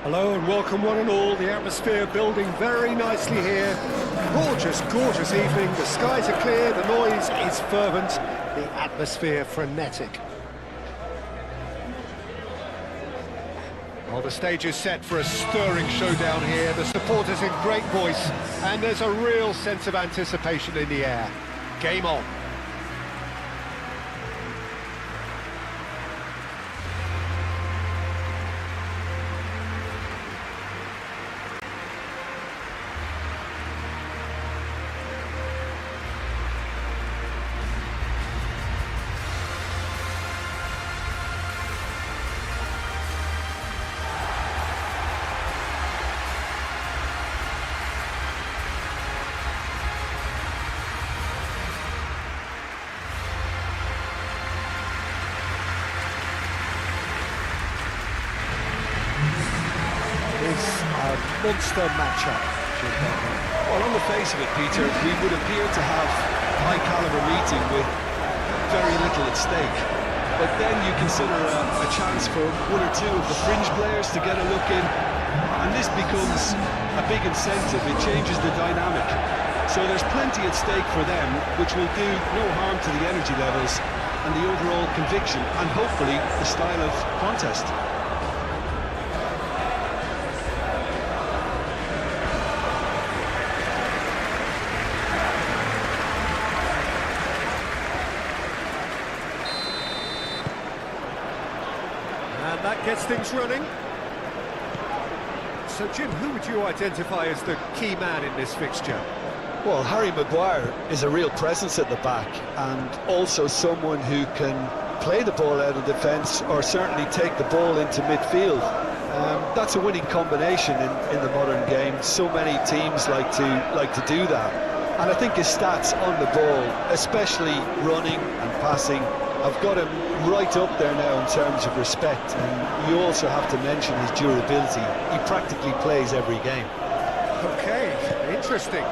Hello and welcome one and all. The atmosphere building very nicely here. Gorgeous, gorgeous evening. The skies are clear, the noise is fervent, the atmosphere frenetic. Well, the stage is set for a stirring showdown here. The supporters in great voice, and there's a real sense of anticipation in the air. Game on. Monster matchup. Well, on the face of it, Peter, we would appear to have a high-caliber meeting with very little at stake. But then you consider a chance for one or two of the fringe players to get a look in, and this becomes a big incentive. It changes the dynamic. So there's plenty at stake for them, which will do no harm to the energy levels and the overall conviction, and hopefully the style of contest. And that gets things running. So, Jim, who would you identify as the key man in this fixture? Well, Harry Maguire is a real presence at the back, and also someone who can play the ball out of defence or certainly take the ball into midfield. That's a winning combination in the modern game. So many teams like to do that. And I think his stats on the ball, especially running and passing, have got him right up there now in terms of respect. And you also have to mention his durability. He practically plays every game. Okay, interesting.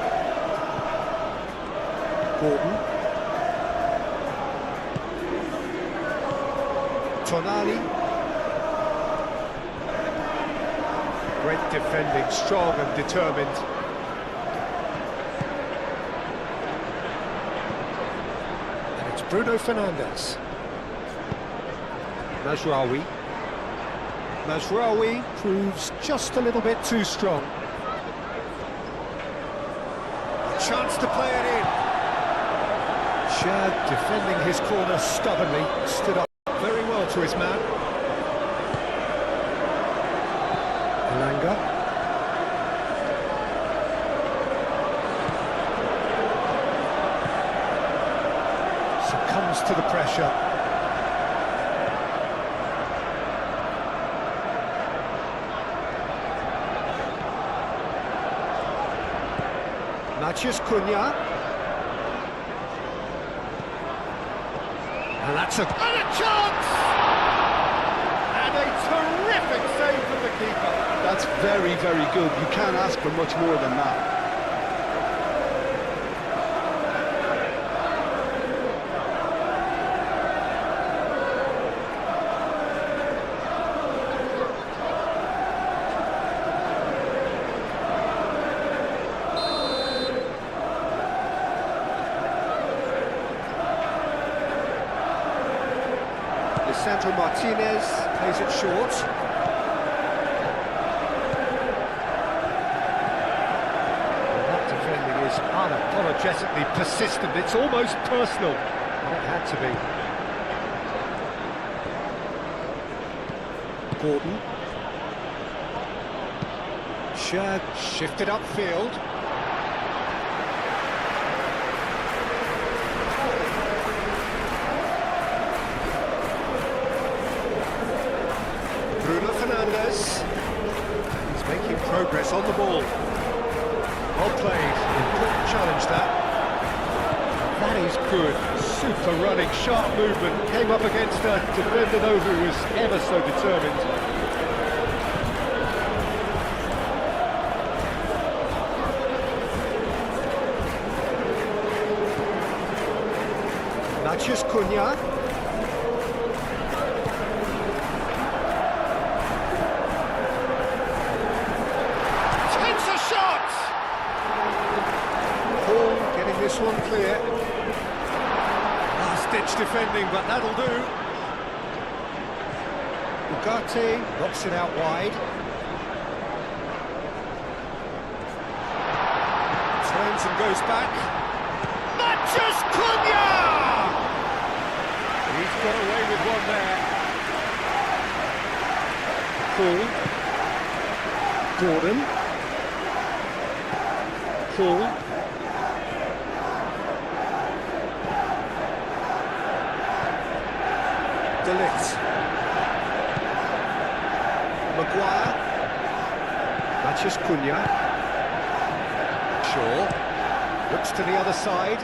Gordon. Tonali. Great defending, strong and determined. And it's Bruno Fernandes. Mazraoui. Mazraoui proves just a little bit too strong. A chance to play it in. Shad defending his corner stubbornly, stood up very well to his man. Elanga. Succumbs to the pressure. Matheus Cunha. And that's a chance! And a terrific save from the keeper. That's very, very good. You can't ask for much more than that. Sandro Martinez plays it short. Well, that defending is unapologetically persistent. It's almost personal. And it had to be. Gordon. Shad shifted upfield. Bruno Fernandes. He's making progress on the ball. Well played. Important challenge that. That is good. Super running, sharp movement. Came up against a defender though who was ever so determined. Matheus Cunha. this one clear. Last-ditch defending, but that'll do. Ugarte knocks it out wide. Turns and goes back. Matches Cunha! He's got away with one there. Paul. Gordon. Paul. De Ligt. Maguire. Matches Cunha. Shaw. Looks to the other side.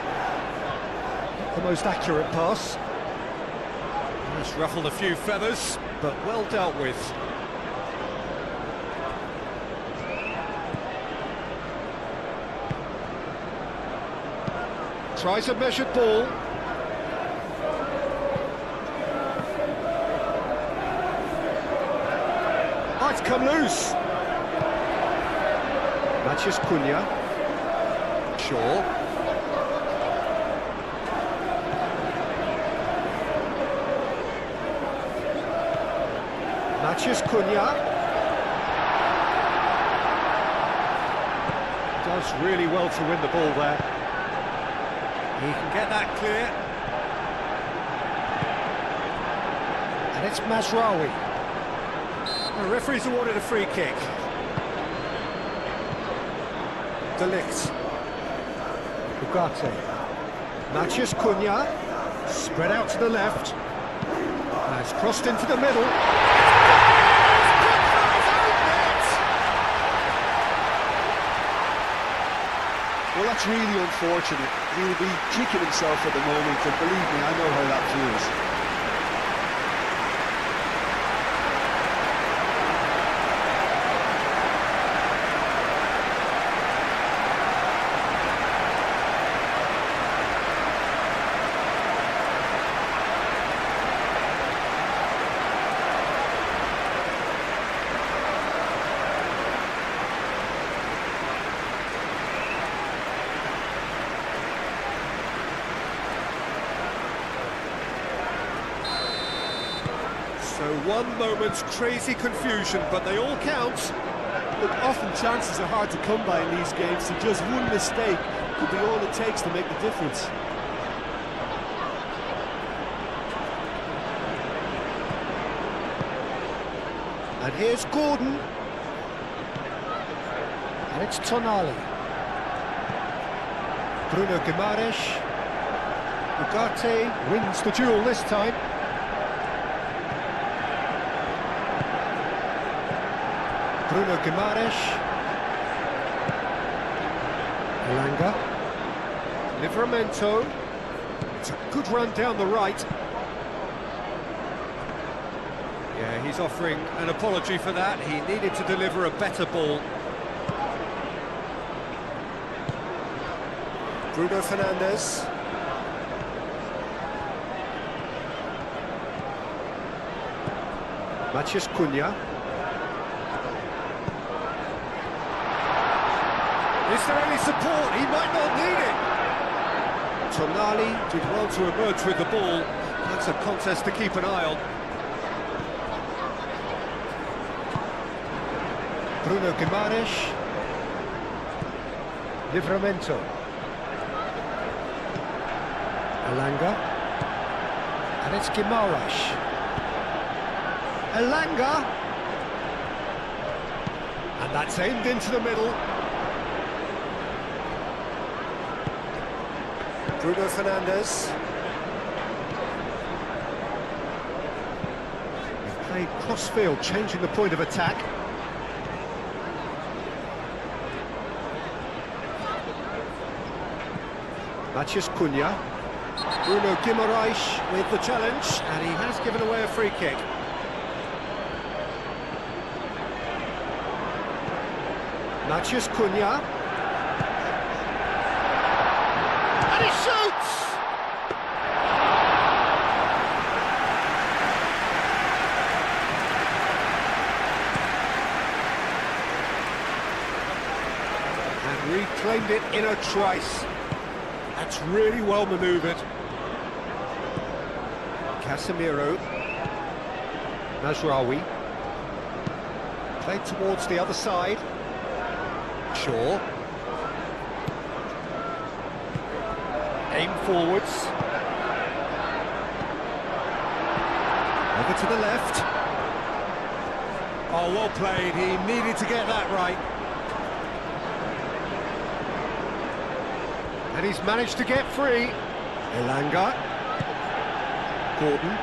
Not the most accurate pass. Just ruffled a few feathers, but well dealt with. Tries a measured ball. Might come loose. Matches Cunha. Shaw. Matches Cunha. Does really well to win the ball there. He can get that clear. And it's Mazraoui. The referee's awarded a free kick. De Ligt. Ugarte. Matches Cunha. Spread out to the left. And it's crossed into the middle. Well, that's really unfortunate. He'll be kicking himself at the moment, and believe me, I know how that feels. So one moment's crazy confusion, but they all count. Look, often chances are hard to come by in these games, so just one mistake could be all it takes to make the difference. And here's Gordon. And it's Tonali. Bruno Guimaraes. Ugarte wins the duel this time. Bruno Guimaraes. Elanga. Livramento. It's a good run down the right. Yeah, he's offering an apology for that. He needed to deliver a better ball. Bruno Fernandes. Matches Cunha. Is there any support? He might not need it. Tonali did well to emerge with the ball. That's a contest to keep an eye on. Bruno Guimaraes. Livramento. Elanga. And it's Guimaraes. Elanga. And that's aimed into the middle. Bruno Fernandes. He played cross-field, changing the point of attack. Matches Cunha. Bruno Guimaraes with the challenge, and he has given away a free kick. Matches Cunha. And he shoots! And reclaimed it in a trice. That's really well manoeuvred. Casemiro. Mazraoui. Played towards the other side. Shaw. Aim forwards. Over to the left. Oh, well played. He needed to get that right. And he's managed to get free. Elanga. Gordon.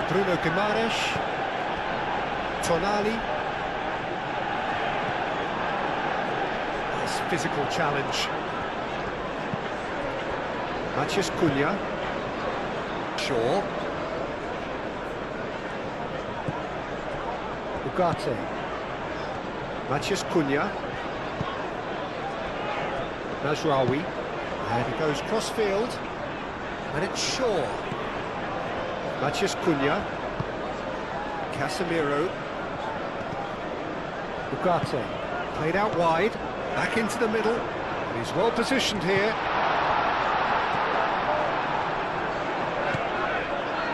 Bruno Guimaraes. Tonali. Nice physical challenge. Matheus Cunha. Shaw. Ugarte. Matheus Cunha. Mazraoui. And he goes cross-field. And it's Shaw. Matheus Cunha. Casemiro. Ugarte. Played out wide. Back into the middle. And he's well positioned here.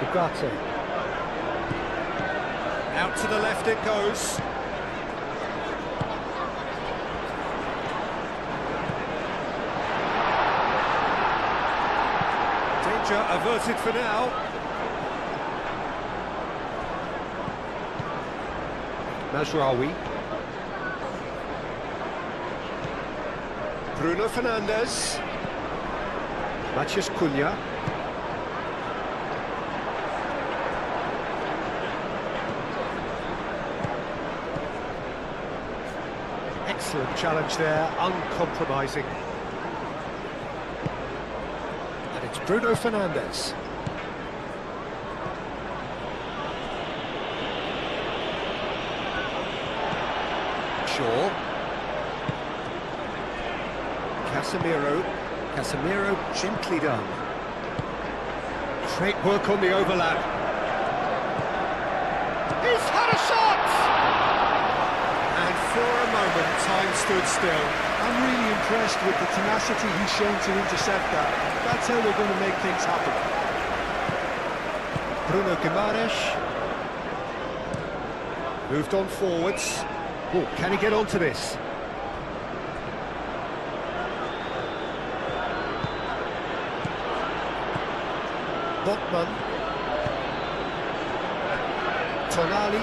Ugarte. Out to the left it goes. Danger averted for now. Mazraoui. Bruno Fernandes. Matheus Cunha. Excellent challenge there, uncompromising. And it's Bruno Fernandes. Shaw. Casemiro. Casemiro gently done. Great work on the overlap. He's had a shot! And for a moment, time stood still. I'm really impressed with the tenacity he's shown to intercept that. That's how they're going to make things happen. Bruno Guimaraes. Moved on forwards. Oh, can he get onto this? Botman. Tonali.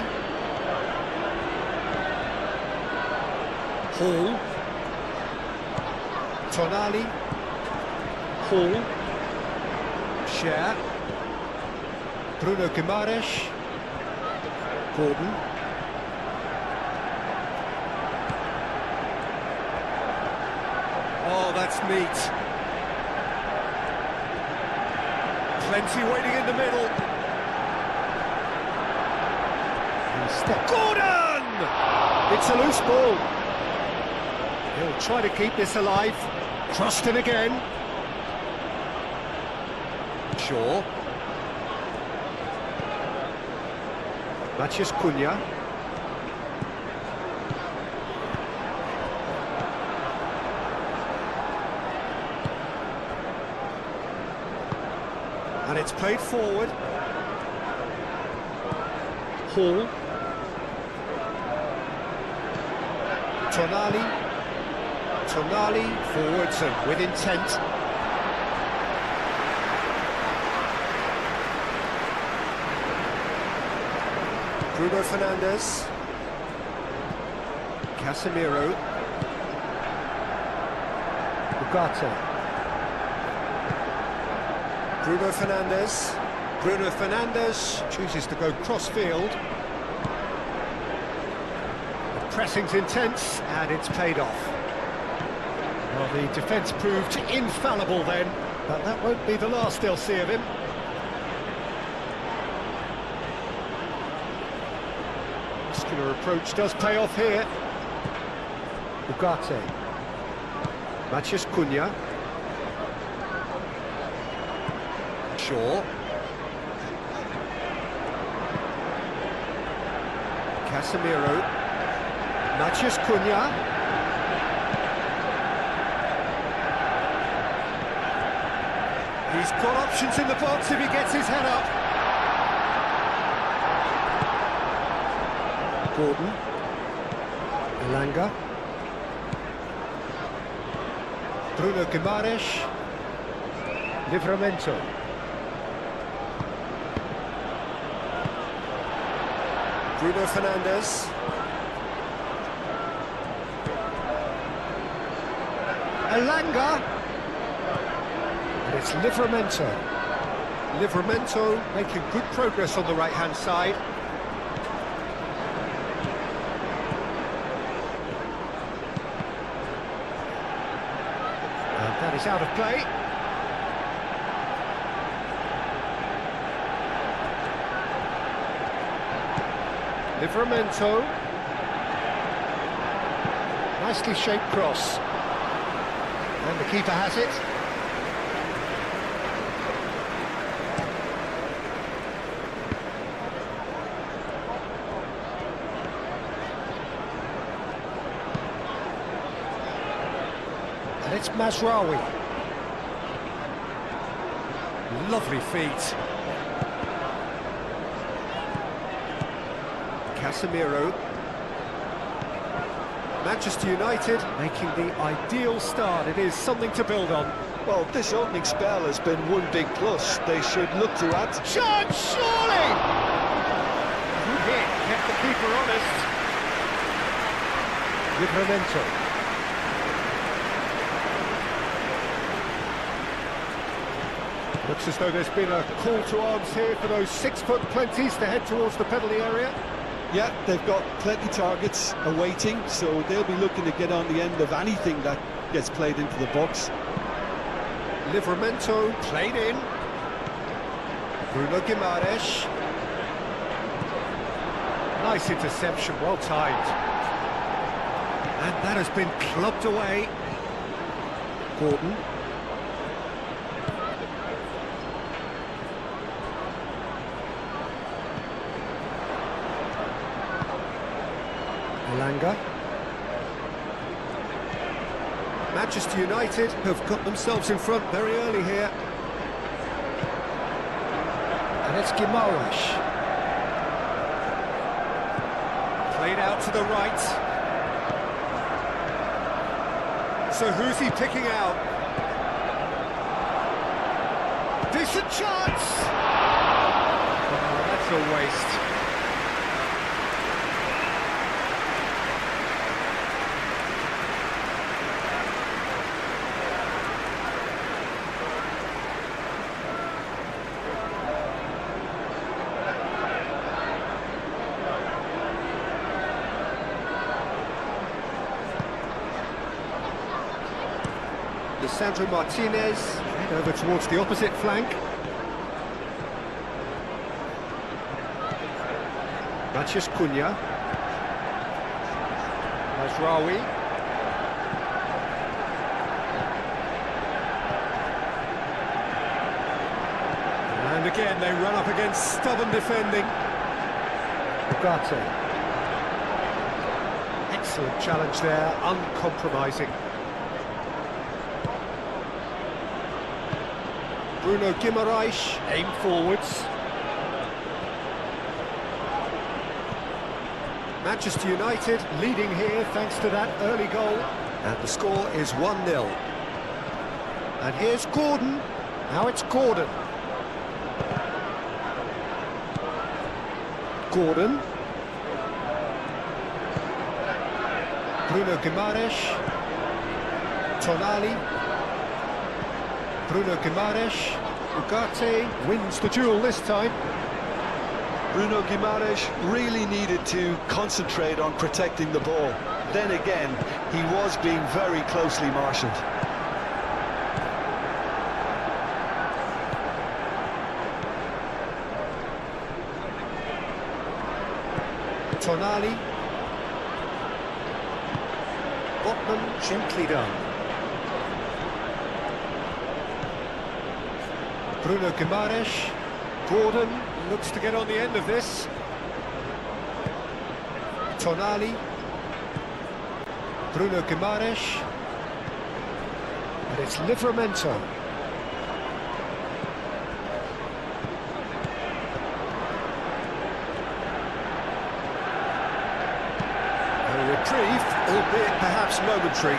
Hall. Tonali. Hall. Share. Bruno Guimaraes. Gordon. Oh, that's neat. Plenty waiting in the middle. Gordon! It's a loose ball. He'll try to keep this alive. Crossed in again. Shaw. Matheus Cunha. And it's played forward. Hall. Tonali. Tonali forwards and with intent. Bruno Fernandes. Casemiro. Ugarte. Bruno Fernandes. Bruno Fernandes chooses to go cross-field. The pressing's intense, and it's paid off. Well, the defence proved infallible then, but that won't be the last they'll see of him. Muscular approach does pay off here. Ugarte. Matheus Cunha. Shaw. Casemiro. Matheus Cunha. He's got options in the box if he gets his head up. Gordon. Elanga. Bruno Guimaraes. Livramento. Bruno Fernandes. Elanga. And it's Livramento. Livramento making good progress on the right-hand side. And that is out of play. Livramento. Nicely shaped cross. And the keeper has it. And it's Mazraoui. Lovely feet. Casemiro. Manchester United making the ideal start. It is something to build on. Well, this opening spell has been one big plus. They should look to add. Shot, surely! Good hit, kept the keeper honest. Livramento. Looks as though there's been a call to arms here for those 6-foot plenties to head towards the penalty area. Yeah, they've got plenty targets awaiting, so they'll be looking to get on the end of anything that gets played into the box. Livramento played in. Bruno Guimaraes. Nice interception, well timed. And that has been clubbed away. Gordon. Elanga. Manchester United have got themselves in front very early here. And it's Guimaraes. Played out to the right. So who's he picking out? Decent chance! Oh, that's a waste. Sandro Martinez, head over towards the opposite flank. Matheus Cunha. Mazraoui. And again they run up against stubborn defending. Ugarte. Excellent challenge there, uncompromising. Bruno Guimaraes, aim forwards. Manchester United leading here thanks to that early goal. And the score is 1-0. And here's Gordon. Now it's Gordon. Gordon. Bruno Guimaraes. Tonali. Bruno Guimaraes. Ugarte wins the duel this time. Bruno Guimaraes really needed to concentrate on protecting the ball. Then again, he was being very closely marshalled. Tonali. Botman gently done. Bruno Guimaraes. Gordon looks to get on the end of this. Tonali. Bruno Guimaraes. And it's Livramento. reprieve, albeit perhaps momentary.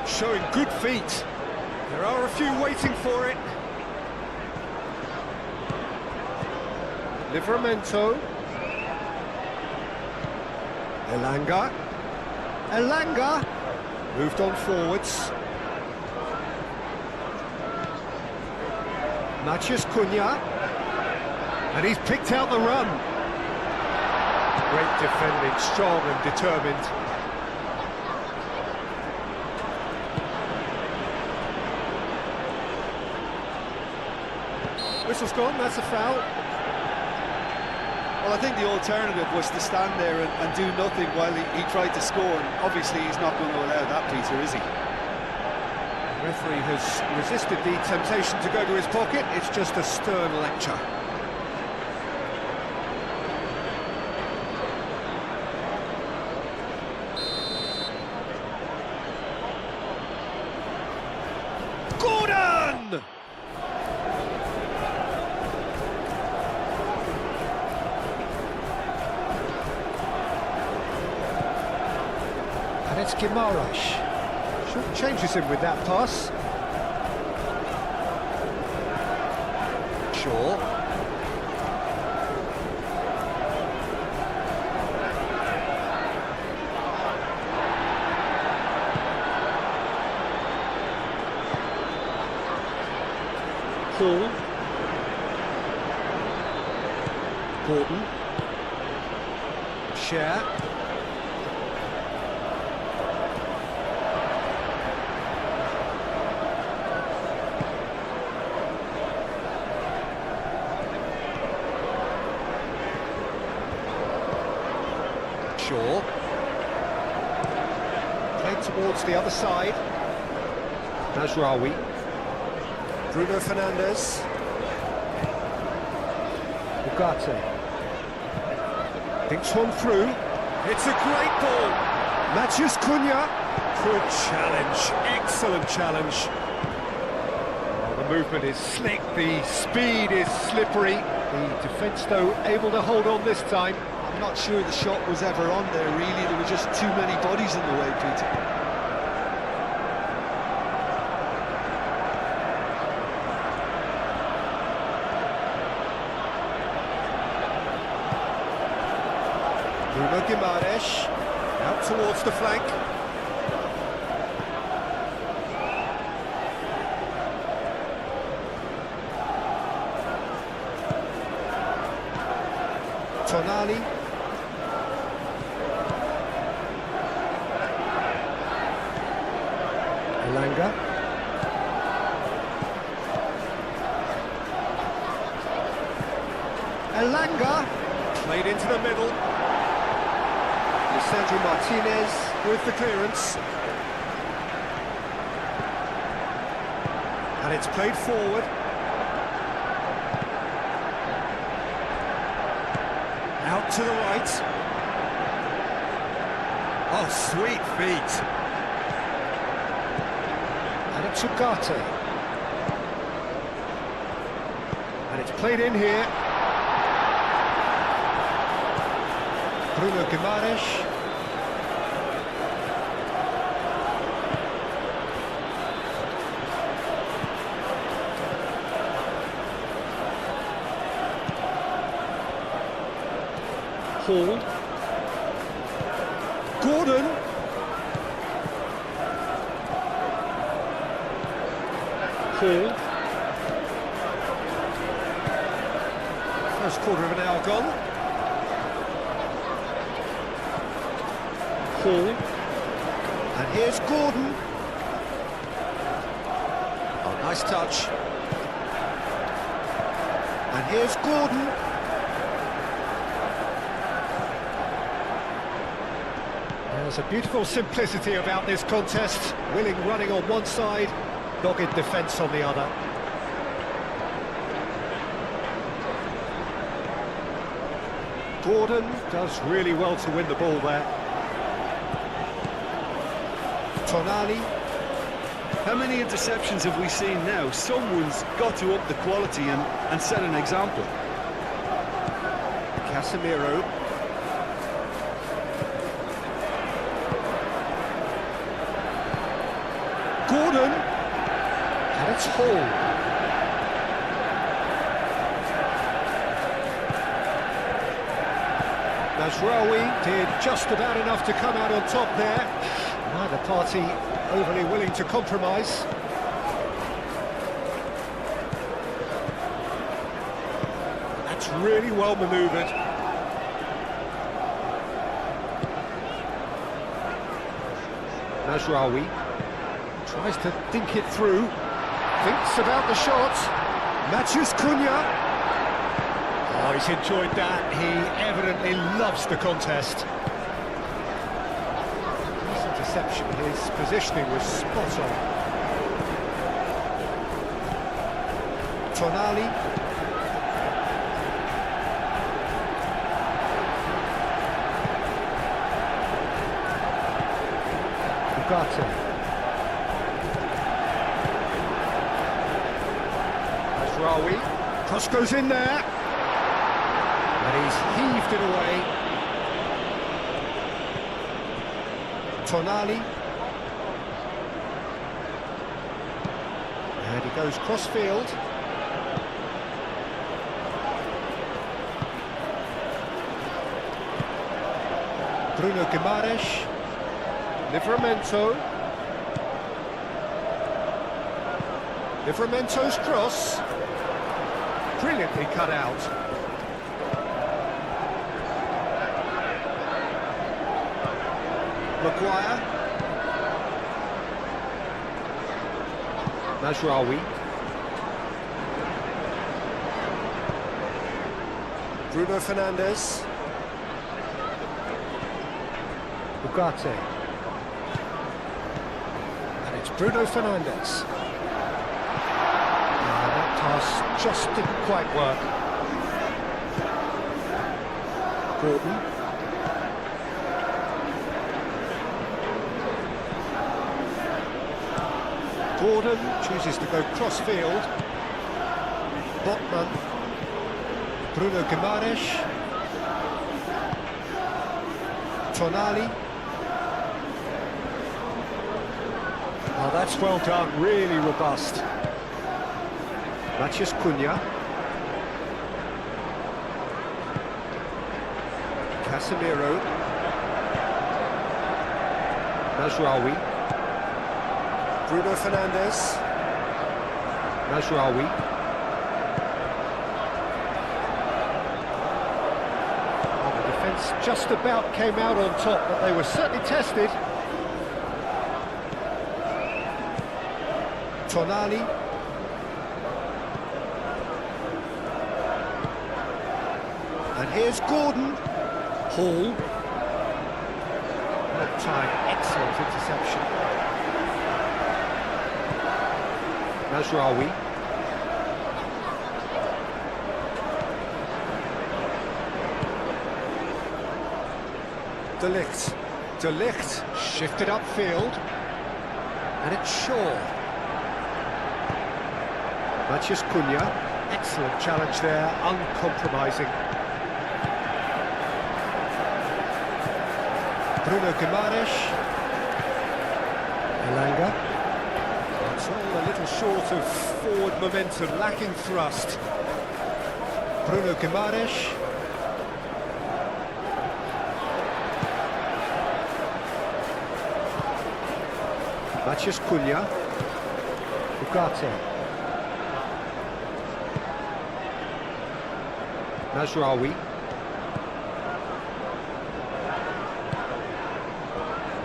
Showing good feet. There are a few waiting for it. Livramento. Elanga moved on forwards. Matheus Cunha, and he's picked out the run. Great defending, strong and determined. Whistle's gone, that's a foul. Well, I think the alternative was to stand there and do nothing while he tried to score. And obviously, he's not going to allow that, Peter, is he? The referee has resisted the temptation to go to his pocket. It's just a stern lecture. Gordon! And it's Guimaraes. Short changes him with that pass. Shaw. Paul. Gordon. Share. Shaw. Played towards the other side. Mazraoui. Bruno Fernandes. Ugarte. Thinks one through. It's a great ball. Matheus Cunha. Good challenge. Excellent challenge. Oh, the movement is slick. The speed is slippery. The defence, though, able to hold on this time. I'm not sure the shot was ever on there, really. There were just too many bodies in the way, Peter. Bruno Guimaraes, out towards the flank. Tonali. Elanga. Elanga, played into the middle. Sandro Martinez with the clearance. And it's played forward. Out to the right. Oh, sweet feet. And it's Ugarte. And it's played in here. Bruno Guimaraes. Hall. Gordon. Hall. First quarter of an hour gone. Hall. And here's Gordon. Oh, nice touch. And here's Gordon. There's a beautiful simplicity about this contest. Willing running on one side, dogged defence on the other. Gordon does really well to win the ball there. Tonali. How many interceptions have we seen now? Someone's got to up the quality and set an example. Casemiro. Gordon. And it's Hall. Nasraoui did just about enough to come out on top there. Neither party overly willing to compromise. That's really well manoeuvred. Nasraoui tries to dink it through, thinks about the shot. Matheus Cunha. Oh, he's enjoyed that. He evidently loves the contest. Nice interception. His positioning was spot on. Tonali. Ugarte. Nasraoui. Cross goes in there. And he's heaved it away. Tonali. And he goes cross-field. Bruno Guimaraes. Livramento. Livramento's cross. Brilliantly cut out. Maguire. Nasraoui. Bruno Fernandes. Ugarte. And it's Bruno Fernandes. That pass just didn't quite work. Gordon. Gordon chooses to go cross-field. Botman. Bruno Guimaraes. Tonali. Oh, that's well done, really robust. Matheus Cunha. Casemiro. Nasraoui. Bruno Fernandes. Nasraoui. Oh, the defence just about came out on top, but they were certainly tested. Tonali. And here's Gordon. Hall. That time, excellent interception. Nasraoui. De Ligt. De Ligt shifted upfield. And it's Shaw. Matheus Cunha. Excellent challenge there, uncompromising. Bruno Guimaraes. Elanga. It's all a little short of forward momentum, lacking thrust. Bruno Guimaraes. Matheus Cunha. Ugarte. Nasraoui.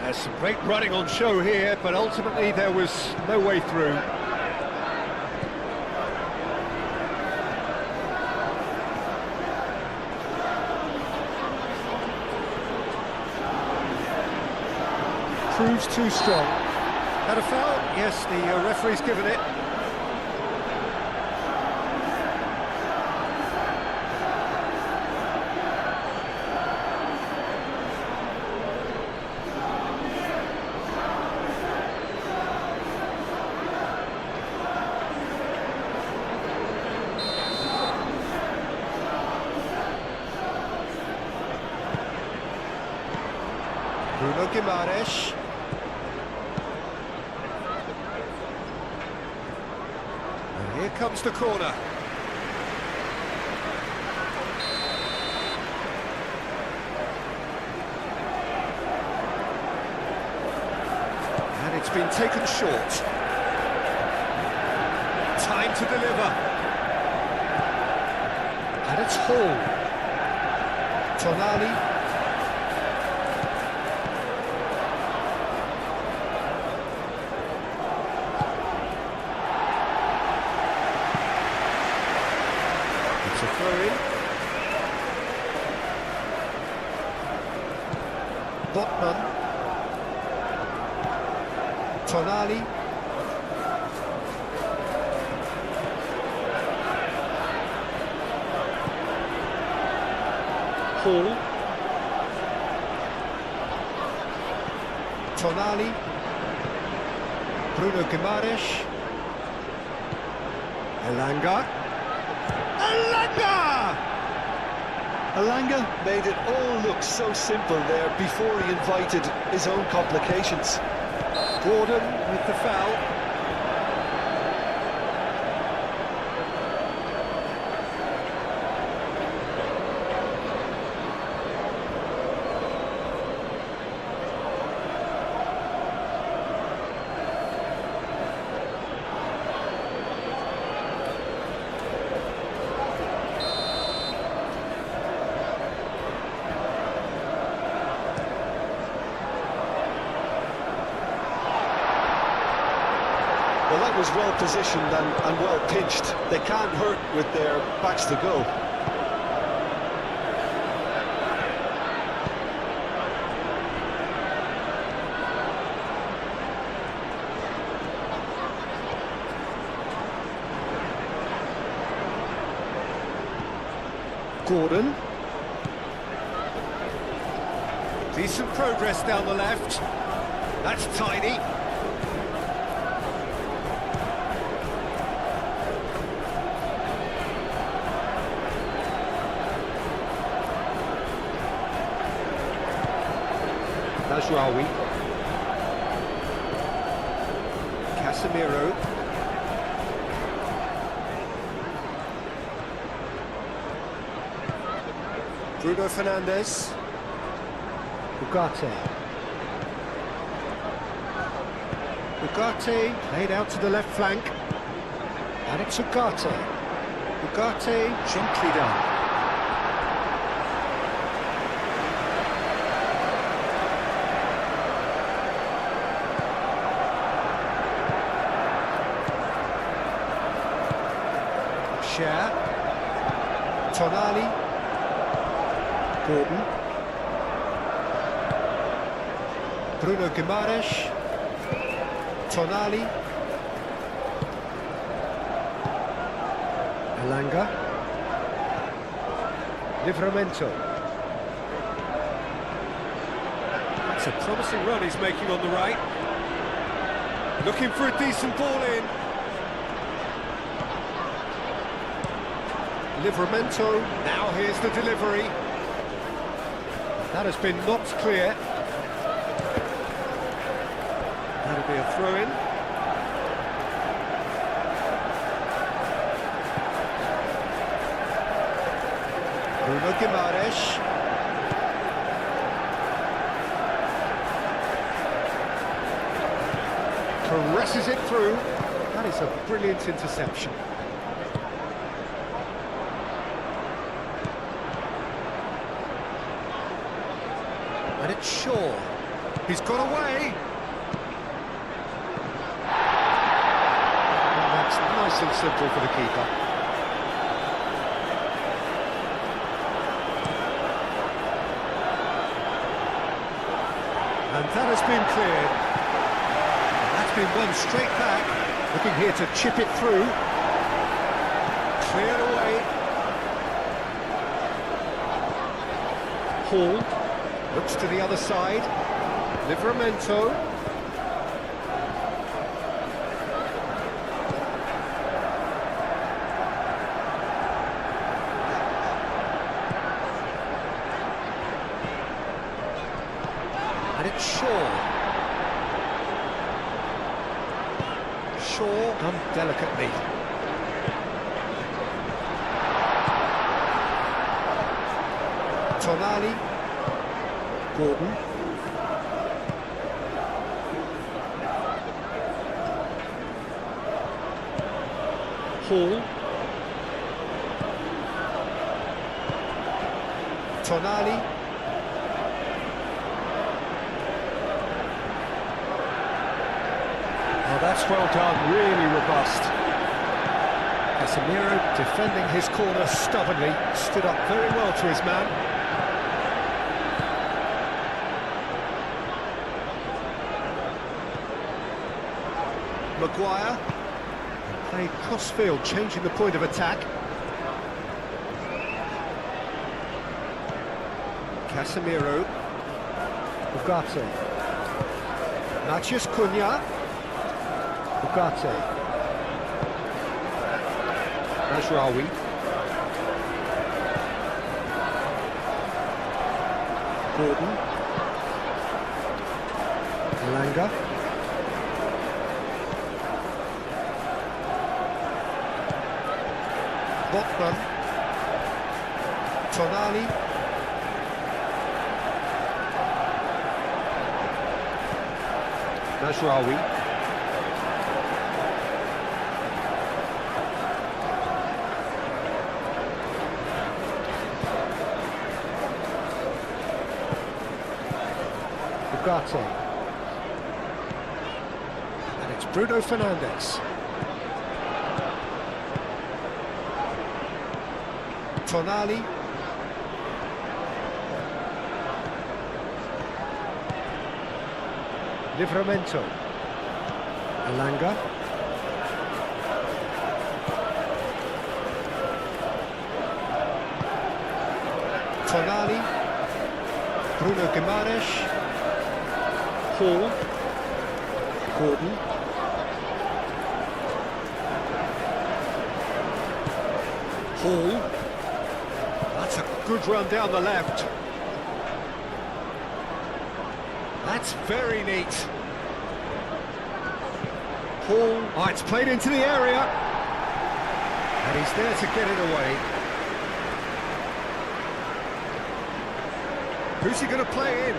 There's some great running on show here, but ultimately there was no way through. Proves too strong. Had a foul? Yes, the referee's given it. Guimaraes. And here comes the corner. And it's been taken short. Time to deliver. And it's Hall. Tonali. It's a throw-in. Botman. Tonali. Hall. Tonali. Bruno Guimaraes. Elanga. Elanga made it all look so simple there before he invited his own complications. Gordon with the foul. Well, that was well positioned and well pitched. They can't hurt with their backs to goal. Gordon. Decent progress down the left. That's tidy. Najraoui. Casemiro. Bruno Fernandes. Ugarte. Ugarte played out to the left flank. And it's Ugarte. Ugarte gently done. Share. Tonali. Gordon. Bruno Guimaraes. Tonali. Elanga. Livramento. That's a promising run he's making on the right. Looking for a decent ball in. Livramento, now here's the delivery. That has been knocked clear. That'll be a throw-in. Bruno Guimaraes. Caresses it through. That is a brilliant interception. And it's Shaw. He's got away. And that's nice and simple for the keeper. And that has been cleared. And that's been won straight back. Looking here to chip it through. Cleared away. Hall. Looks to the other side. Livramento. And it's Shaw. Shaw done delicately. Tonali. Gordon. Hall. Tonali. Oh, that's well done, really robust. Casemiro defending his corner stubbornly, stood up very well to his man. Maguire. Played cross-field, changing the point of attack. Casemiro. Ugarte. Matheus Cunha. Ugarte. Mazraoui. Gordon. Elanga. Botman. Tonali. Mazraoui. Ugarte. And it's Bruno Fernandes. Tonali. Livramento. Elanga. Tonali. Bruno Guimaraes. Hall. Gordon. Hall. That's a good run down the left. That's very neat. Hall. Oh, it's played into the area. And he's there to get it away. Who's he going to play in?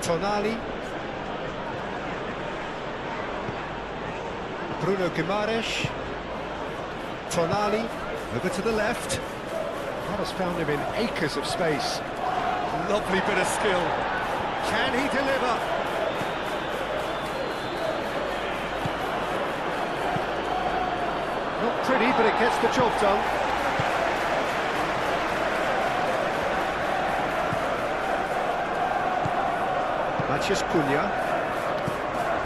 Tonali. Bruno Guimaraes. Tonali. Over to the left. That has found him in acres of space. Lovely bit of skill. Can he deliver? Not pretty, but it gets the job done. Matheus Cunha.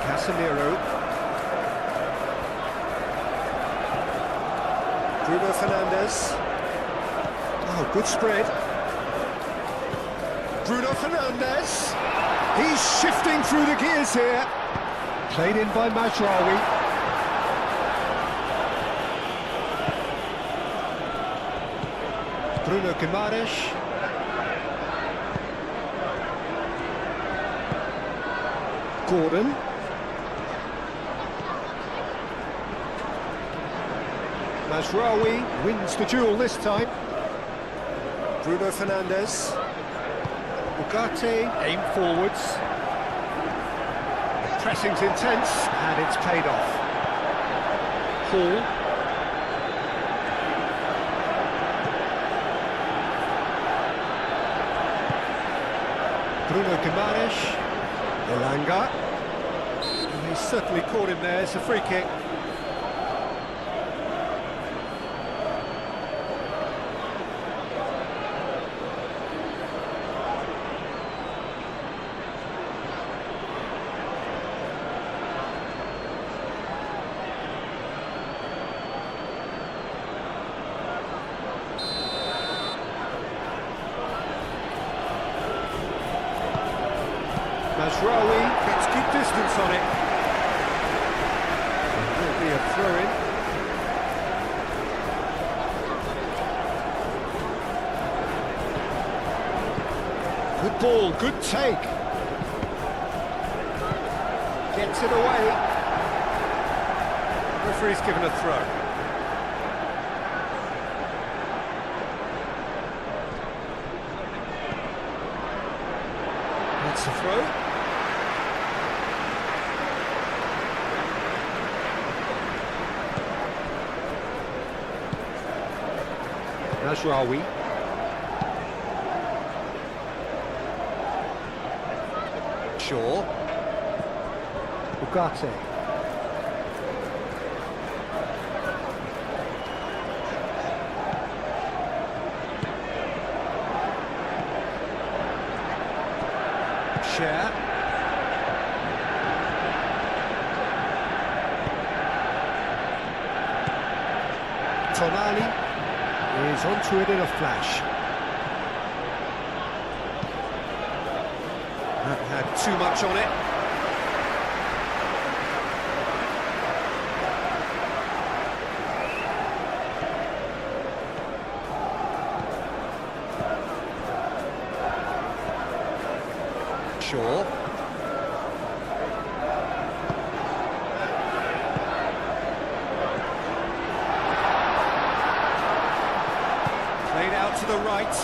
Casemiro. Bruno Fernandes. Oh, good spread. Bruno Fernandes. He's shifting through the gears here. Played in by Mazraoui. Bruno Guimaraes. Gordon. Mazraoui wins the duel this time. Bruno Fernandes. Ugarte, aim forwards. The pressing's intense, and it's paid off. Hall. Bruno Guimaraes. Elanga. And he's certainly caught him there. It's a free kick. Mazraoui gets good distance on it. It will be a throw-in. Good ball, good take. Gets it away. Referee's given a throw. That's a throw. Najraoui. Shaw. Ugarte. Share. Tonali is onto it in a flash. That had too much on it. Shaw. Played out to the right.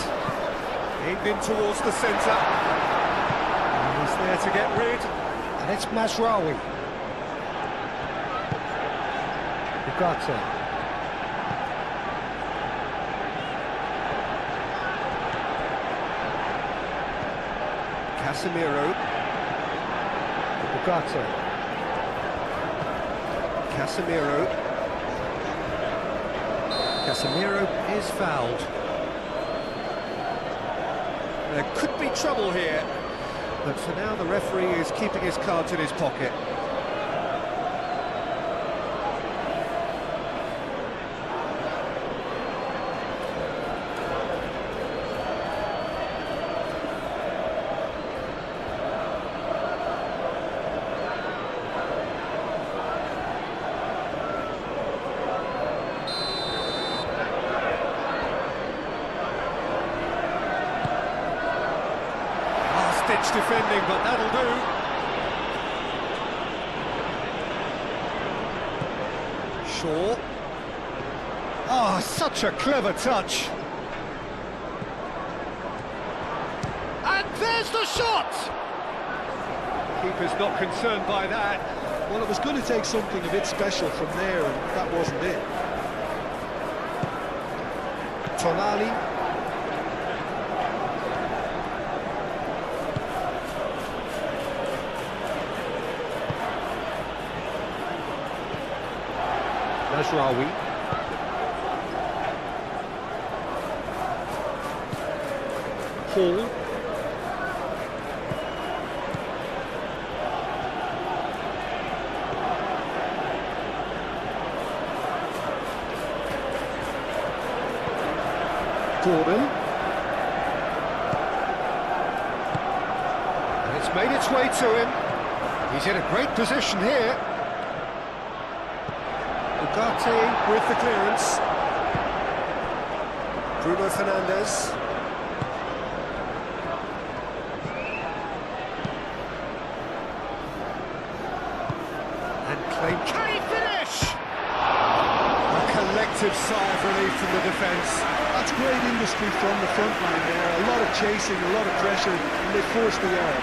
Aimed in towards the centre. He's there to get rid. And it's Mazraoui. Ugarte. Casemiro. Ugarte. Casemiro. Casemiro is fouled. There could be trouble here, but for now the referee is keeping his cards in his pocket. Ditch defending, but that'll do. Shaw. Oh, such a clever touch. And there's the shot! Keeper's not concerned by that. Well, it was going to take something a bit special from there, and that wasn't it. Tonali. Najraoui. Hall. Gordon. And it's made its way to him. He's in a great position here. Ugarte with the clearance. Bruno Fernandes. And claim. Can he finish? A collective sigh of relief from the defence. That's great industry from the front line there. A lot of chasing, a lot of pressure, and they forced the error.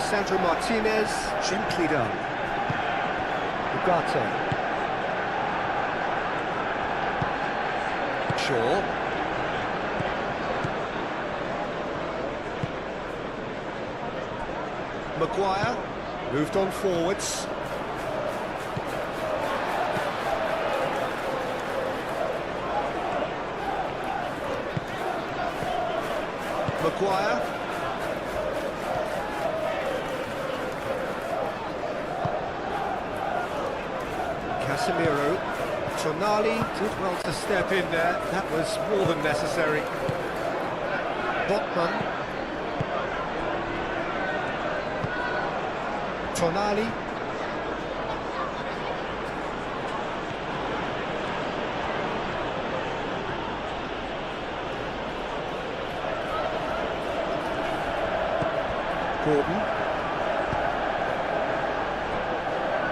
Sandro Martinez, gently done. Ugarte. Shaw. Maguire, moved on forwards. Maguire. Casemiro. Tonali did well to step in there. That was more than necessary. Botman. Tonali. Gordon.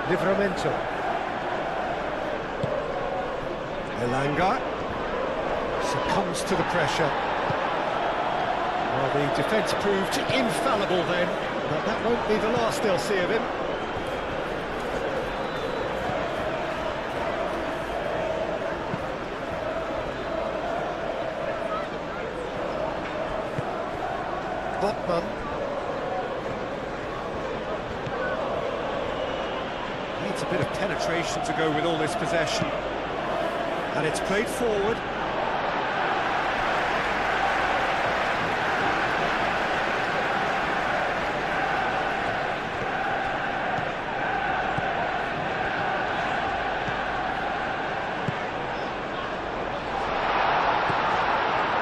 Livramento. Elanga succumbs to the pressure. Well, the defence proved infallible then, but that won't be the last they'll see of him. Botman. Needs a bit of penetration to go with all this possession. And it's played forward.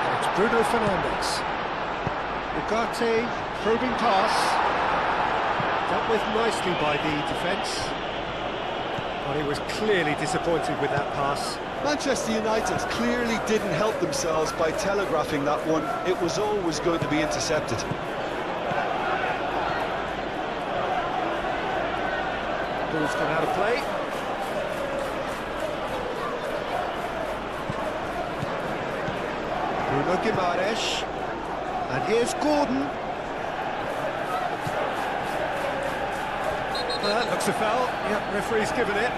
And it's Bruno Fernandes. Ugarte, probing pass. Dealt with nicely by the defence. Well, he was clearly disappointed with that pass. Manchester United clearly didn't help themselves by telegraphing that one. It was always going to be intercepted. Ball's gone out of play. Bruno Guimaraes. And here's Gordon. That looks a foul. Yep, referee's given it.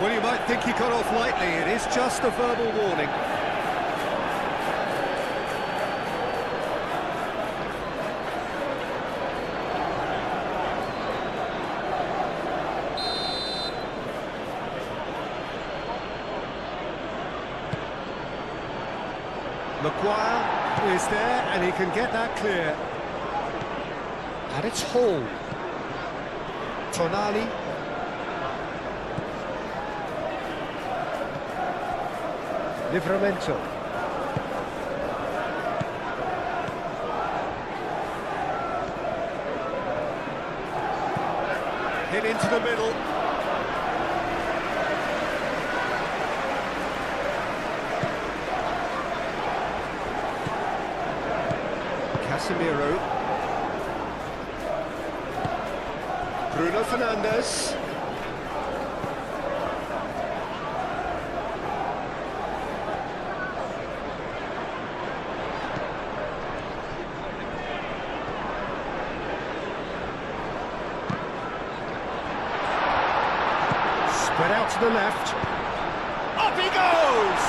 Well, you might think he got off lightly. It is just a verbal warning. Maguire is there, and he can get that clear. And it's Hall. Tonali. Livramento. Hit into the middle. Casemiro. Bruno Fernandes. Spread out to the left. Up he goes!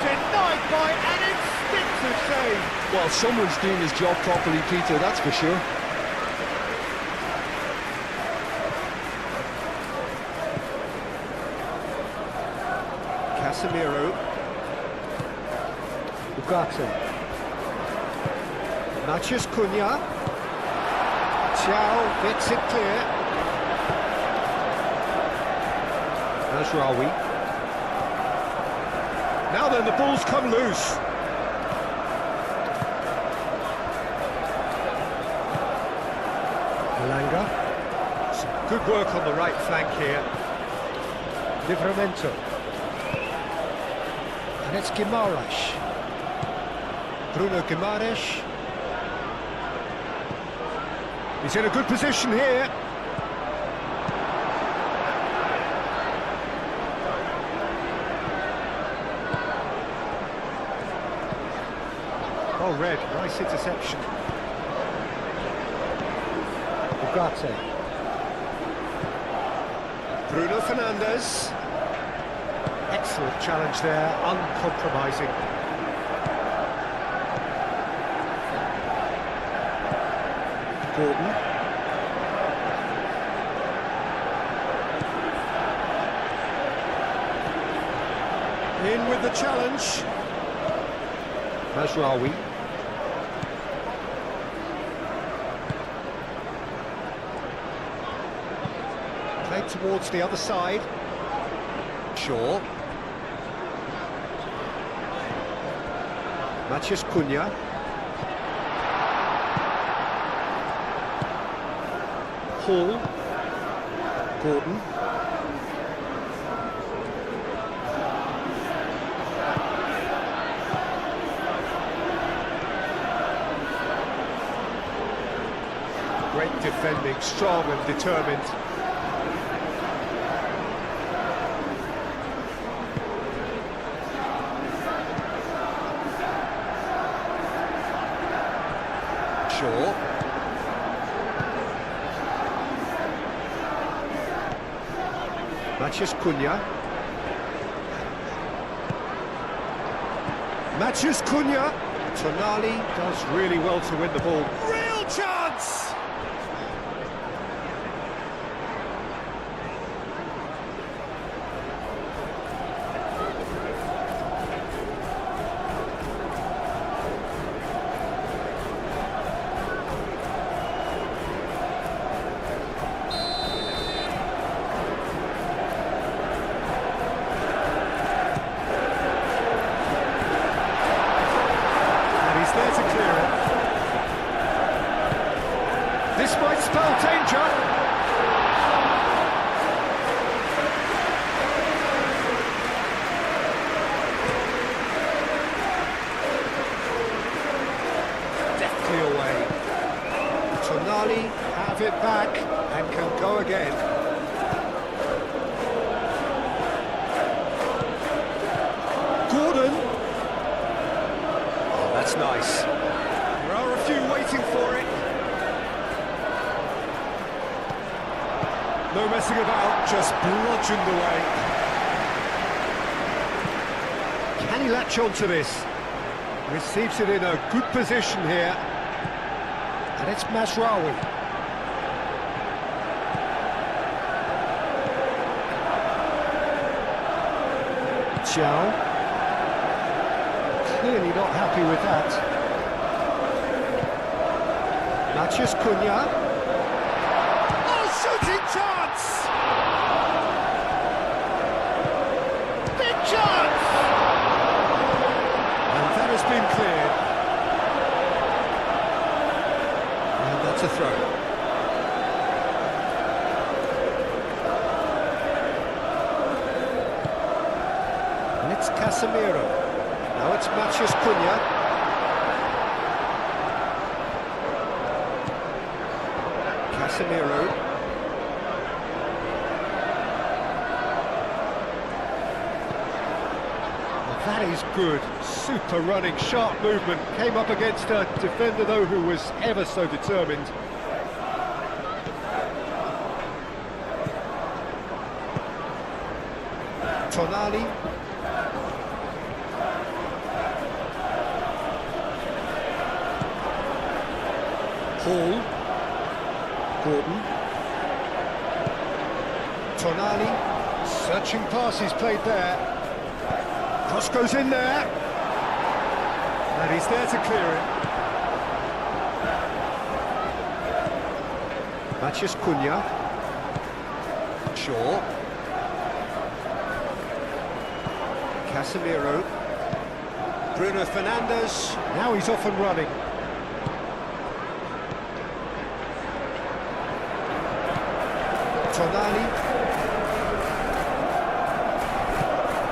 Denied by an instinctive save. Well, someone's doing his job properly, Peter, that's for sure. Casemiro. Ugarte. Matheus Cunha. Thiaw gets it clear. Mazraoui. Now then, the ball's come loose. Elanga. Some good work on the right flank here. Livramento. And it's Guimaraes. Bruno Guimaraes. He's in a good position here. Oh, red. Nice interception. Ugarte. Bruno Fernandes. Excellent challenge there, uncompromising. Gordon. In with the challenge. Mazraoui. Played towards the other side. Shaw. Matheus Cunha. Hall. Gordon. Great defending, strong and determined. Shaw. Mathias Cunha. Mathias Cunha. Tonali does really well to win the ball. Real chance! There to clear it. This might spell danger. Deftly away. Tonali have it back and can go again. Gordon. That's nice. There are a few waiting for it. No messing about, just bludgeoned away. Can he latch on to this? Receives it in a good position here. And it's Masraoui. Chow. Clearly not happy with that. Mathias Cunha. Oh, shooting chance! Big chance! And that has been cleared. And that's a throw. And it's Casemiro. Now it's Mathias Cunha. Casemiro. Well, that is good. Super running, sharp movement. Came up against a defender, though, who was ever so determined. Tonali. Hall. Gordon. Tonali. Searching passes played there. Cross goes in there. And he's there to clear it. Mathias Cunha. Shaw. Casemiro. Bruno Fernandes. Now he's off and running. Tonali.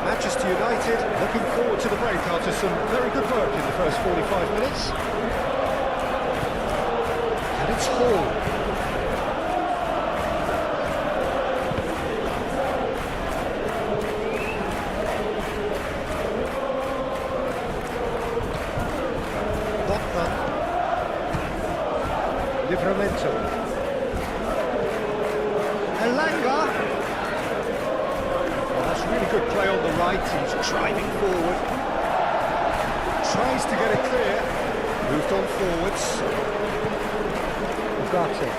Manchester United looking forward to the break after some very good work in the first 45 minutes. And it's Hall. Botman. Livramento. Elanga. Well, that's really good play on the right. He's driving forward. Tries to get it clear. Moved on forwards. Ugarte.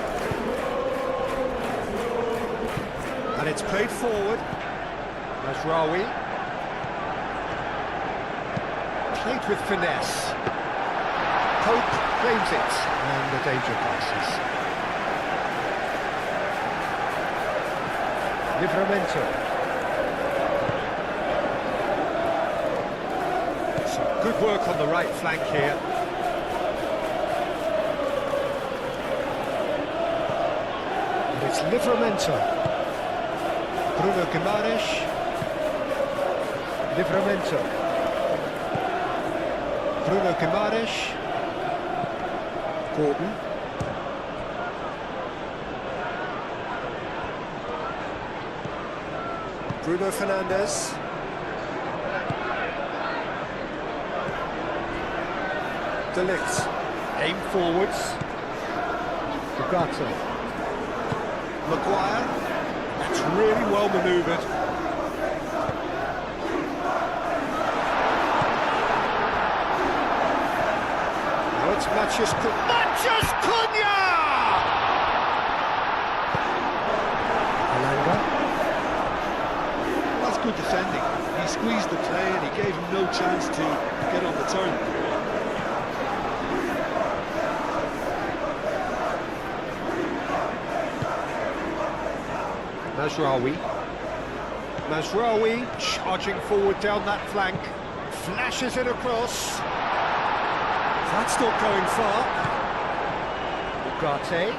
And it's played forward. Masraoui. Played with finesse. Pope claims it. And the danger passes. Livramento. Some good work on the right flank here. It's Livramento. Bruno Guimaraes. Livramento. Bruno Guimaraes. Gordon. Bruno Fernandes. De Ligt. Aim forwards. Ugarte. Maguire. That's really well manoeuvred. Now it's Matheus Cunha! Alanga. That's good defending. He squeezed the play and he gave him no chance to get on the turn. Mazraoui charging forward down that flank, flashes it across. That's not going far. Ugarte.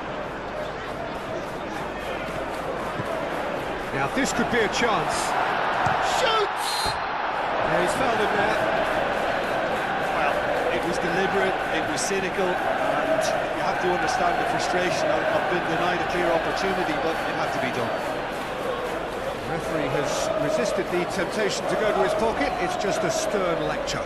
Now this could be a chance. Shoots! Yeah, he's fouled him there. Well, it was deliberate, it was cynical, and you have to understand the frustration of being denied a clear opportunity, but it had to be done. The referee has resisted the temptation to go to his pocket. It's just a stern lecture.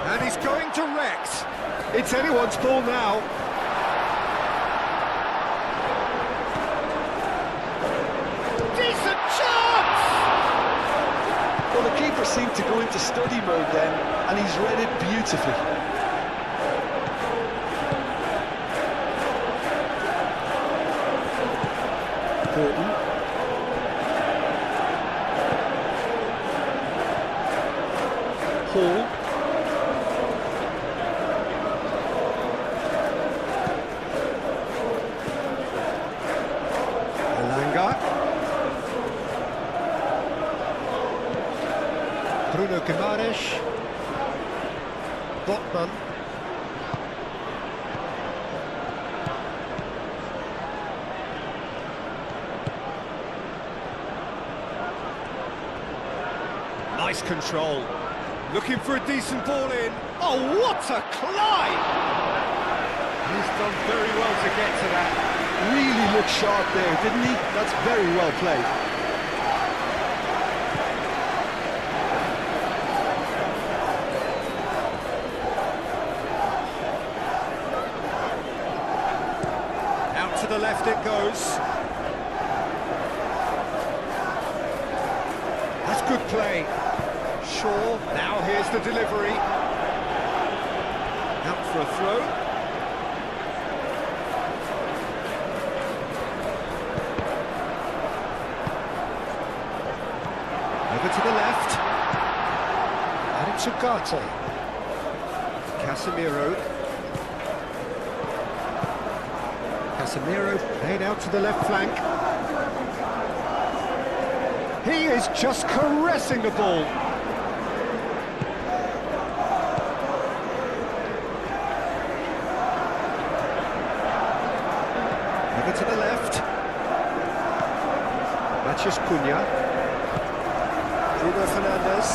And he's going direct. It's anyone's ball now. Well, the keeper seemed to go into study mode then, and he's read it beautifully. Gordon. Hall. Alanga. Bruno Guimaraes. Botman. Nice control. Looking for a decent ball in. Oh, what a climb! He's done very well to get to that. Really looked sharp there, didn't he? That's very well played. To the left it goes. That's good play. Shaw, now here's the delivery. Out for a throw. Over to the left. And it's Ugarte. Casemiro. Casemiro played out to the left flank. He is just caressing the ball. Over to the left. Matheus Cunha. Bruno Fernandes.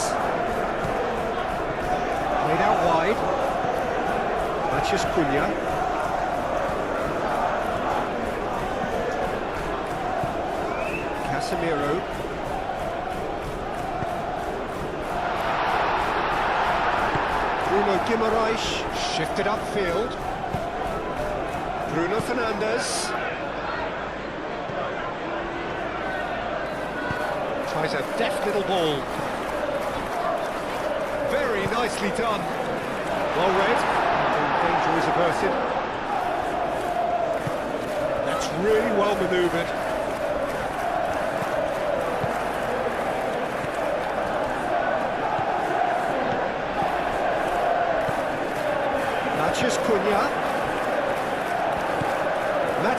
Played out wide. Matheus Cunha. Casemiro. Bruno Guimaraes shifted upfield. Bruno Fernandes. Tries a deft little ball. Very nicely done. Well read. Danger is averted. That's really well manoeuvred. Matheus Cunha.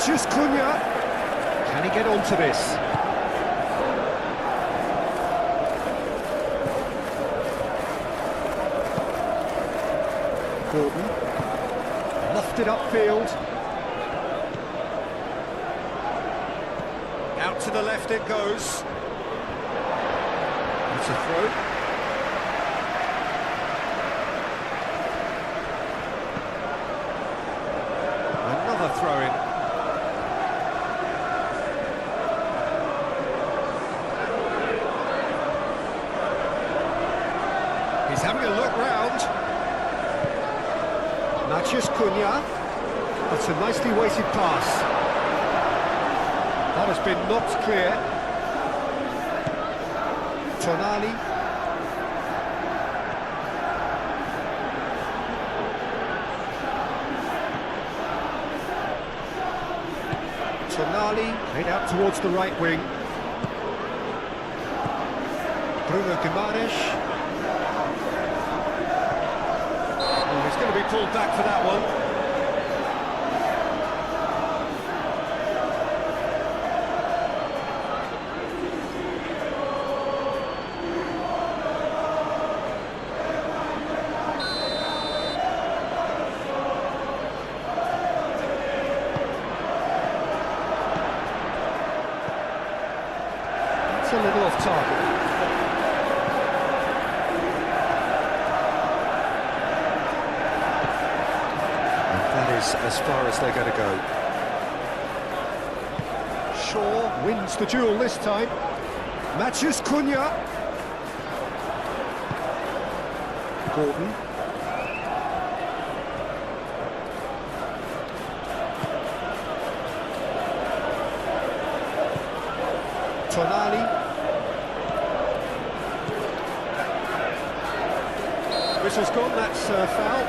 Matthews Cunha. Can he get onto this? Gordon. Lofted upfield. Out to the left it goes. It's a throw. Another throw-in. He's having a look round. Matthews Cunha. That's a nicely weighted pass. That has been knocked clear. Tonali. Tonali played out towards the right wing. Bruno Guimaraes. Oh, he's going to be pulled back for that one. A little off target. And that is as far as they're going to go. Shaw wins the duel this time. Matthews Cunha. Gordon. Tonali. Whistle's gone, that's a foul.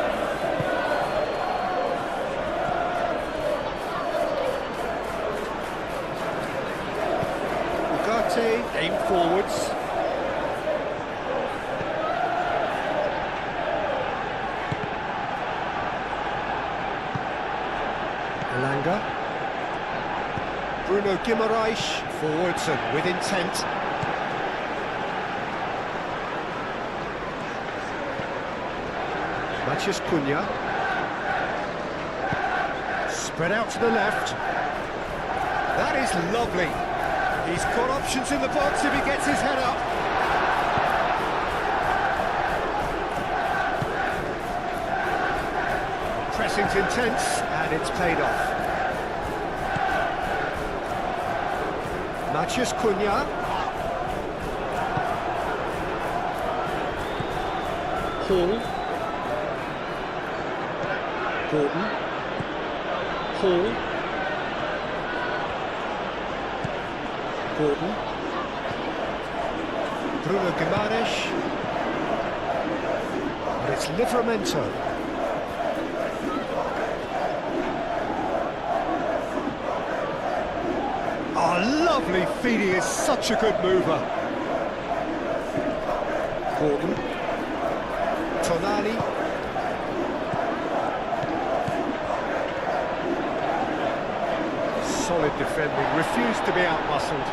Ugarte, aim forwards. Elanga. Bruno Guimaraes, forwards and with intent. Matthews Cunha. Spread out to the left. That is lovely. He's got options in the box if he gets his head up. Pressing's intense and it's paid off. Matthews Cunha. Hall. Gordon. Hall. Gordon. Bruno Guimaraes. And it's Livramento. Oh, lovely feed, he is such a good mover. Gordon. Tonali. Solid defending, refused to be outmuscled.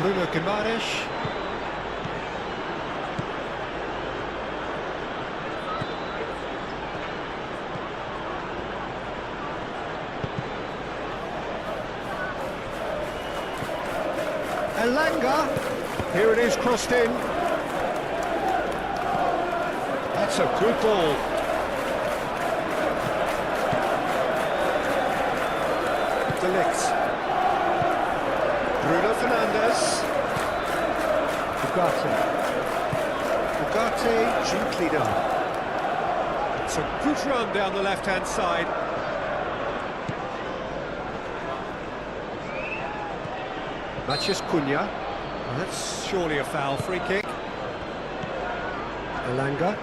Bruno Guimaraes. Elanga. Here it is, crossed in. That's a good ball. Delict. Bruno Fernandes. Ugarte. Ugarte, gently done. It's a good run down the left-hand side. Matthews Cunha. Well, that's surely a foul, free kick. Elanga.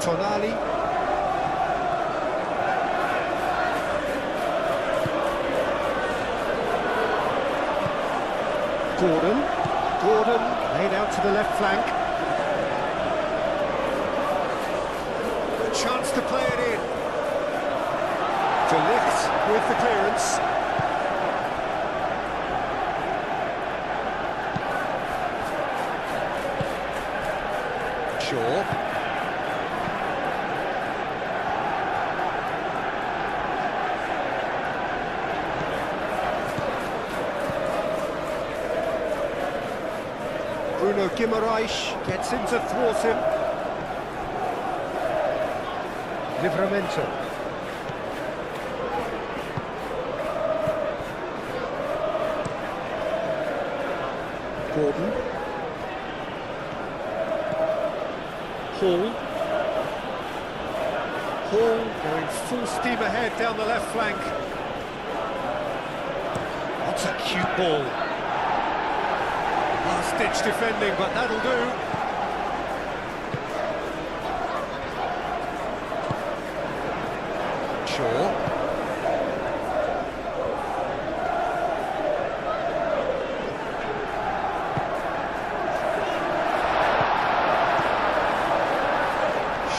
Tonali. Gordon laid out to the left flank. A chance to play it in. De Ligt with the clearance. Shaw. Bruno Guimaraes gets in to thwart him. Livramento. Gordon. Hall. Hall going full steam ahead down the left flank. That's a cute ball. Last-ditch defending, but that'll do. Shaw.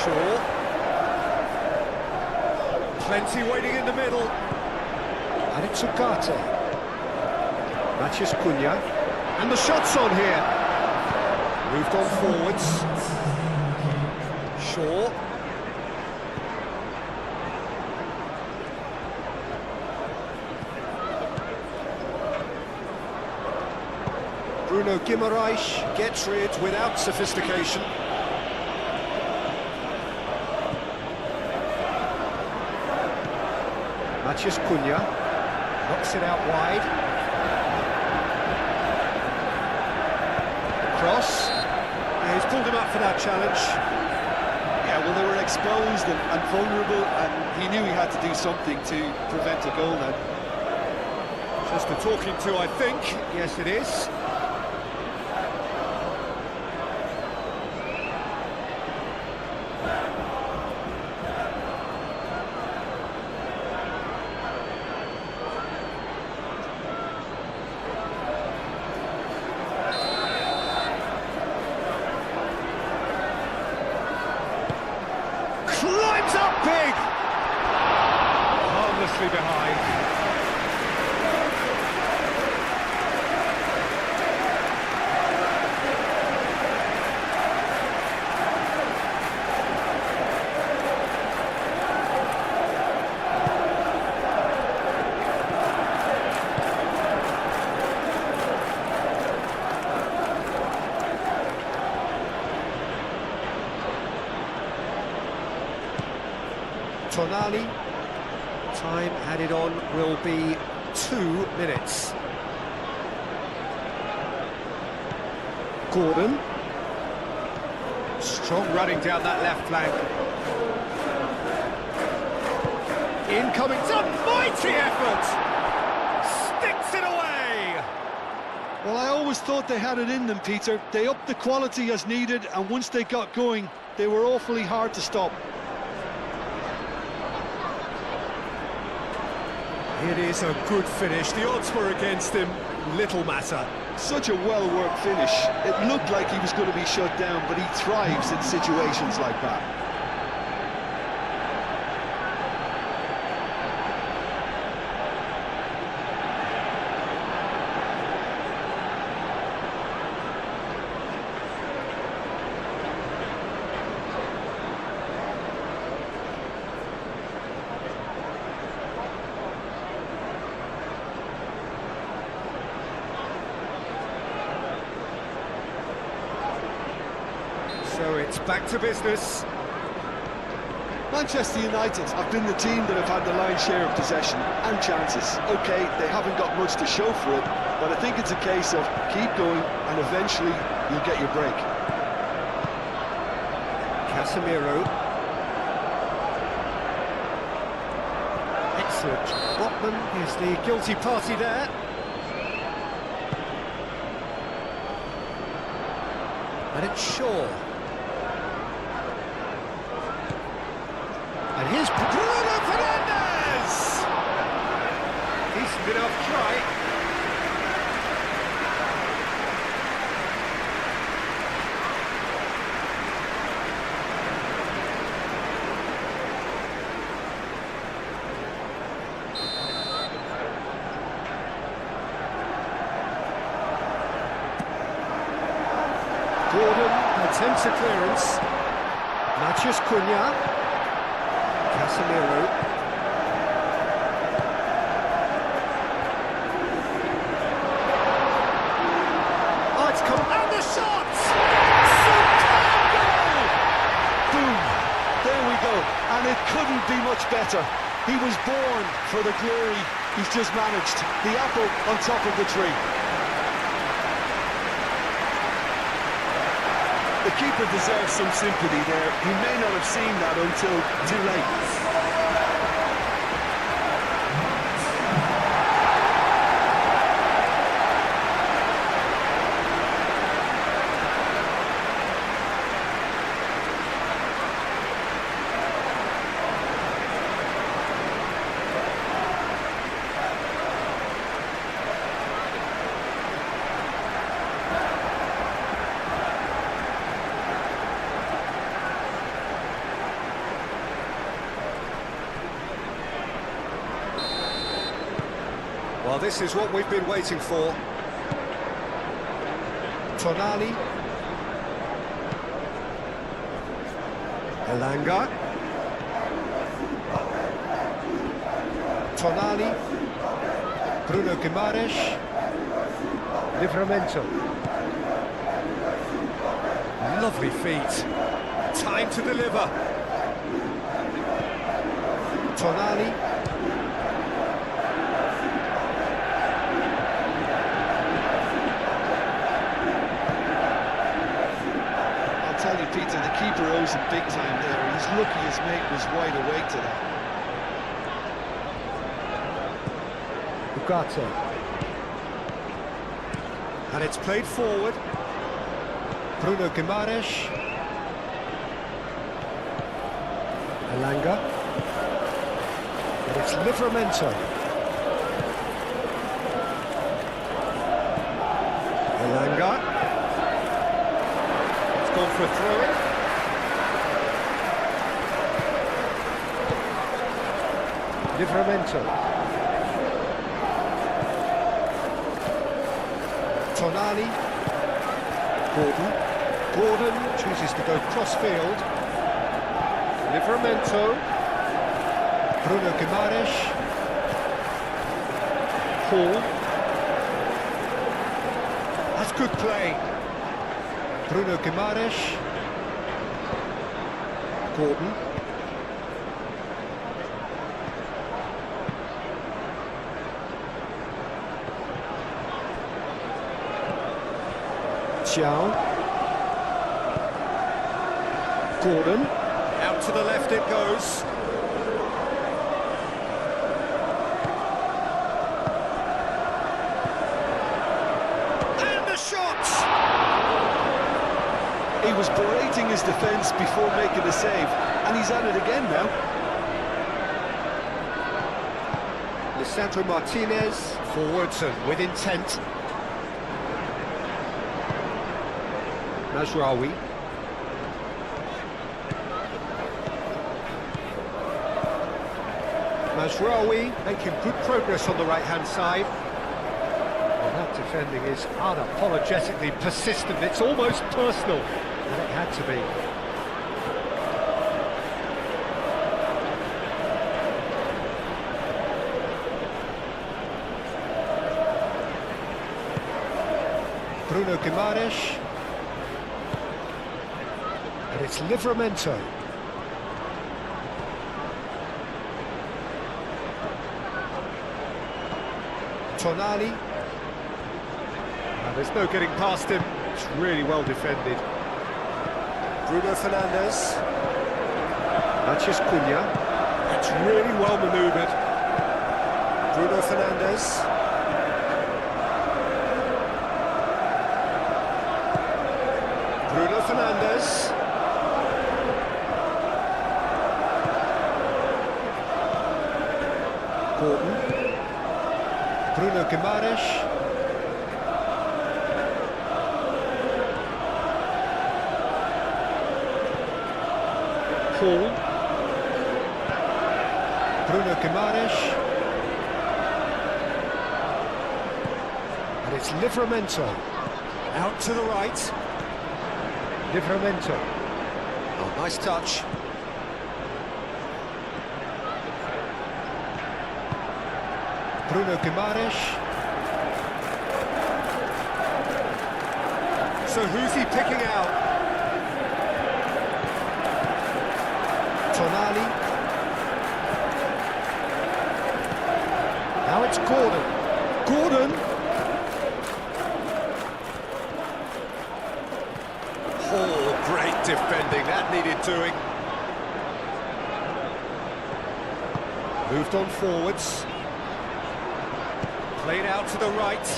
Shaw. Plenty waiting in the middle. And it's Ugarte. Matches Cunha. And the shot's on here. Moved on forwards. Shaw. Bruno Guimaraes gets rid without sophistication. Matches Cunha. Knocks it out wide. Cross. Yeah, he's pulled him up for that challenge. Yeah, well, they were exposed and vulnerable, and he knew he had to do something to prevent a goal then. Just a talking to, I think. Yes, it is. Climbs up big! Harmlessly behind. Tonali. Time added on will be 2 minutes. Gordon. Strong running down that left flank. Incoming, it's a mighty effort! Sticks it away! Well, I always thought they had it in them, Peter. They upped the quality as needed, and once they got going, they were awfully hard to stop. It is a good finish. The odds were against him. Little matter. Such a well-worked finish. It looked like he was going to be shut down, but he thrives in situations like that. So it's back to business. Manchester United have been the team that have had the lion's share of possession and chances. OK, they haven't got much to show for it, but I think it's a case of keep going and eventually you'll get your break. Casemiro. Excellent. Botman is the guilty party there. And it's Shaw. And here's Bruno Fernandes! Decent enough try. Attempts a clearance. Matheus Cunha. Casemiro. Oh, it's come. And the shot! Superb goal! Boom! There we go. And it couldn't be much better. He was born for the glory he's just managed. The apple on top of the tree. The keeper deserves some sympathy there. He may not have seen that until too late. Well, this is what we've been waiting for. Tonali. Elanga. Tonali. Bruno Guimaraes. Livramento. Lovely feet. Time to deliver. Tonali. Tell you, Peter, the keeper owes him big time there. He's lucky his mate was wide awake to that. Ugarte. And it's played forward. Bruno Guimaraes. Elanga. And it's Livramento. Elanga. Gone for a throw-in. Livramento. Tonali. Gordon chooses to go cross-field. Livramento. Bruno Guimaraes. Hall. That's good play. Bruno Guimaraes. Gordon. Xiao. Gordon. Out to the left it goes. And the shot! He was berating his defence before making a save, and he's at it again now. Lisandro Martinez, forwards and with intent. Mazraoui. Mazraoui making good progress on the right-hand side. Well, that defending is unapologetically persistent. It's almost personal, and it had to be. Bruno Guimaraes. And it's Livramento. Tonali. Now, there's no getting past him. It's really well defended. Bruno Fernandes. Matheus Cunha. It's really well manoeuvred. Bruno Fernandes. Bruno Fernandes. Gordon. Bruno Guimaraes. Hall. Bruno Guimaraes. And it's Livramento. Out to the right. Livramento. Oh, nice touch. Bruno Guimaraes. So who's he picking out? Tonali. Now it's Gordon. Gordon! Oh, great defending, that needed doing. Moved on forwards. Played out to the right.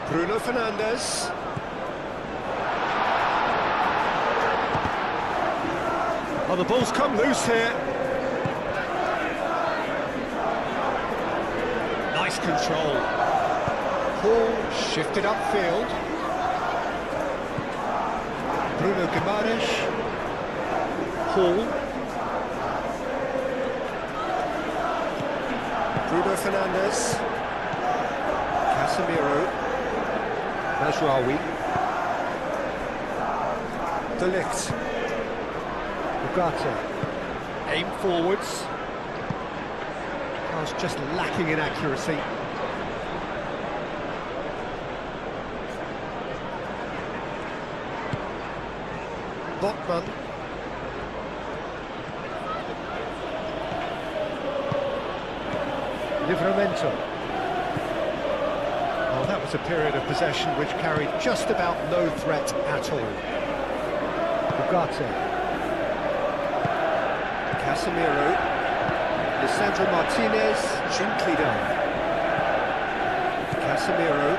Bruno Fernandes. Oh, the ball's come loose here. Nice control. Ball shifted upfield. Bruno Guimaraes. Hall. Bruno Fernandes. Casemiro. Mazraoui. De Ligt. Ugarte. Aim forwards. Pass just lacking in accuracy. Botman. Livramento. Oh, that was a period of possession which carried just about no threat at all. Ugarte. Casemiro. Lisandro Martinez. Gently done. Casemiro.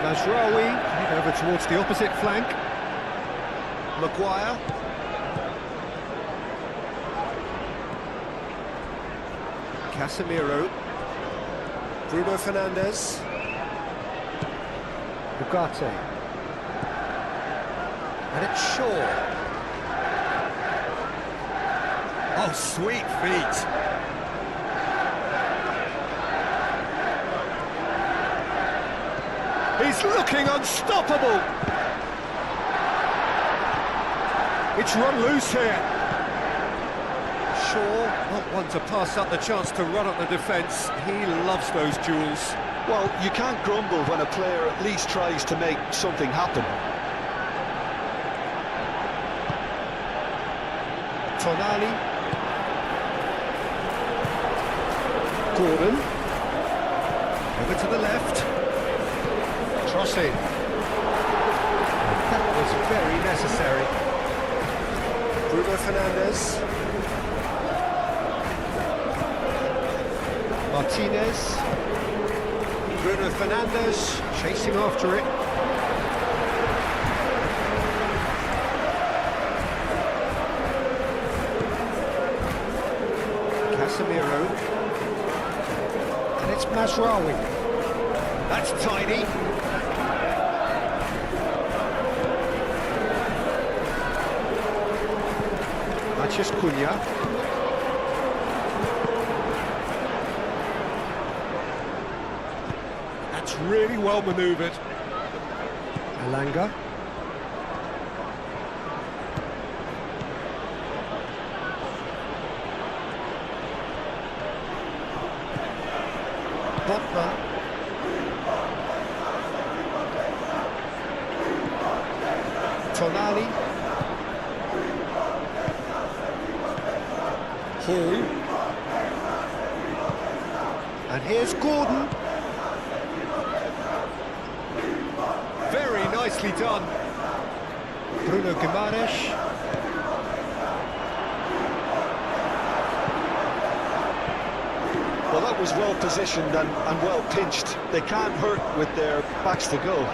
Mazraoui. Played over towards the opposite flank. Maguire. Casemiro. Bruno Fernandes. Ugarte. And it's Shaw. Oh, sweet feet. He's looking unstoppable. It's run loose here. Shaw, not one to pass up the chance to run at the defence. He loves those duels. Well, you can't grumble when a player at least tries to make something happen. Tonali. Gordon. Over to the left. Cross in. That was very necessary. Bruno Fernandes. Martinez. Bruno Fernandes chasing after it. Casemiro. And it's Mazraoui. That's tiny. Mathias Cunha. That's really well manoeuvred. Elanga. Botman. Tonali. Hall. And here's Gordon. Very nicely done. Bruno Guimaraes. Well, that was well positioned and well pinched. They can't hurt with their backs to goal.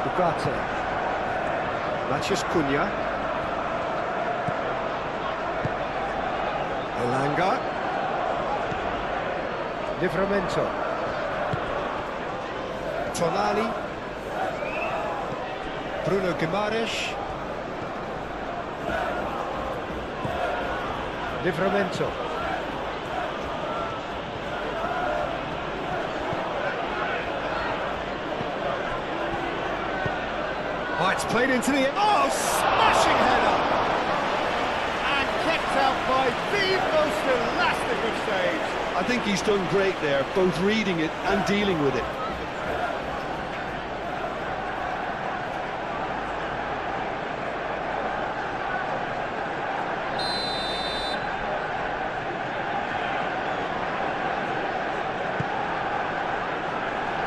Ugarte. Mathias Cunha. Elanga. Livramento. Tonali. Bruno Guimaraes. Livramento. Oh, it's played into the... Oh, smashing header! And kept out by the most elastic of saves. I think he's done great there, both reading it and dealing with it.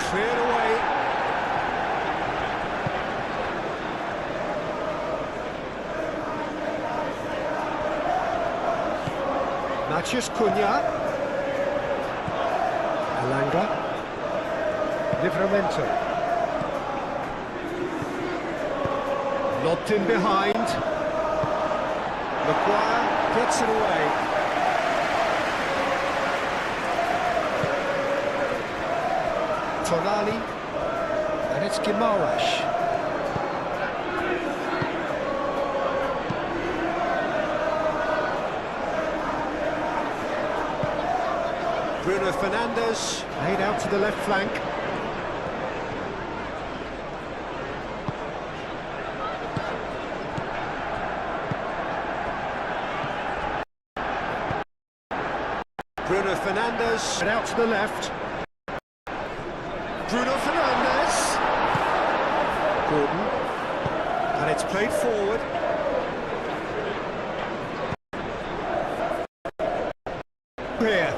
Cleared away. Mathias Cunha. Alanga. Livramento. Lobbed in behind. Maguire gets it away. Tonali, and it's Guimaraes. Bruno Fernandes, laid out to the left flank. Bruno Fernandes, and out to the left. Bruno Fernandes. Gordon. And it's played forward. Here.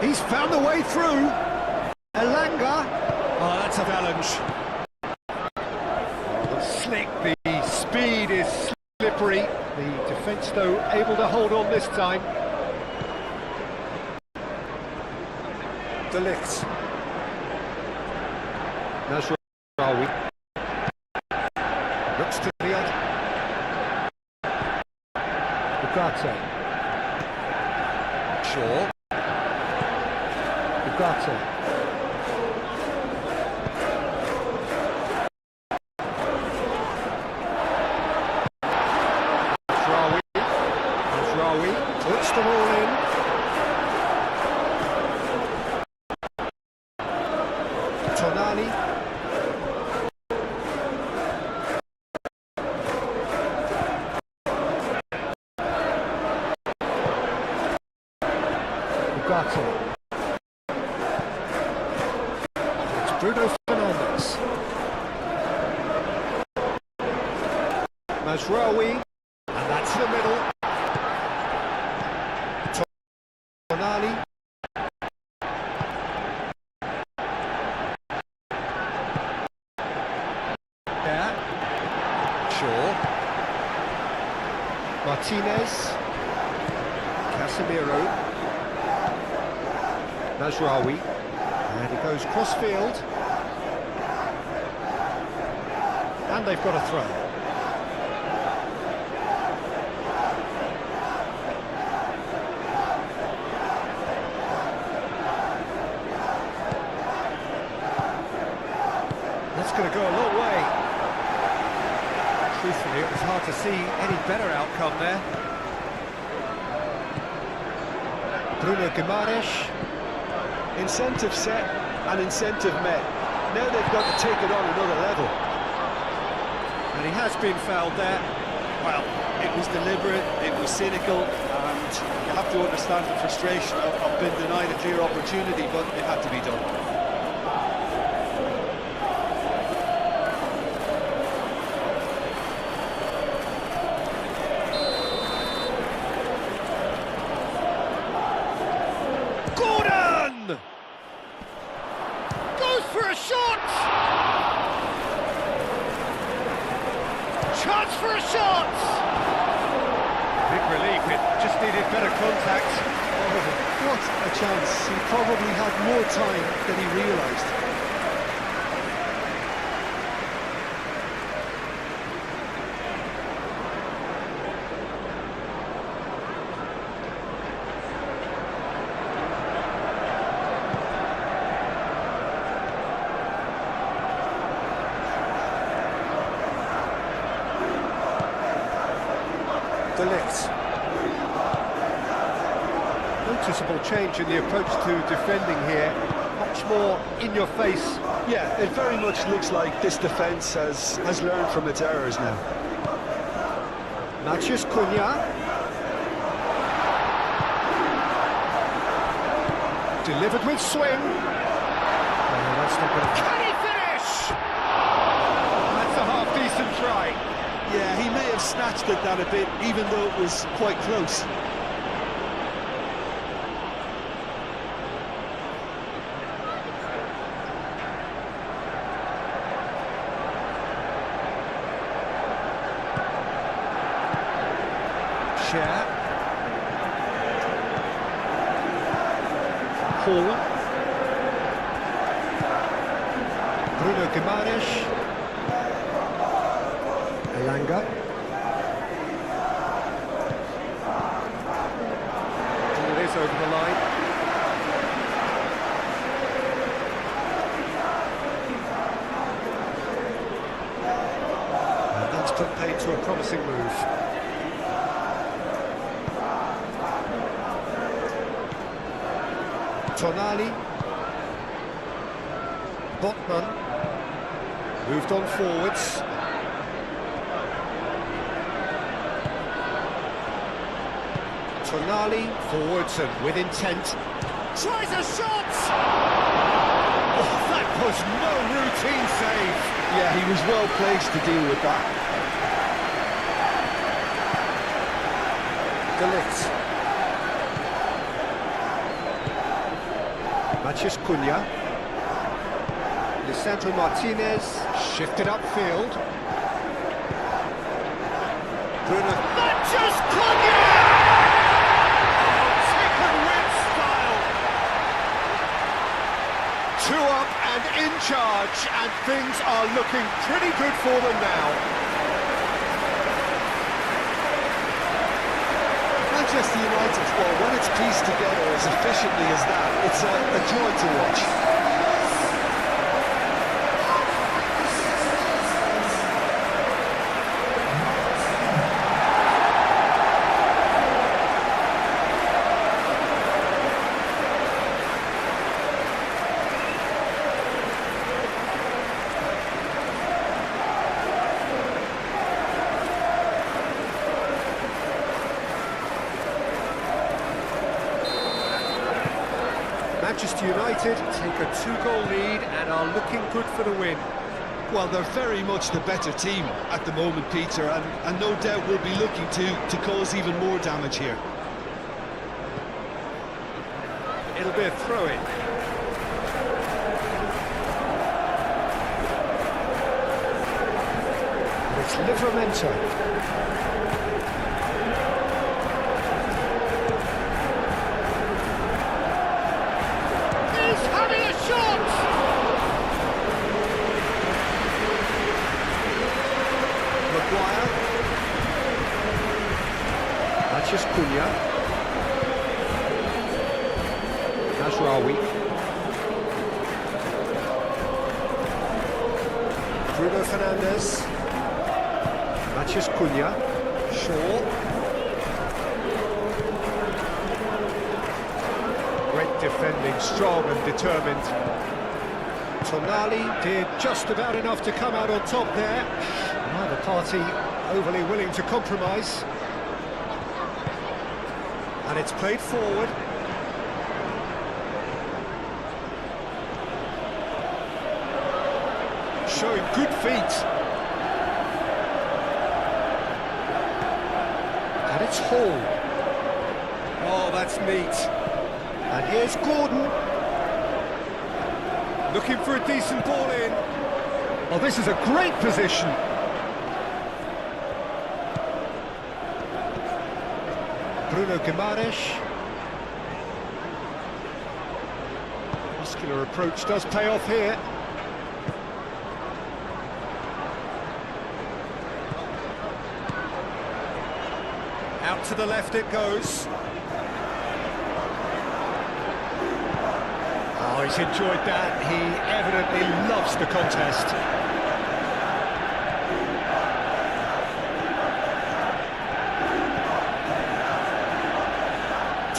He's found the way through. Alanga. Oh, that's a challenge. Oh, slick. The speed is slippery. The defence, though, able to hold on this time. De Ligt. Nasraoui looks to the other. Ugarte. Shaw. Ugarte. Nasraoui puts them all in. Tonali. It's Bruno Fernandes. Mazraoui, and that's the middle. Tonali. There. Shaw. Martinez. Casemiro. Mazraoui, and he goes cross-field, and they've got a throw. That's going to go a long way. Truthfully, it was hard to see any better outcome there. Bruno Guimaraes. Incentive set and incentive met. Now they've got to take it on another level. And he has been fouled there. Well, it was deliberate, it was cynical, and you have to understand the frustration of being denied a clear opportunity, but it had to be done. Goes for a shot! Chance for a shot! Big relief, it just needed better contact. Oh, what a chance. He probably had more time than he realised. De Ligt. Noticeable change in the approach to defending here. much more in your face. Yeah, it very much looks like this defence has learned from its errors now. Matheus Cunha. Delivered with swing. Oh, that's not good. Can he finish? That's a half-decent try. Yeah, he may have snatched at that a bit, even though it was quite close. Share. Hall. Bruno Guimaraes. Elanga. And it is over the line. And that's put paid to a promising move. Tonali. Botman. Moved on forwards. Tonali forwards and with intent. Tries a shot! Oh, that was no routine save. Yeah, he was well placed to deal with that. De Ligt. Matheus Cunha. Lisandro Martinez shifted upfield. Bruno. Matheus Cunha! Oh, taken with style. 2 up and in charge, and things are looking pretty good for them now. Manchester United, well, when it's pieced together as efficiently as that, it's a joy to watch. Manchester United take a 2-goal lead and are looking good for the win. Well, they're very much the better team at the moment, Peter, and no doubt will be looking to cause even more damage here. It'll be a throw-in. It's Livramento. Matheus Cunha. Nasraoui. Bruno Fernandes. Matheus Cunha. Shaw. Great defending, strong and determined. Tonali did just about enough to come out on top there. Neither party overly willing to compromise. And it's played forward. Showing good feet. And it's Hall. Oh, that's neat. And here's Gordon. Looking for a decent ball in. Oh, this is a great position. Bruno Guimaraes. Muscular approach does pay off here. Out to the left it goes. Oh, he's enjoyed that. He evidently loves the contest.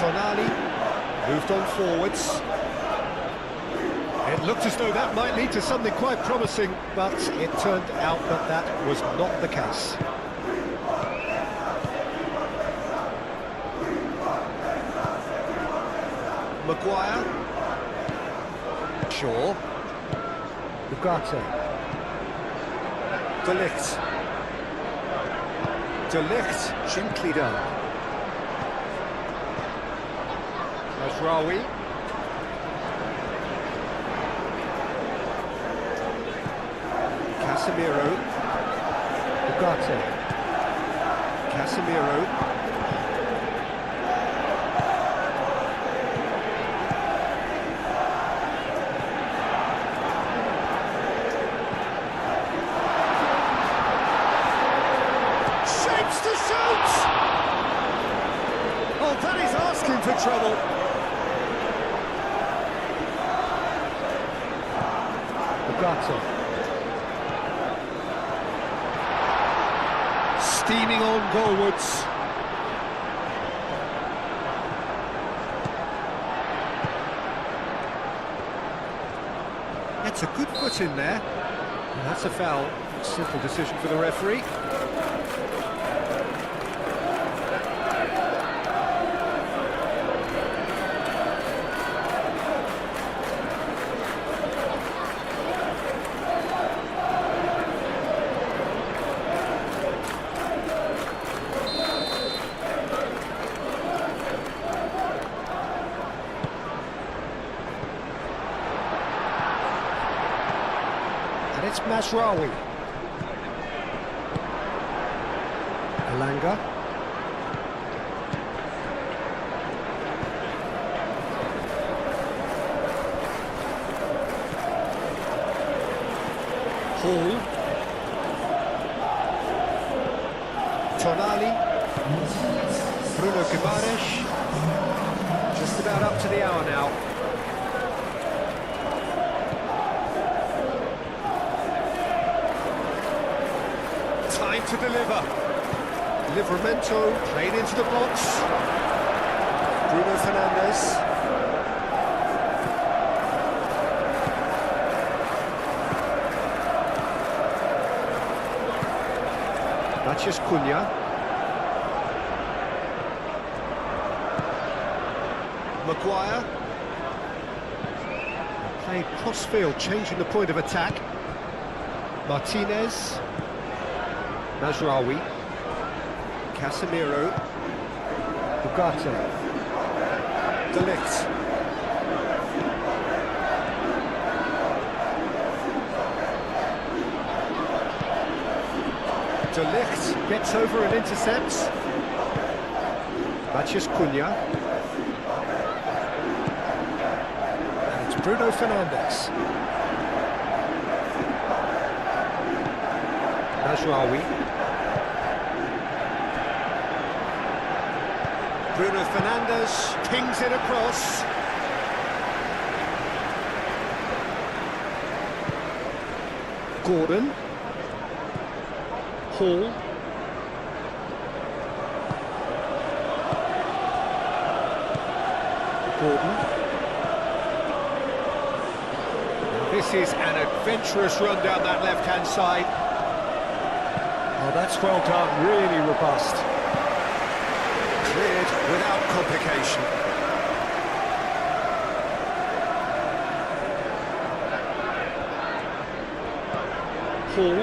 Tonali moved on forwards. Looked as though that might lead to something quite promising, but it turned out that that was not the case. Maguire. Shaw. Ugarte. De Ligt. De Ligt, gently done. Mazraoui. Casemiro. Ugarte. Casemiro. Oh, that is asking for trouble. Ugarte. Steaming on goalwards. That's a good foot in there. And that's a foul. Simple decision for the referee. And it's Mazraoui. Elanga. Hall. Tonali. Bruno Guimaraes. Just about up to the hour now. Time to deliver. Livramento played into the box. Bruno Fernandes. Matheus Cunha. Maguire. Played cross-field, changing the point of attack. Martinez. Mazraoui. Casemiro. Ugarte. De Ligt. De Ligt gets over and intercepts. Matheus Cunha. And it's Bruno Fernandes. Mazraoui. Bruno Fernandes pings it across. Gordon. Hall. Gordon. This is an adventurous run down that left-hand side. Oh, that's well done, really robust. Cleared without complication. Hall.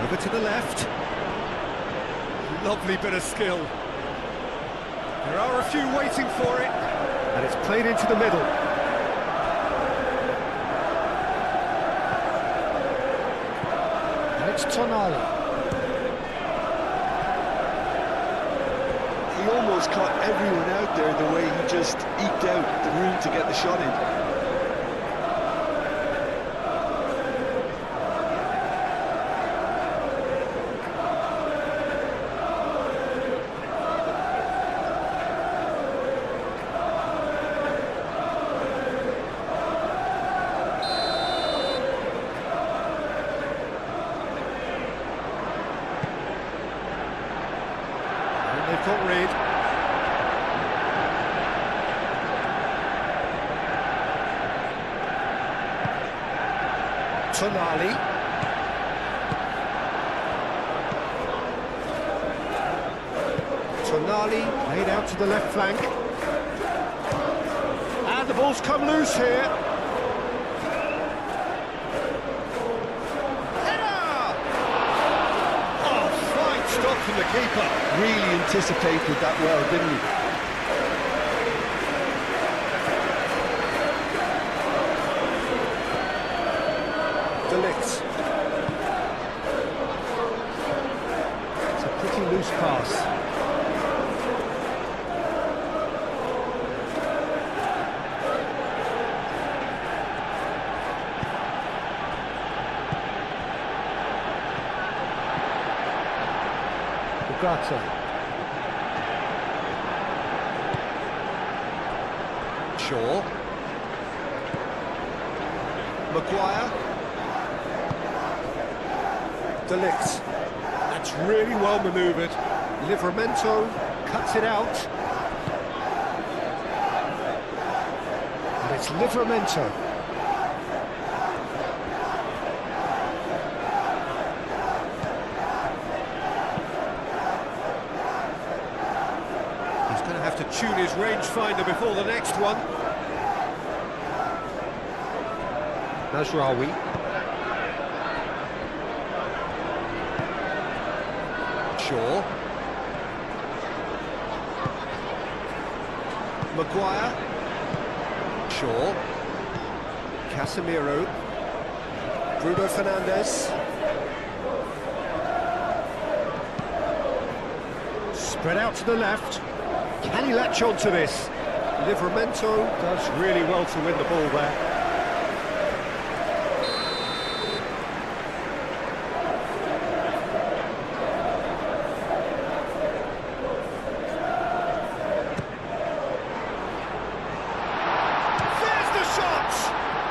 Over to the left. Lovely bit of skill. There are a few waiting for it. And it's played into the middle. It's Tonali. He almost caught everyone out there the way he just eked out the room to get the shot in. They've got rid. Tonali. Tonali played out to the left flank. And the ball's come loose here. Header! Oh, fine stop from the keeper. Really anticipated that well, didn't he? It's a pretty loose pass. Ugarte. Shaw. Maguire. That's really well manoeuvred. Livramento cuts it out. And it's Livramento. He's going to have to tune his rangefinder before the next one. Nasraoui. Shaw. Maguire. Shaw. Casemiro. Bruno Fernandes. Spread out to the left. Can he latch on to this? Livramento does really well to win the ball there.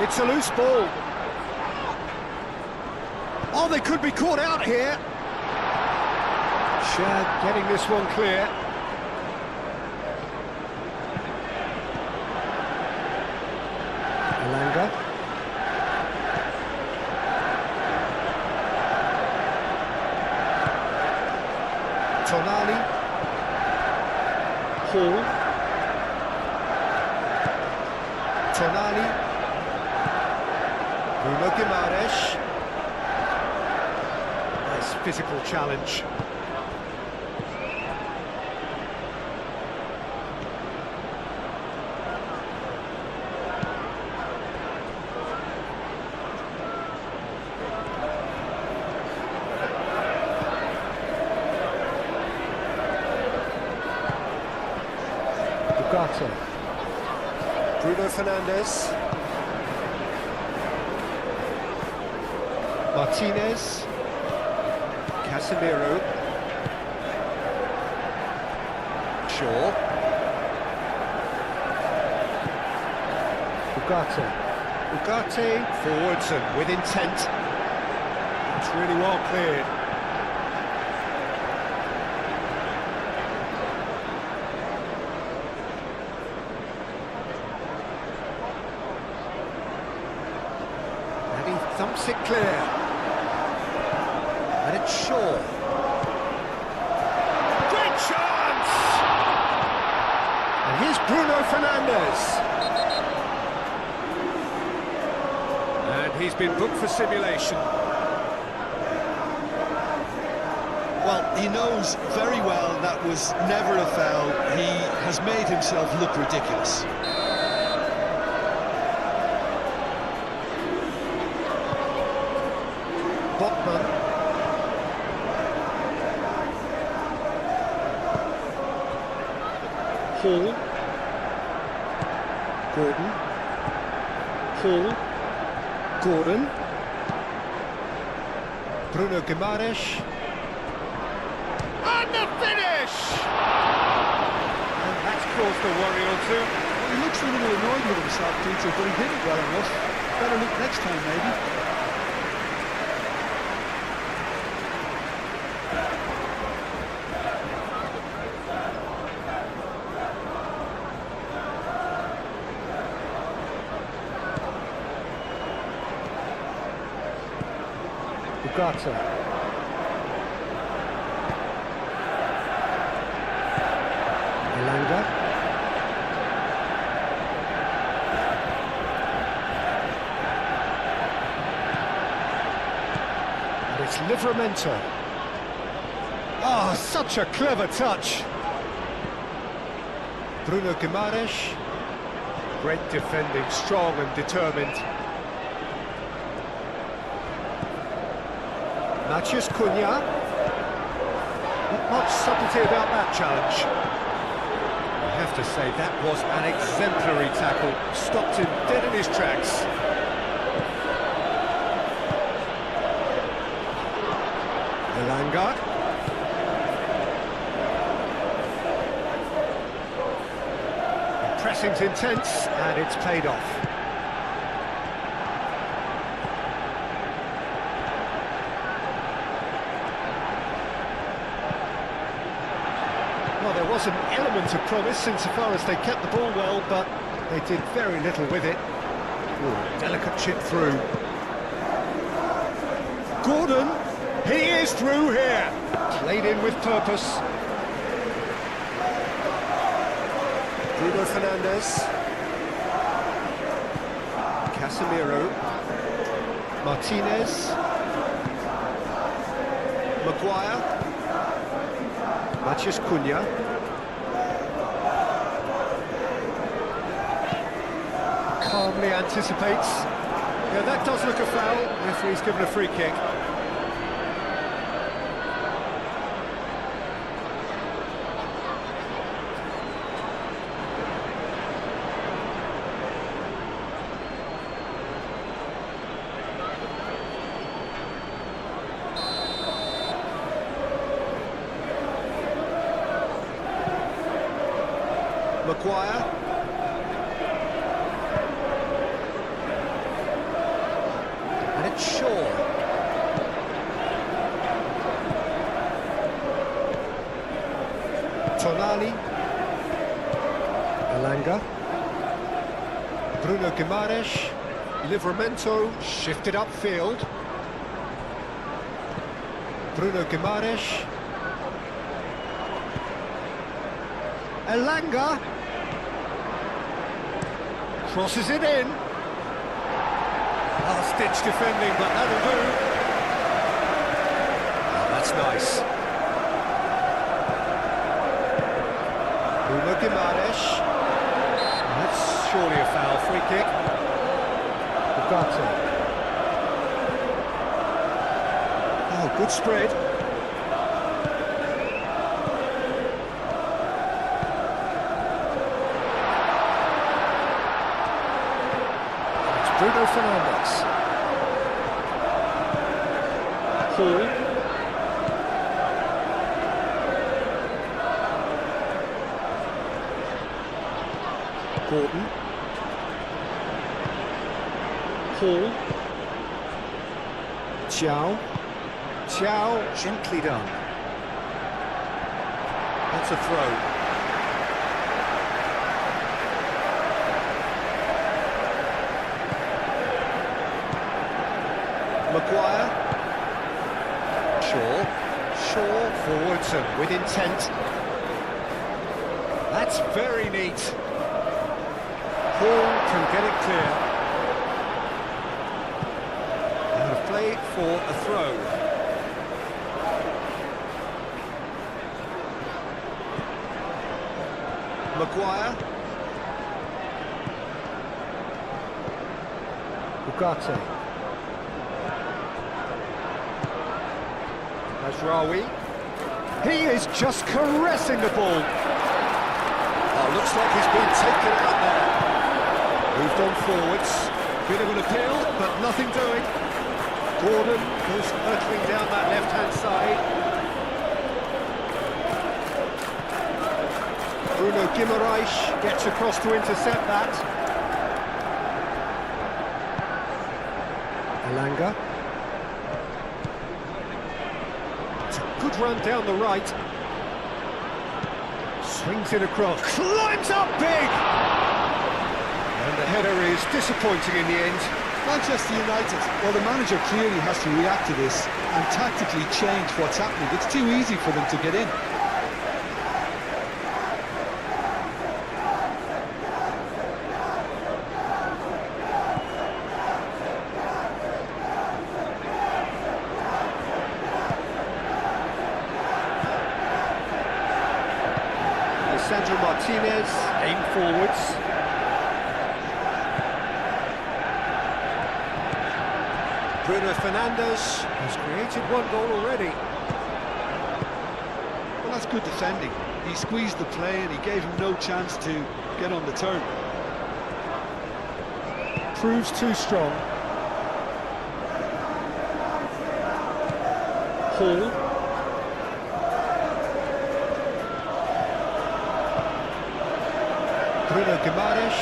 It's a loose ball. Oh, they could be caught out here. Shad getting this one clear. Elanga. Tonali. Hall. Tonali. Bruno Guimaraes. Nice physical challenge. Ugarte. Bruno Fernandes. Martinez. Casemiro. Shaw. Ugarte. Ugarte forwards and with intent. It's really well cleared. And he thumps it clear. And it's Shaw. Great chance! And here's Bruno Fernandes. And he's been booked for simulation. Well, he knows very well that was never a foul. He has made himself look ridiculous. Botman. Hall. Gordon. Hall. Gordon. Bruno Guimaraes. And the finish! And that's caused a worry or two. Well, he looks a little annoyed with himself, Peter, but he did it well enough. Better look next time, maybe. Ugarte. Elanga. And it's Livramento. Oh, such a clever touch. Bruno Guimaraes. Great defending, strong and determined. Matheus Cunha. Not much subtlety about that challenge. I have to say, that was an exemplary tackle. Stopped him dead in his tracks. Elanga. Pressing's intense, and it's paid off. Well, there was an element of promise insofar as they kept the ball well, but they did very little with it. Ooh, delicate chip through. Gordon, he is through here. Played in with purpose. Bruno Fernandes. Casemiro. Martinez. Maguire. Matheus Cunha. Calmly anticipates. Yeah, that does look a foul. Referee's given a free kick. Maguire. And it's Shaw. Tonali. Elanga. Bruno Guimaraes. Livramento shifted upfield. Bruno Guimaraes. Elanga. Crosses it in. Last-ditch defending, but that'll do. Oh, that's nice. Bruno Guimaraes. That's surely a foul. Free kick. Ugarte. Oh, good spread. Bruno Fernandes. Hall. Gordon. Hall. Thiaw. Thiaw, gently done. That's a throw. Maguire. Shaw forwards and with intent. That's very neat. Hall can get it clear. And a play for a throw. Maguire. Ugarte. Mazraoui. He is just caressing the ball. Oh, looks like he's been taken out there. Moved on forwards. Bit of an appeal, but nothing doing. Gordon goes hurtling down that left-hand side. Bruno Guimaraes gets across to intercept that. Elanga. Good run down the right. Swings it across. Climbs up big! And the header is disappointing in the end. Manchester United, well, the manager clearly has to react to this and tactically change what's happening. It's too easy for them to get in. Sandro Martinez, aim forwards. Bruno Fernandes has created one goal already. Well, that's good defending. He squeezed the play and he gave him no chance to get on the turn. Proves too strong. Hall. Bruno Guimaraes.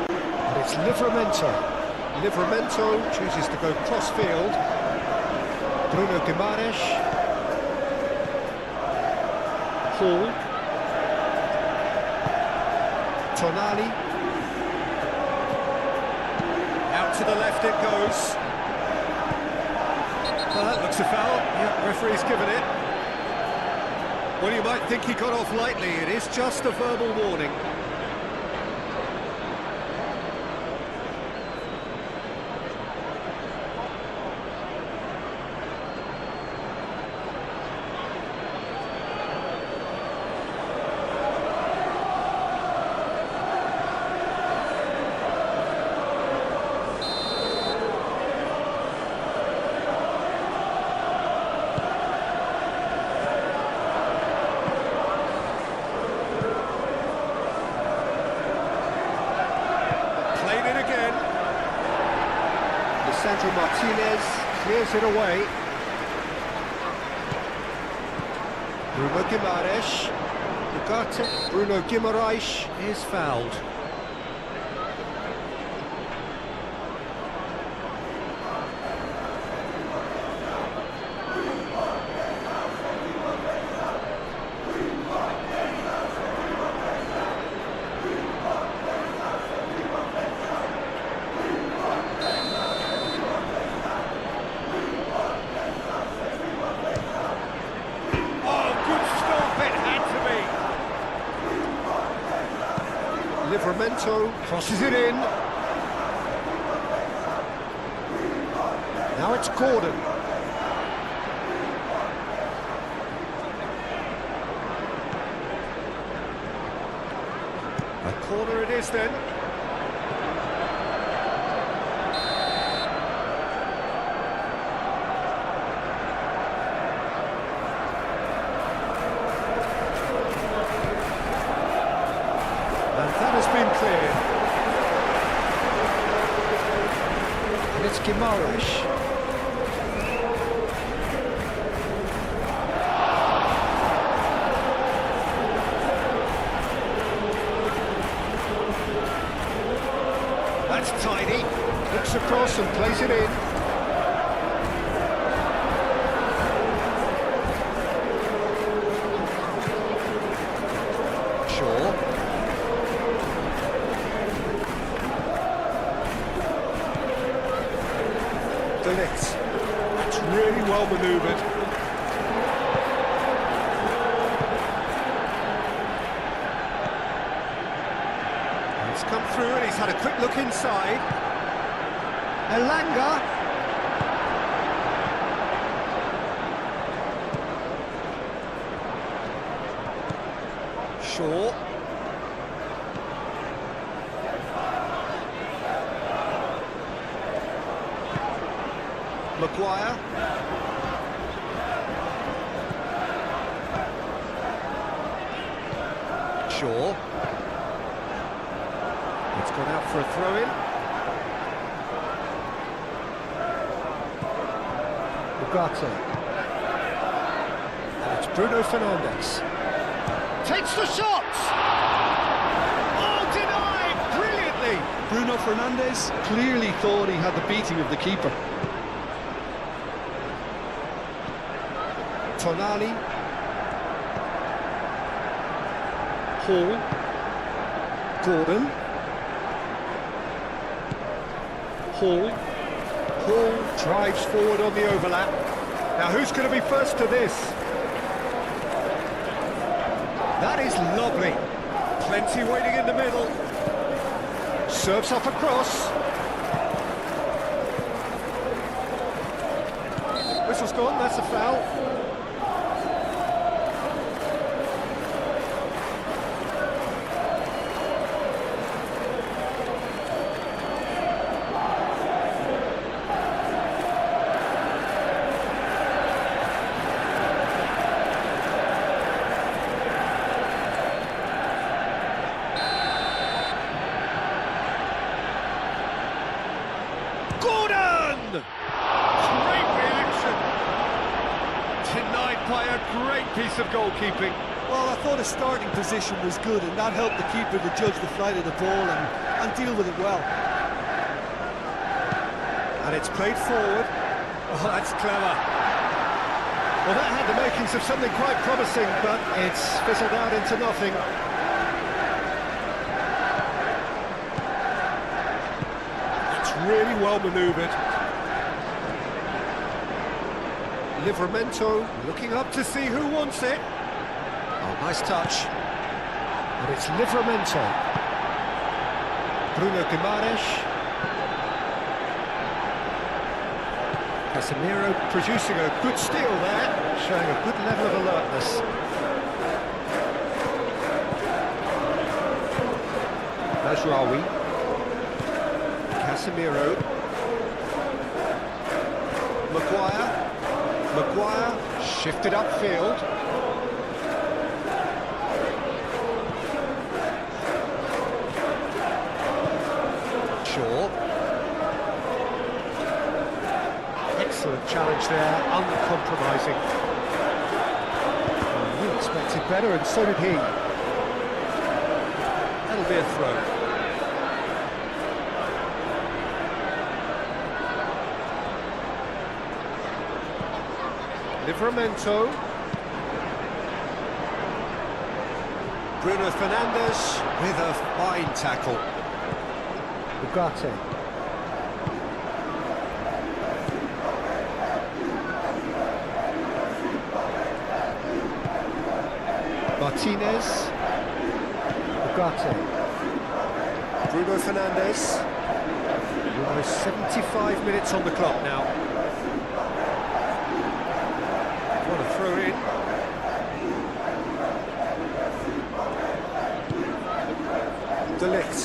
And it's Livramento. Livramento chooses to go cross-field. Bruno Guimaraes. Hall. Tonali. Out to the left it goes. Well, that looks a foul. Yeah, referee's given it. Well, you might think he got off lightly. It is just a verbal warning. Sandro Martinez clears it away. Bruno Guimaraes. Ugarte. Bruno Guimaraes is fouled. Livramento crosses it in. Now it's Gordon. A corner it is then. That has been cleared. And it's Guimaraes. That's tidy. Looks across and plays it in. That's really well manoeuvred. He's come through and he's had a quick look inside. Elanga. Shaw. Maguire. Shaw. It's gone out for a throw-in. Ugarte. And it's Bruno Fernandes. Takes the shot! Oh, denied! Brilliantly! Bruno Fernandes clearly thought he had the beating of the keeper. Tonali. Hall. Gordon. Paul. Paul drives forward on the overlap. Now who's going to be first to this? That is lovely. Plenty waiting in the middle. Serves up across. Whistle's gone, that's a foul. Great reaction! Denied by a great piece of goalkeeping. Well, I thought his starting position was good, and that helped the keeper to judge the flight of the ball and deal with it well. And it's played forward. Oh, that's clever. Well, that had the makings of something quite promising, but it's fizzled out into nothing. It's really well manoeuvred. Livramento looking up to see who wants it. Oh, nice touch. But it's Livramento. Bruno Guimaraes. Casemiro producing a good steal there, showing a good level of alertness. Mazraoui. Casemiro. Maguire shifted upfield. Shaw. Excellent challenge there, uncompromising. We expected better, and so did he. That'll be a throw. Livramento. Bruno Fernandes with a fine tackle. Ugarte. Martinez. Ugarte. Bruno Fernandes. Almost 75 minutes on the clock now. What a throw in. De Ligt.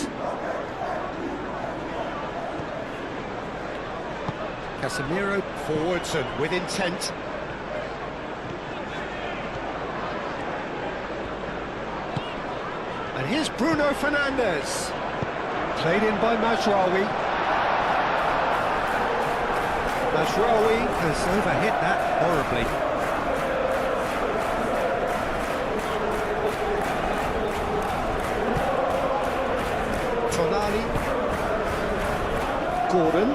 Casemiro forwards and with intent. And here's Bruno Fernandes. Played in by Mazraoui. Mazraoui has overhit that horribly. Tonali. Gordon.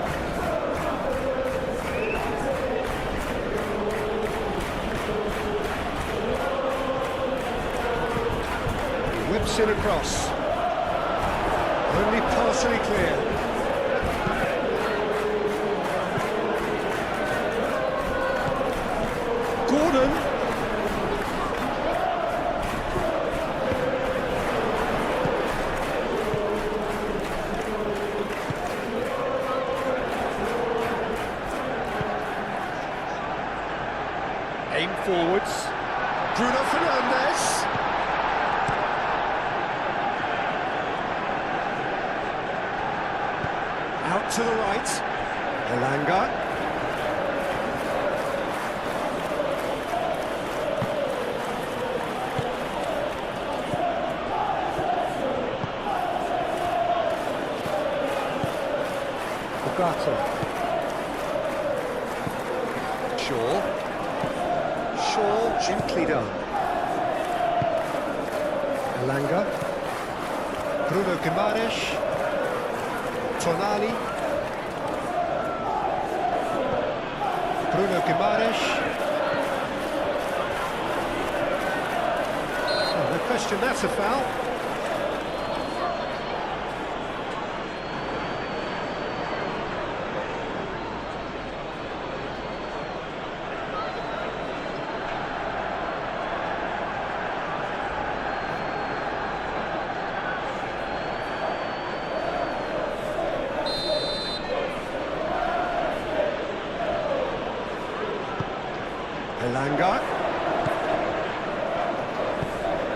Whips it across. Only partially clear. Gordon. Aim forwards. Bruno Fernandes. Out to the right. Elanga. Ugarte. Shaw. Gently done. Elanga. Bruno Guimaraes. Tonali. Bruno Guimaraes. No question, that's a foul.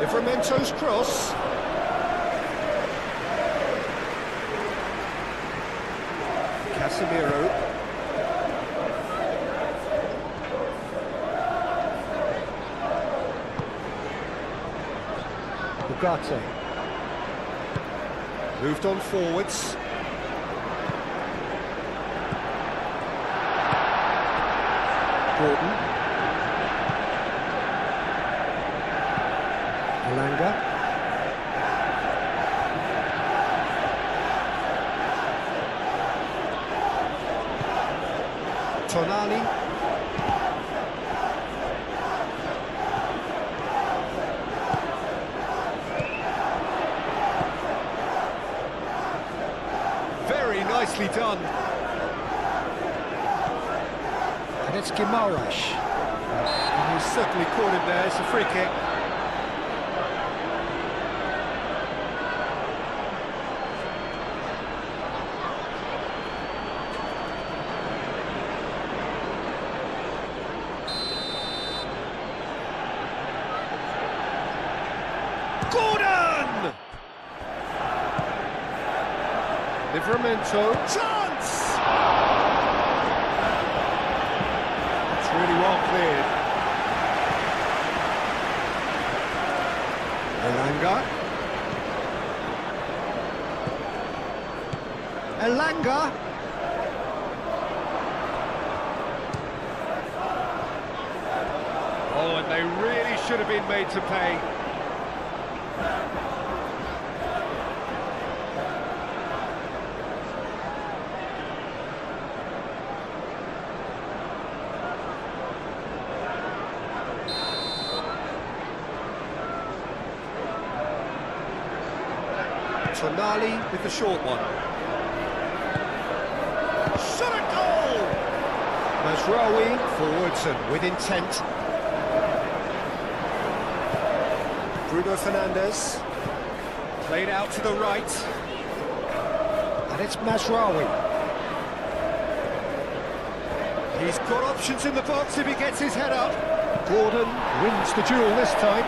Livramento's cross. Casemiro. Ugarte. Moved on forwards. Gordon. Alanga. Tonali. Very nicely done. And it's Guimaraes. And he's certainly caught him there. It's a free kick. Gordon! Livramento. Chance! It's really well cleared. Elanga. Elanga. Oh, and they really should have been made to pay. Tonali with the short one. Shot a goal! Mazraoui forwards and with intent. Bruno Fernandes. Played out to the right. And it's Mazraoui. He's got options in the box if he gets his head up. Gordon wins the duel this time.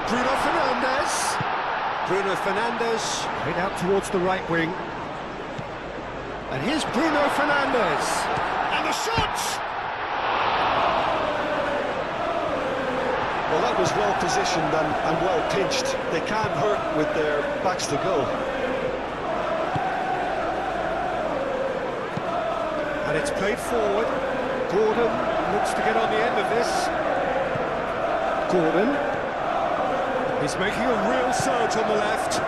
Bruno Fernandes. Bruno Fernandes played out towards the right wing. And here's Bruno Fernandes. And the shot! Well, that was well positioned and well pitched. They can't hurt with their backs to goal. And it's played forward. Gordon looks to get on the end of this. Gordon. He's making a real surge on the left.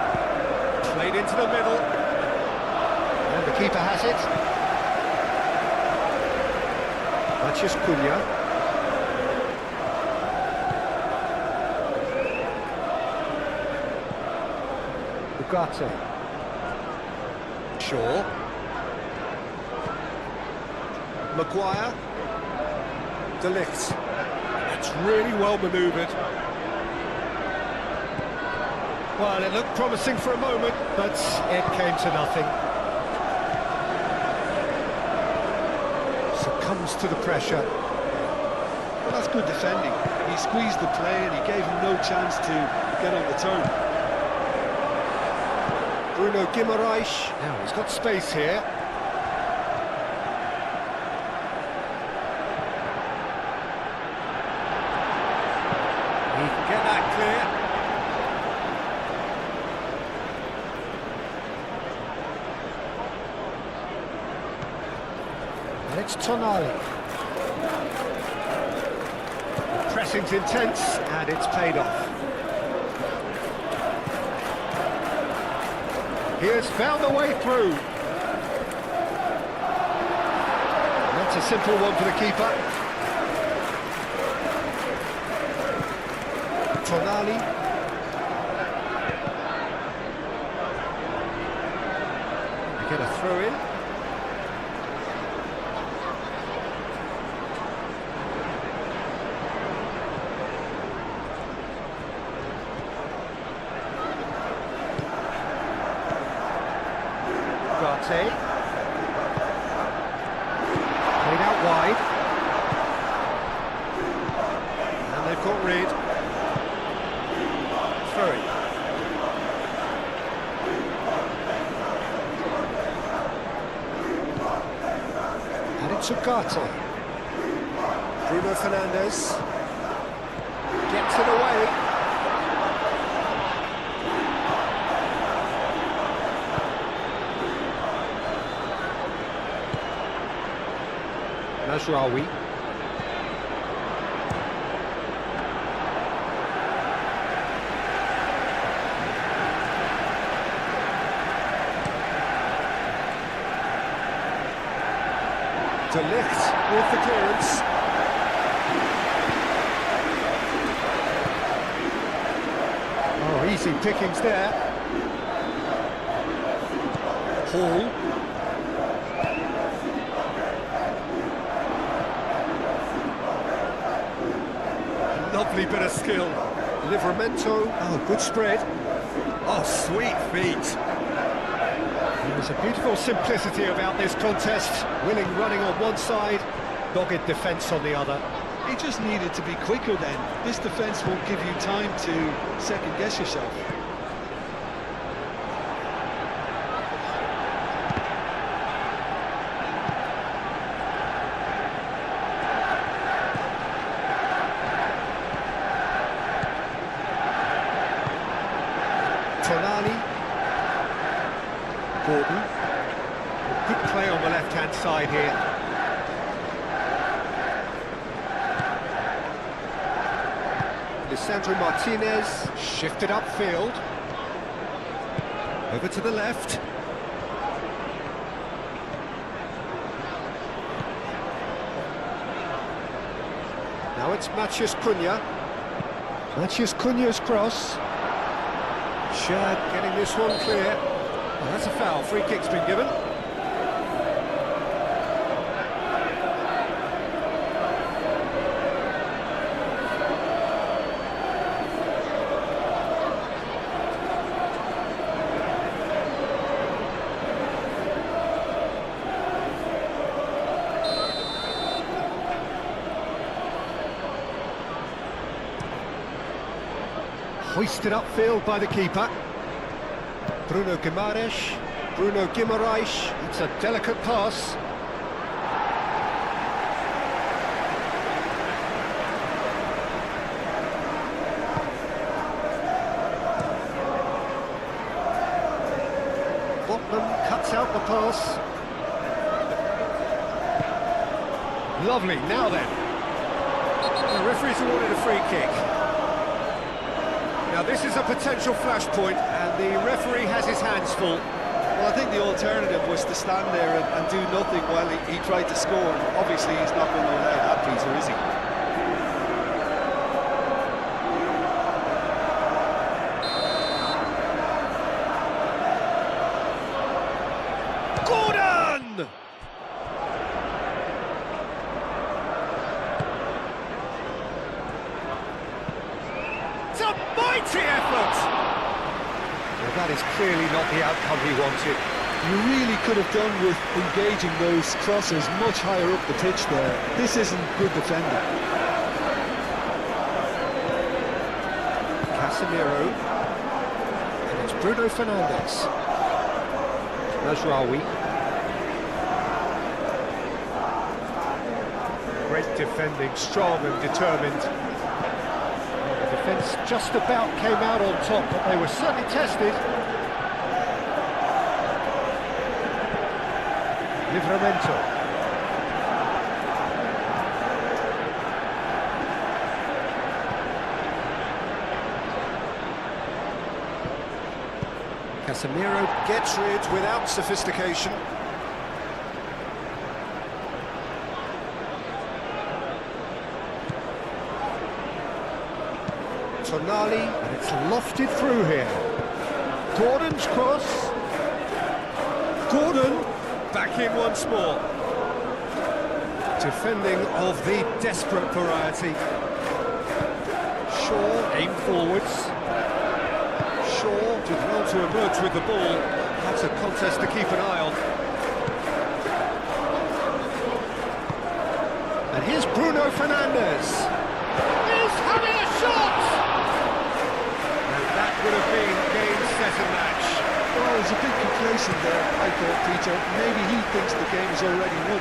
Played into the middle. And the keeper has it. Matheus Cunha. Ugarte. Shaw. Maguire. De Ligt. That's really well manoeuvred. Well, it looked promising for a moment, but it came to nothing. Succumbs to the pressure. Well, that's good defending. He squeezed the play and he gave him no chance to get on the turn. Bruno Guimaraes. Now he's got space here. He can get that clear. And it's Tonali. The pressing's intense and it's paid off. He has found a way through. And that's a simple one for the keeper. Tonali. They get a throw in. Ugarte. Newcastle. Bruno Fernandes gets it away. Mazraoui. De Ligt with the clearance. Oh, easy pickings there. Hall. Lovely bit of skill. Livramento. Oh, good spread. Oh, sweet feet. There's a beautiful simplicity about this contest. Willing running on one side, dogged defence on the other. He just needed to be quicker then. This defence won't give you time to second-guess yourself. Tonali. Gordon. Good play on the left-hand side here. Lisandro Martinez shifted upfield. Over to the left. Now it's Matheus Cunha. Matheus Cunha's cross. Shad getting this one clear. Oh, that's a foul. Free kick's been given. Hoisted upfield by the keeper. Bruno Guimaraes. It's a delicate pass. Botman cuts out the pass. Lovely, now then. The referee's awarded a free kick. Now this is a potential flashpoint, and the referee has his hands full. Well, I think the alternative was to stand there and do nothing while he tried to score. Obviously, he's not going to allow that, Peter, is he? Gordon! It's a mighty effort! Well, that is clearly not the outcome he wanted. You really could have done with engaging those crosses much higher up the pitch there. This isn't good defending. Casemiro. And it's Bruno Fernandes. Mazraoui. Great defending, strong and determined. The defence just about came out on top, but they were certainly tested. Livramento. Casemiro gets rid without sophistication. Tonali, and it's lofted through here. Gordon's cross. Gordon. Back in once more. Defending of the desperate variety. Shaw, aim forwards. Shaw did well to emerge with the ball. That's a contest to keep an eye on. And here's Bruno Fernandes. He's having a shot! And that would have been game, set and match. Oh, he's a bit complacent there, I thought, Peter. Maybe he thinks the game is already won.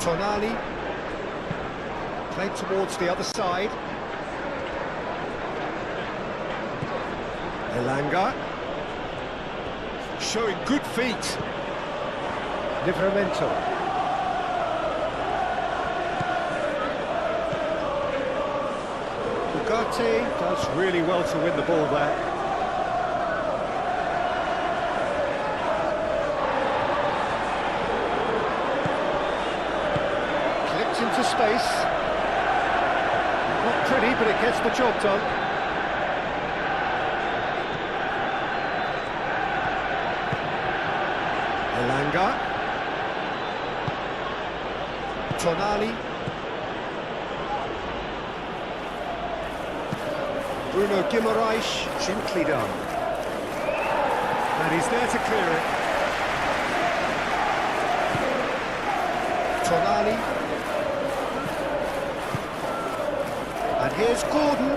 Tonali. Played towards the other side. Elanga. Showing good feet. Livramento. Ugarte does really well to win the ball there. Clipped into space. Not pretty, but it gets the job done. Elanga. Tonali. Bruno Guimaraes, gently done. And he's there to clear it. Tonali. And here's Gordon.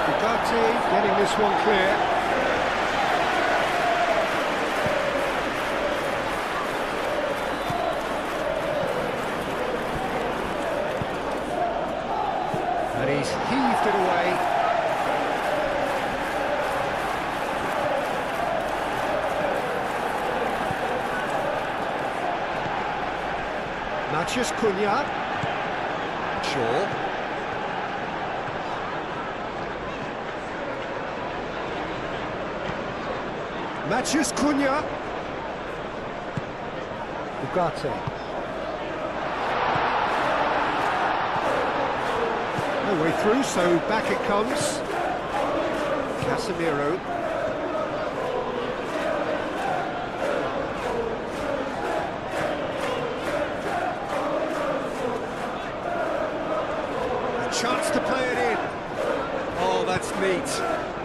Ugarte getting this one clear. And he's heaved it away. Matheus Cunha. Shaw. Matheus Cunha. Ugarte. No way through, so back it comes. Casemiro. A chance to play it in. Oh, that's neat.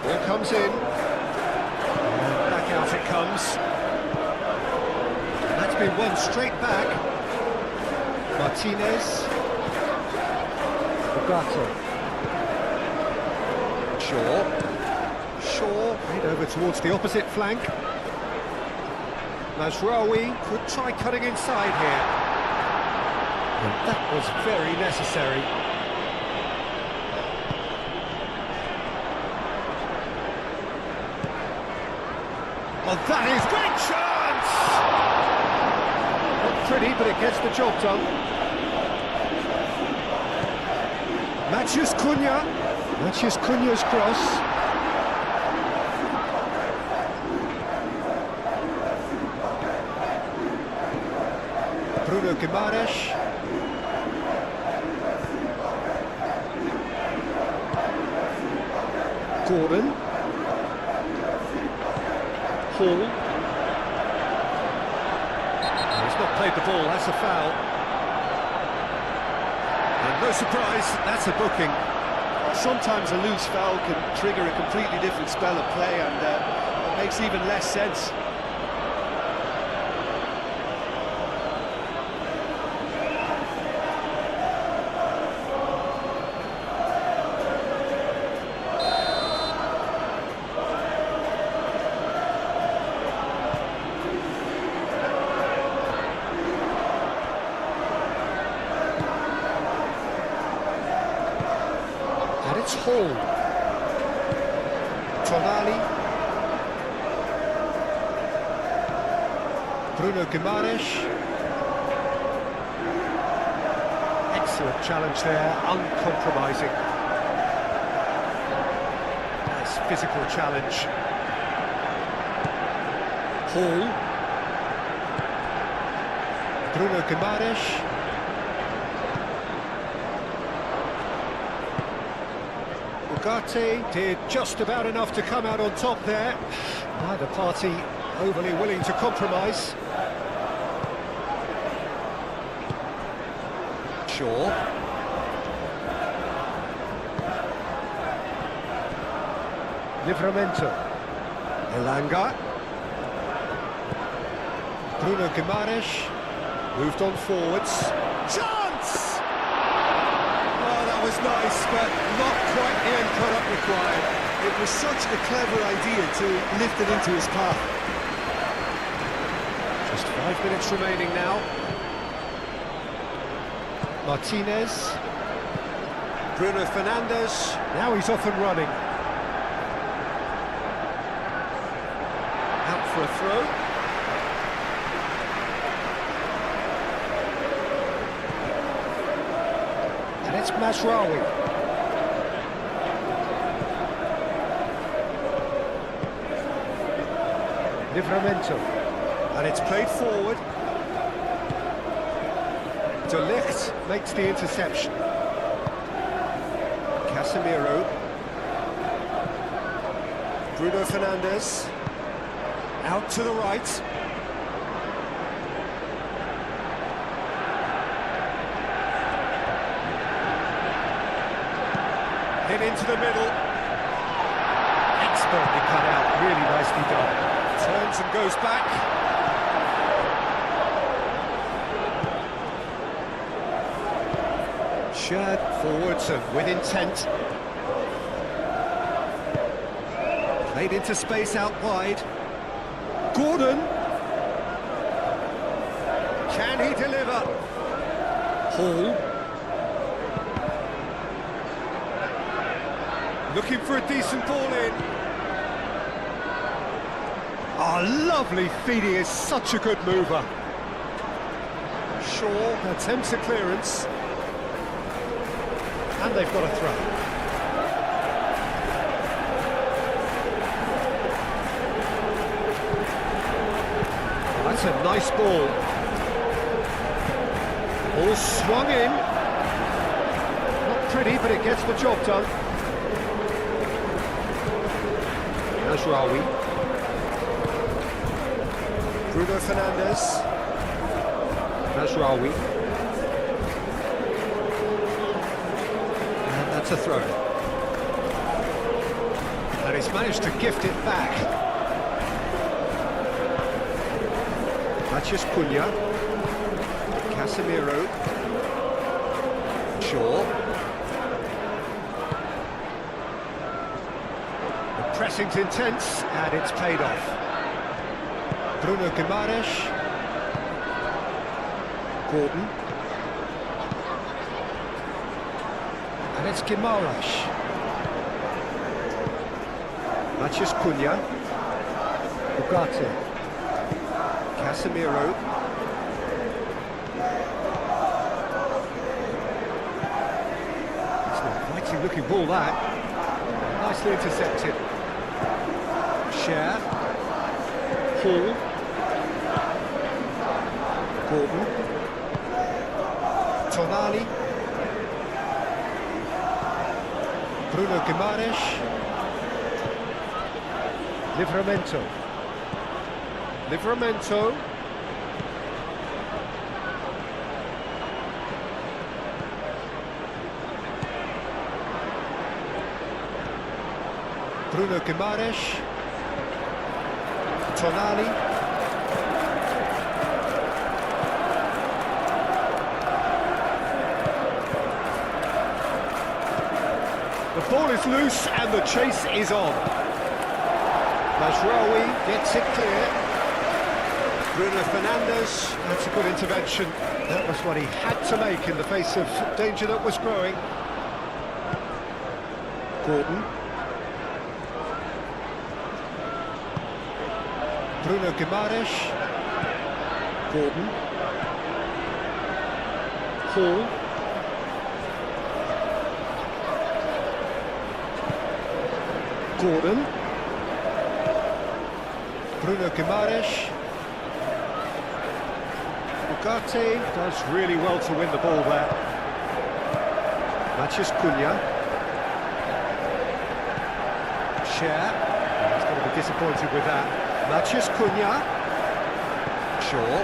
Ball comes in. And back out it comes. And that's been won straight back. Martinez. Ugarte. Shaw, head over towards the opposite flank. Mazraoui could try cutting inside here. And that was very necessary. Oh, that is great chance! Not pretty, but it gets the job done. Matheus Cunha. Matheus Cunha's cross. Bruno Guimaraes. Gordon. Hall. He's not played the ball, that's a foul. And no surprise, that's a booking. Sometimes a loose foul can trigger a completely different spell of play, and it makes even less sense. It's Hall. Tonali. Bruno Guimaraes. Excellent challenge there, uncompromising. Nice physical challenge. Hall. Bruno Guimaraes. Ugarte did just about enough to come out on top there. Neither party overly willing to compromise. Shaw. Livramento. Elanga. Bruno Guimaraes. Moved on forwards. Chance! Oh, that was nice, but not quite the end product required. It was such a clever idea to lift it into his path. Just 5 minutes remaining now. Martinez. Bruno Fernandes. Now he's off and running. Out for a throw. And it's Mazraoui. Livramento. And it's played forward. De Ligt makes the interception. Casemiro. Bruno Fernandes. Out to the right. Hit into the middle. Expertly cut out, really nicely done. Turns and goes back. Shared forwards and with intent. Played into space out wide. Gordon. Can he deliver? Hall. Looking for a decent ball in. Oh, lovely feed, he is such a good mover. Shaw attempts a clearance. And they've got a throw. That's a nice ball. All swung in. Not pretty, but it gets the job done. Mazraoui. Bruno Fernandes. Mazraoui. And that's a throw. And he's managed to gift it back. Matheus Cunha. Casemiro. Shaw. The pressing's intense, and it's paid off. Bruno Guimaraes. Gordon. And it's Guimaraes. Matheus Cunha. Ugarte. Casemiro. It's an inviting looking ball, that. Nicely intercepted. Share. Hall. Gordon. Tonali. Bruno Guimaraes. Livramento. Livramento. Bruno Guimaraes. Tonali. The ball is loose and the chase is on. Mazraoui gets it clear. Bruno Fernandes, that's a good intervention. That was what he had to make in the face of danger that was growing. Gordon. Bruno Guimaraes. Gordon. Hall. Gordon. Bruno Guimaraes. Ugarte does really well to win the ball there. Matheus Cunha. Share. He's going to be disappointed with that. Matheus Cunha. Shaw.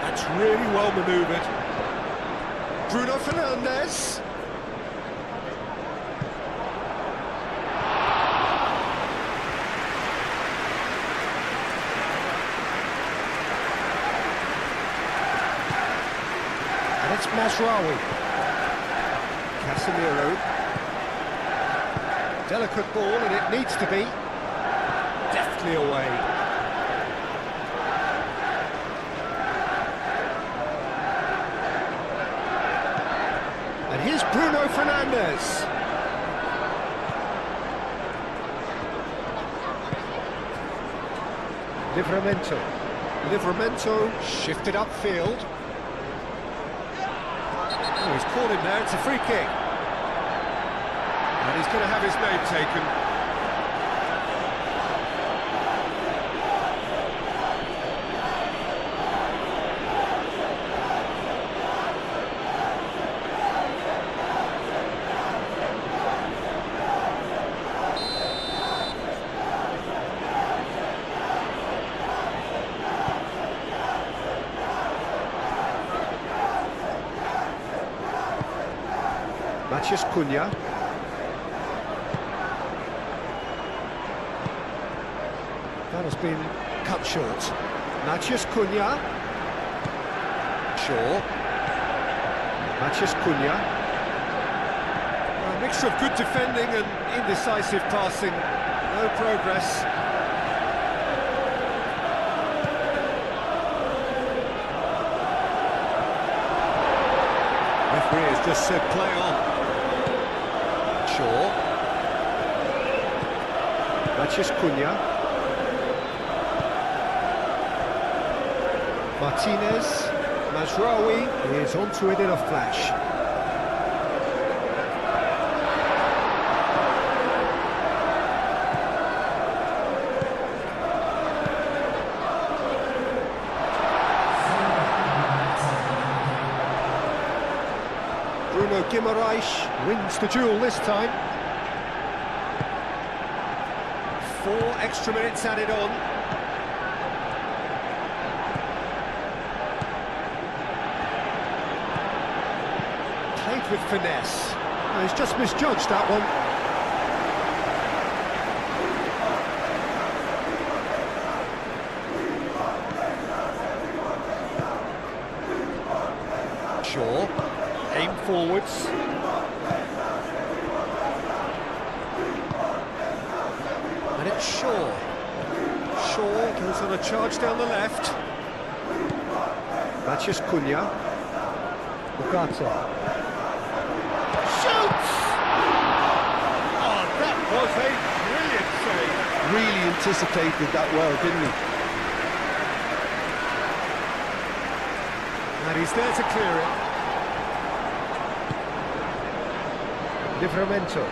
That's really well manoeuvred. Bruno Fernandes. And it's Mazraoui. Casemiro. Delicate ball, and it needs to be. Deftly away. Bruno Fernandes. Livramento shifted upfield. Oh, he's caught him there, it's a free kick. And he's going to have his name taken. Matheus Cunha. That has been cut short. Matheus Cunha. Shaw. Matheus Cunha. A mixture of good defending and indecisive passing. No progress. Referee has just said play on. Shaw. Matheus Cunha. Martinez. Mazraoui is onto it in a flash. Bruno Guimaraes wins the duel this time. 4 extra minutes added on. Played with finesse. Oh, he's just misjudged that one. Shaw. Aim forwards. And it's Shaw. Shaw goes on a charge down the left. Matheus Cunha. Ugarte. Shoots! Oh, that was a brilliant save. Really anticipated that well, didn't he? And he's there to clear it. Livramento.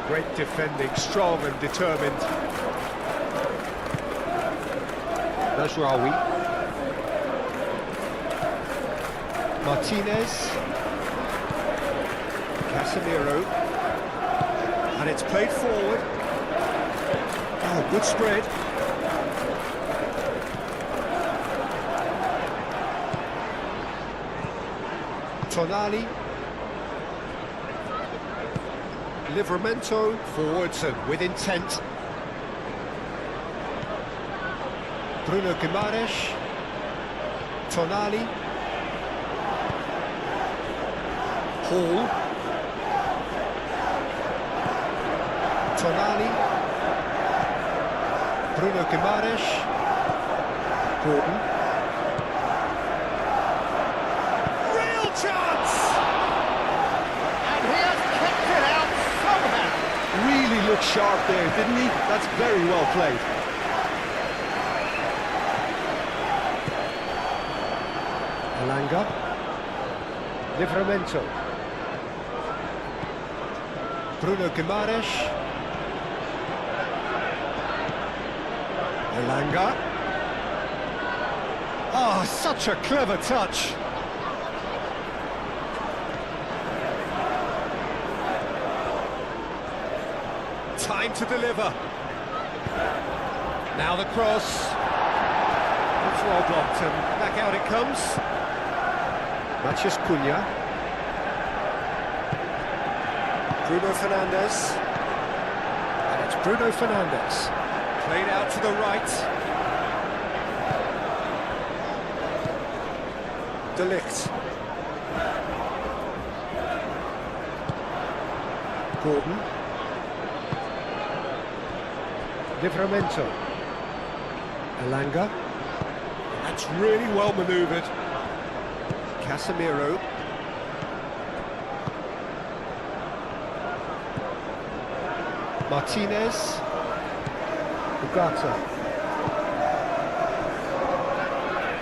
Great defending, strong and determined. Mazraoui. Martinez. Casemiro. And it's played forward. Oh, good spread. Tonali. Livramento forwards and with intent. Bruno Guimaraes. Tonali. Hall. Tonali. Bruno Guimaraes. Gordon. Chance! And he has kicked it out somehow. Really looked sharp there, didn't he? That's very well played. Elanga. Livramento. Bruno Guimaraes. Elanga. Oh, such a clever touch. Time to deliver. Now the cross. It's well blocked and back out it comes. Matheus Cunha. Bruno Fernandes. And it's Bruno Fernandes. Played out to the right. De Ligt. Gordon. Livramento. Elanga. That's really well manoeuvred. Casemiro. Martinez. Ugarte.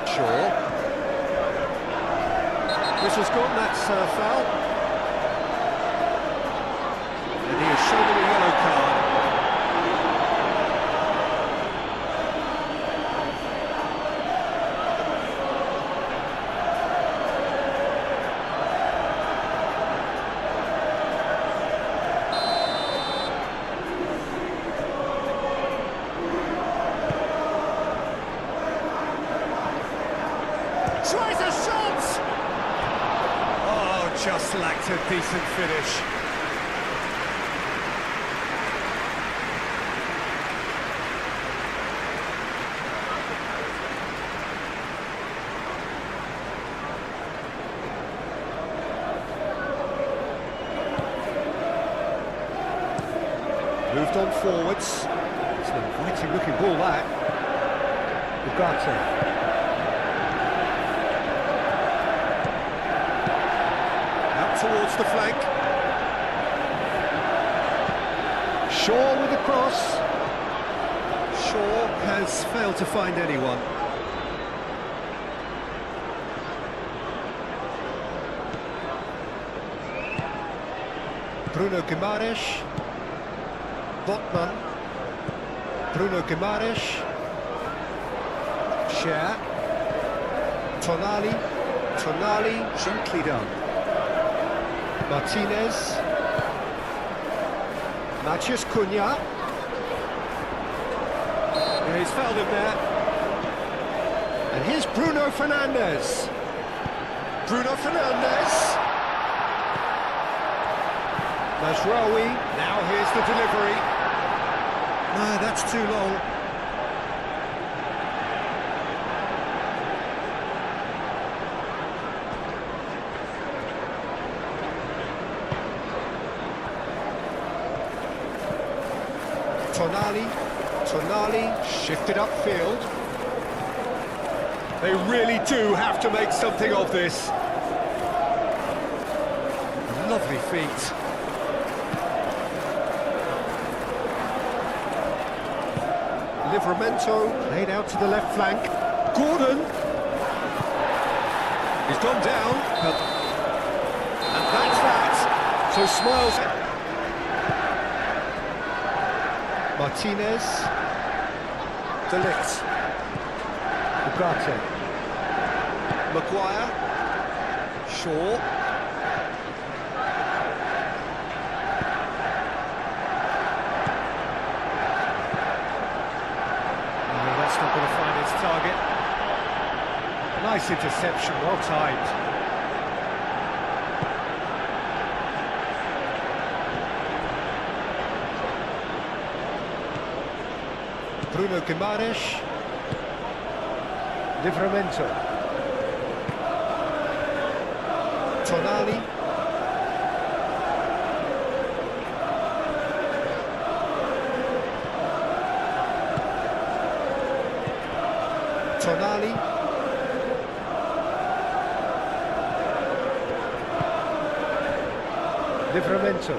Shaw. Whistle's gone, that's foul. And he has shown him a yellow card. Tries a shot! Oh, just lacked a decent finish. Moved on forwards. It's an inviting looking ball, that. Ugarte. Towards the flank. Shaw with the cross. Shaw has failed to find anyone. Bruno Guimaraes. Botman. Bruno Guimaraes. Cher. Tonali. Tonali, gently done. Martinez. Matheus Cunha. Yeah, he's fouled him there. And here's Bruno Fernandes. Bruno Fernandes. Mazraoui. Now here's the delivery. No, that's too long. Tonali shifted upfield. They really do have to make something of this. Lovely feet. Livramento played out to the left flank. Gordon. He's gone down. And that's that. So Smiles. Martinez. De Ligt. Ugarte. Maguire. Shaw. No, that's not going to find its target. Nice interception, well timed. Bruno Guimaraes. Livramento. Tonali. Tonali. Livramento.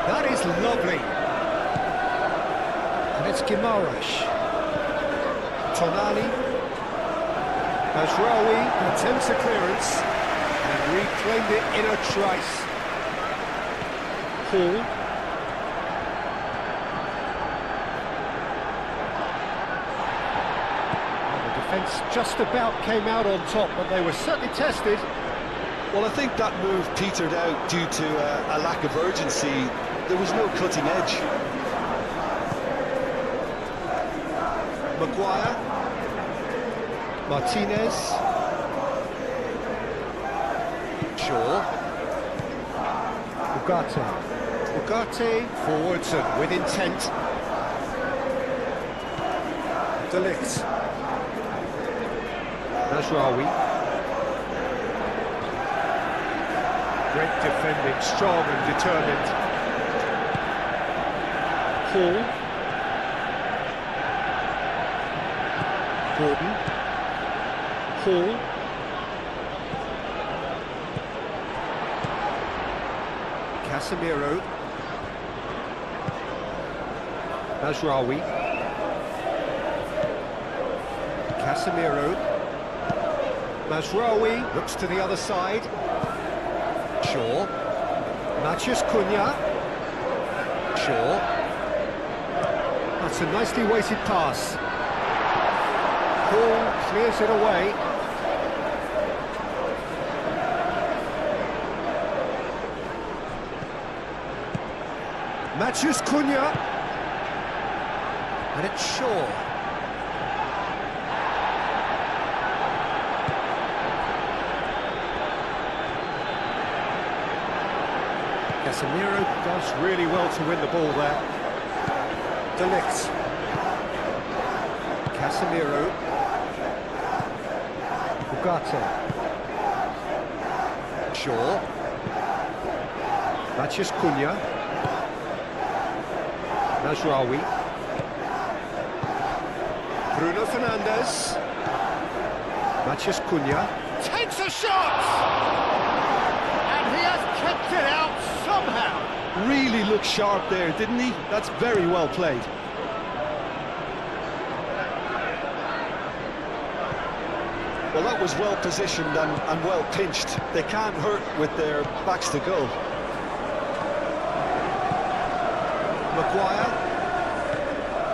That is lovely. And it's Guimaraes. Tonali. Mazraoui attempts a clearance and reclaimed it in a trice. Hall. The defence just about came out on top, but they were certainly tested. Well, I think that move petered out due to a lack of urgency. There was no cutting edge. Maguire. Martinez. Shaw. Ugarte. Ugarte forwards and with intent. De Ligt. Mazraoui. Great defending, strong and determined. Hall. Gordon. Hall. Casemiro. Mazraoui. Casemiro. Mazraoui looks to the other side. Shaw. Matheus Cunha. Shaw. That's a nicely weighted pass. Hall clears it away. Matheus Cunha. And it's Shaw. Casemiro does really well to win the ball there. De Ligt. Casemiro. Ugarte. Shaw. Matheus Cunha. Mazraoui. Bruno Fernandes. Matheus Cunha. Takes a shot! And he has kept it out somehow. Really looked sharp there, didn't he? That's very well played. Well, that was well positioned and well pinched. They can't hurt with their backs to goal. Maguire.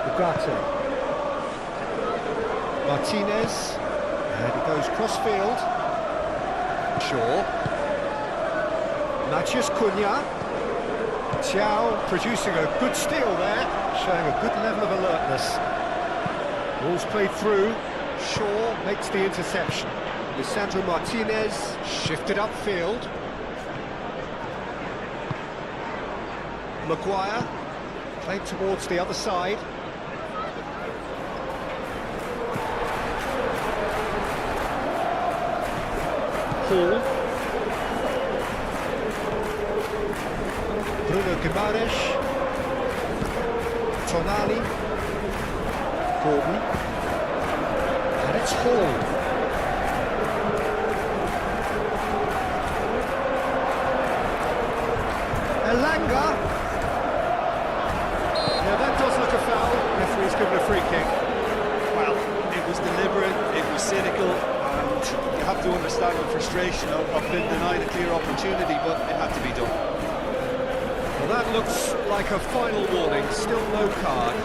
Ugarte. Martinez. And he goes cross-field. Shaw. Matheus Cunha. Thiaw producing a good steal there, showing a good level of alertness. Ball's played through. Shaw makes the interception. Lisandro Martinez shifted upfield. Maguire played towards the other side. Hall. Bruno Guimaraes. Tonali. Gordon. And it's Hall. Elanga. Now that does look a foul. Referee's given a free kick. Well, it was deliberate, it was cynical, and you have to understand the frustration of being denied a clear opportunity, but it had to be done. Well, that looks like a final warning. Still no card.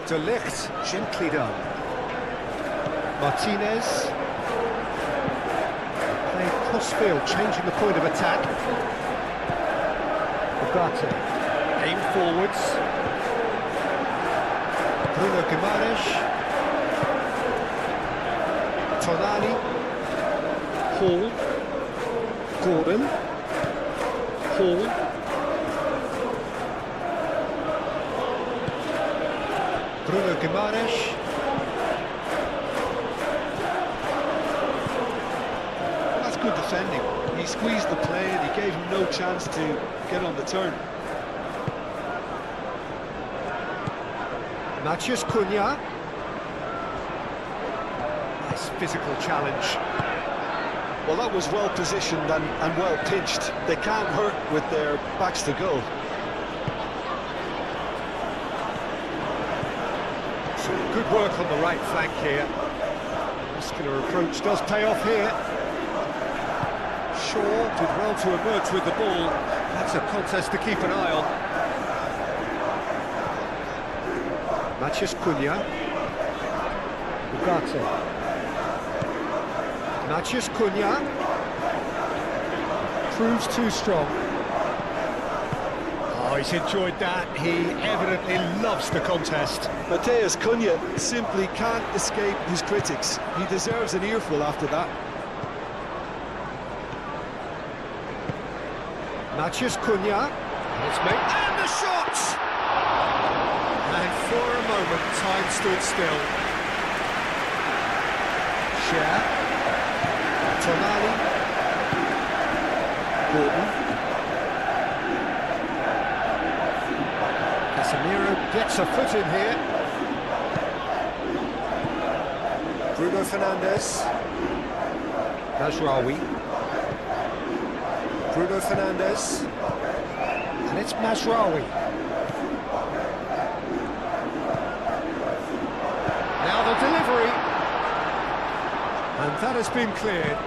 De Ligt, gently done. Martinez. Playing cross-field, changing the point of attack. Ugarte. Aim forwards. Bruno Guimaraes. Tonali. Hall. Gordon. Hall. Bruno Guimaraes. That's good defending. He squeezed the play and he gave him no chance to get on the turn. Matheus Cunha. Nice physical challenge. Well, that was well positioned and well pinched. They can't hurt with their backs to goal. Good work on the right flank here. Muscular approach does pay off here. Shaw did well to emerge with the ball. That's a contest to keep an eye on. Matheus Cunha. Ugarte. Matheus Cunha. Proves too strong. Oh, he's enjoyed that. He evidently loves the contest. Matheus Cunha simply can't escape his critics. He deserves an earful after that. Matheus Cunha. And the shot! moment, time stood still. Share. Tonali. Gordon. Casemiro gets a foot in here. Bruno Fernandes. Mazraoui. Bruno Fernandes. And it's Mazraoui. Now the delivery. And that has been cleared.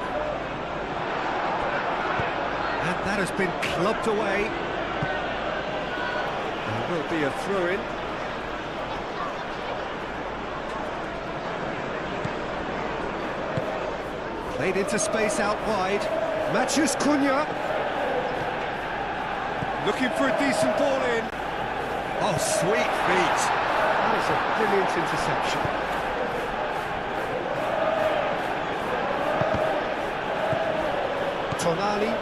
And that has been clubbed away. There will be a throw-in. Played into space out wide. Matches Cunha. Looking for a decent ball in. Oh, sweet feet. That is a brilliant interception. Tonali.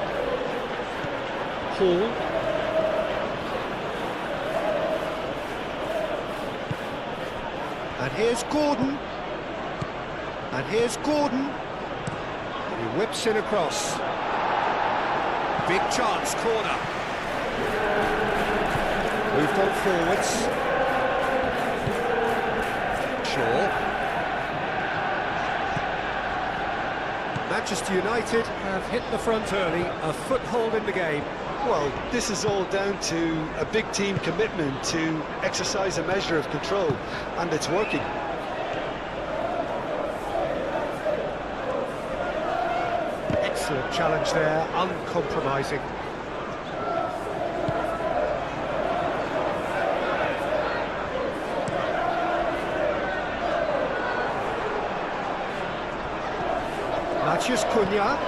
Hall. And here's Gordon. And here's Gordon. He whips it across. Big chance, corner. Moved on forwards. Shaw. Manchester United have hit the front early, a foothold in the game. Well, this is all down to a big team commitment to exercise a measure of control, and it's working. Excellent challenge there, uncompromising. Matheus Cunha.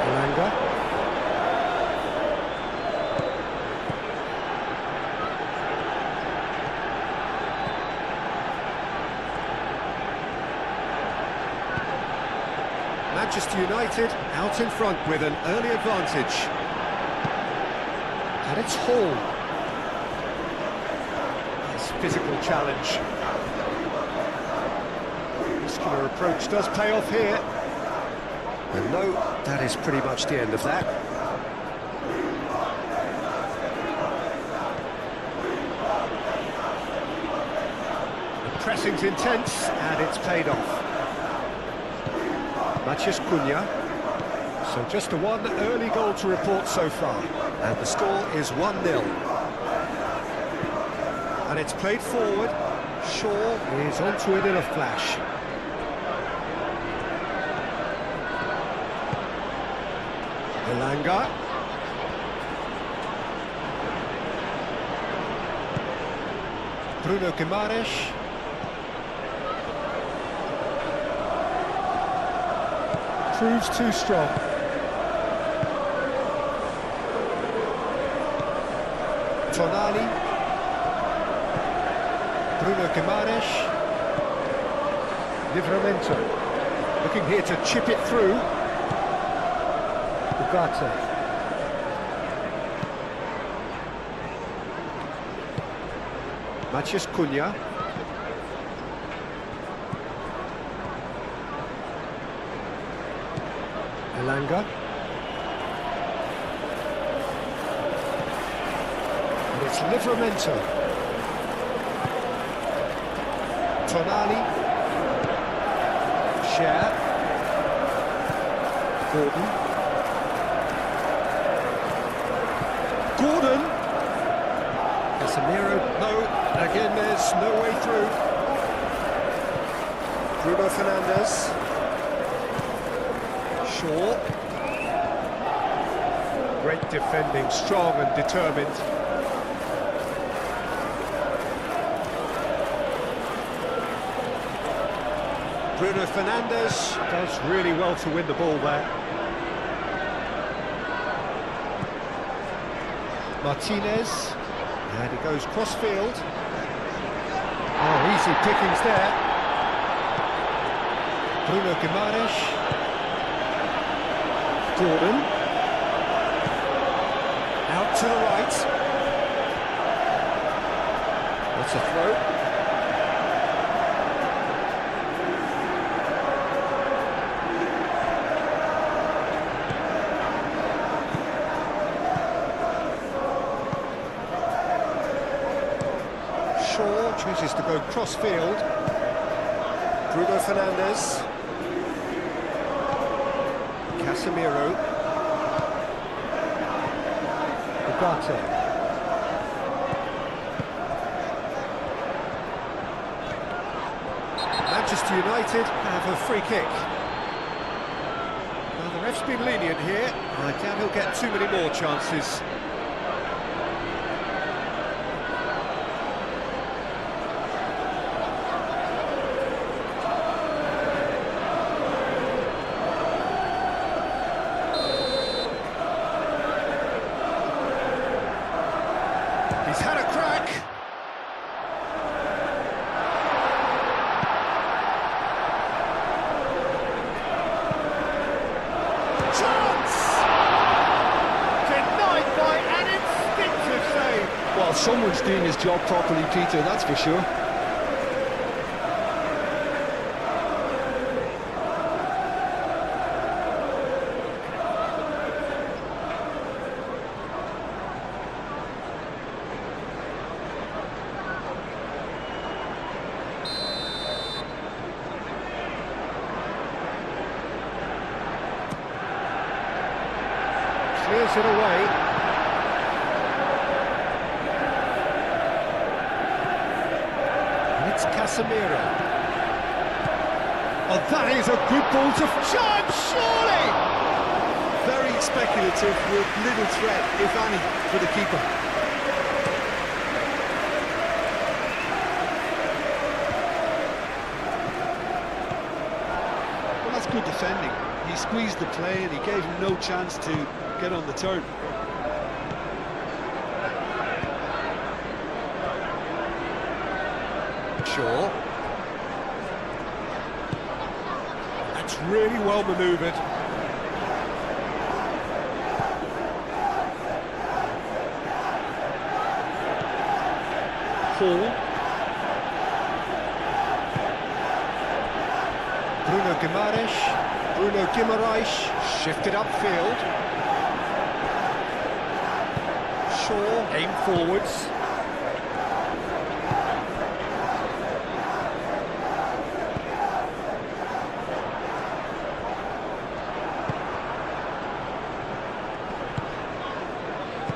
Elanga. Manchester United out in front with an early advantage. And it's Hall. Nice physical challenge. Muscular approach does pay off here. And no, that is pretty much the end of that. The pressing's intense and it's paid off. Matheus Cunha. So just a one early goal to report so far. And the score is 1-0. And it's played forward. Shaw is onto it in a flash. Elanga. Bruno Guimaraes. Proves too strong. Tonali. Bruno Guimaraes. Livramento. Looking here to chip it through. Ugarte. Matheus Cunha. Elanga. And it's Livramento. Tonali. Share. Gordon. Gordon. Casemiro. No. Again, there's no way through. Bruno Fernandes. Shaw. Great defending, strong and determined. Bruno Fernandes does really well to win the ball there. Martinez, and he goes cross-field. Oh, easy pickings there. Bruno Guimaraes. Gordon. Out to the right. That's a throw. Shaw chooses to go cross-field. Bruno Fernandes. Casemiro. Ugarte. Manchester United have a free kick. Well, the ref's been lenient here. I doubt he'll get too many more chances. He's had a crack. Chance! Denied by an instinctive save. Well, someone's doing his job properly, Peter, that's for sure. Clears it away. And it's Casemiro. Oh, that is a good ball to chance, surely! Very speculative with little threat, if any, for the keeper. Well, that's good defending. He squeezed the play and he gave him no chance to get on the turn. Shaw. That's really well manoeuvred. Hall. Bruno Guimaraes shifted upfield. Shaw aim forwards.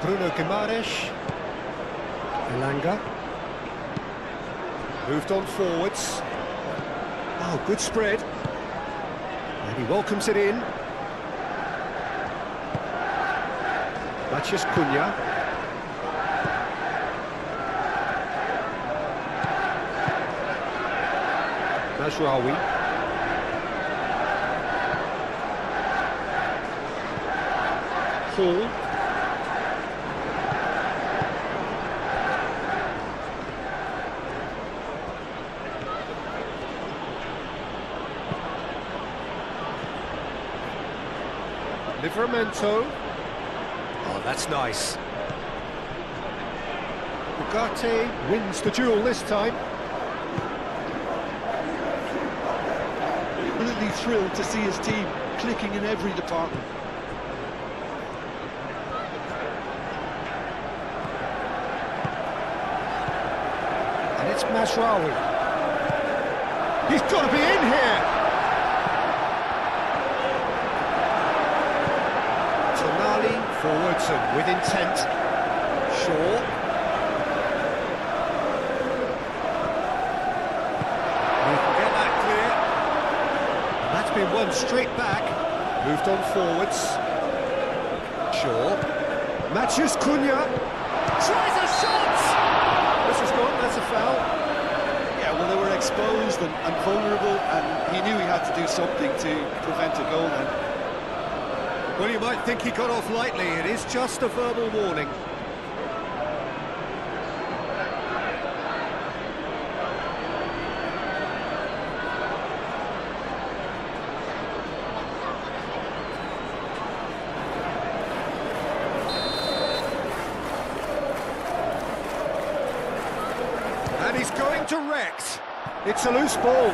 Bruno Guimaraes. Elanga. Moved on forwards. Oh, good spread. And he welcomes it in. Matheus Cunha. Mazraoui. Hall. Livramento. Oh, that's nice. Ugarte wins the duel this time. Really thrilled to see his team clicking in every department. And it's Mazraoui. He's got to be in here! Forwards and with intent. Shaw. He can get that clear. And that's been won straight back. Moved on forwards. Shaw. Matheus Cunha. Tries a shot! This is gone, that's a foul. Yeah, well, they were exposed and vulnerable, and he knew he had to do something to prevent a goal then. Well, you might think he got off lightly. It is just a verbal warning. direct. It's a loose ball.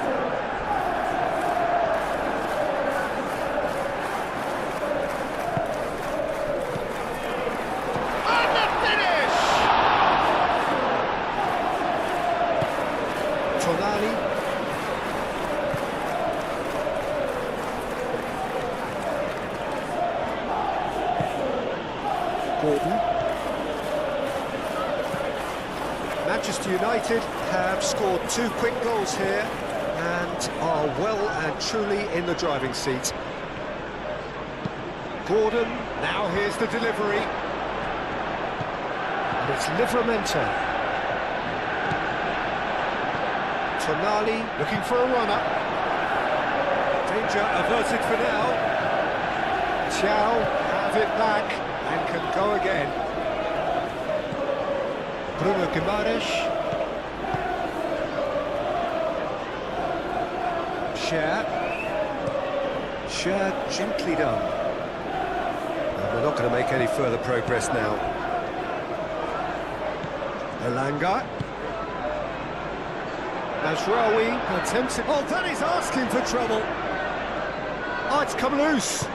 And the finish! Tonali. Gordon. Manchester United have scored 2 quick goals here and are well and truly in the driving seat. Gordon, now here's the delivery. And it's Livramento. Tonali looking for a runner. Danger averted for now. Thiaw have it back and can go again. Bruno Guimaraes. Cher gently done. And we're not going to make any further progress now. Elanga. Mazraoui attempts it. Oh, that is asking for trouble. Oh, it's come loose.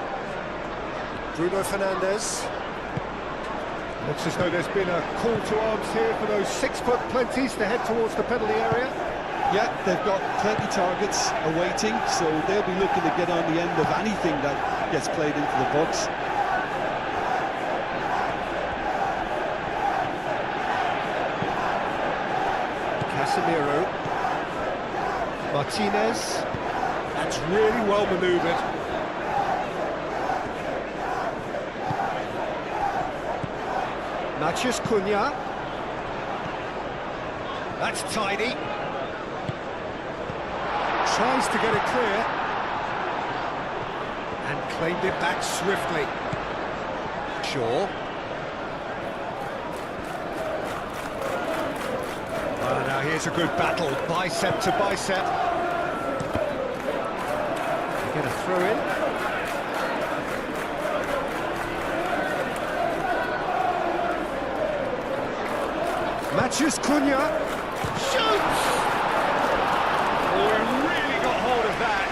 Bruno Fernandes. Looks as though there's been a call to arms here for those 6-foot plenties to head towards the penalty area. Yeah, they've got plenty targets awaiting, so they'll be looking to get on the end of anything that gets played into the box. Casemiro. Martinez. That's really well manoeuvred. Matheus Cunha. That's tidy. Tries to get it clear. And claimed it back swiftly. Shaw. Oh, now here's a good battle, bicep to bicep. They get a throw in. Matheus Cunha shoots! Oh, he really got hold of that.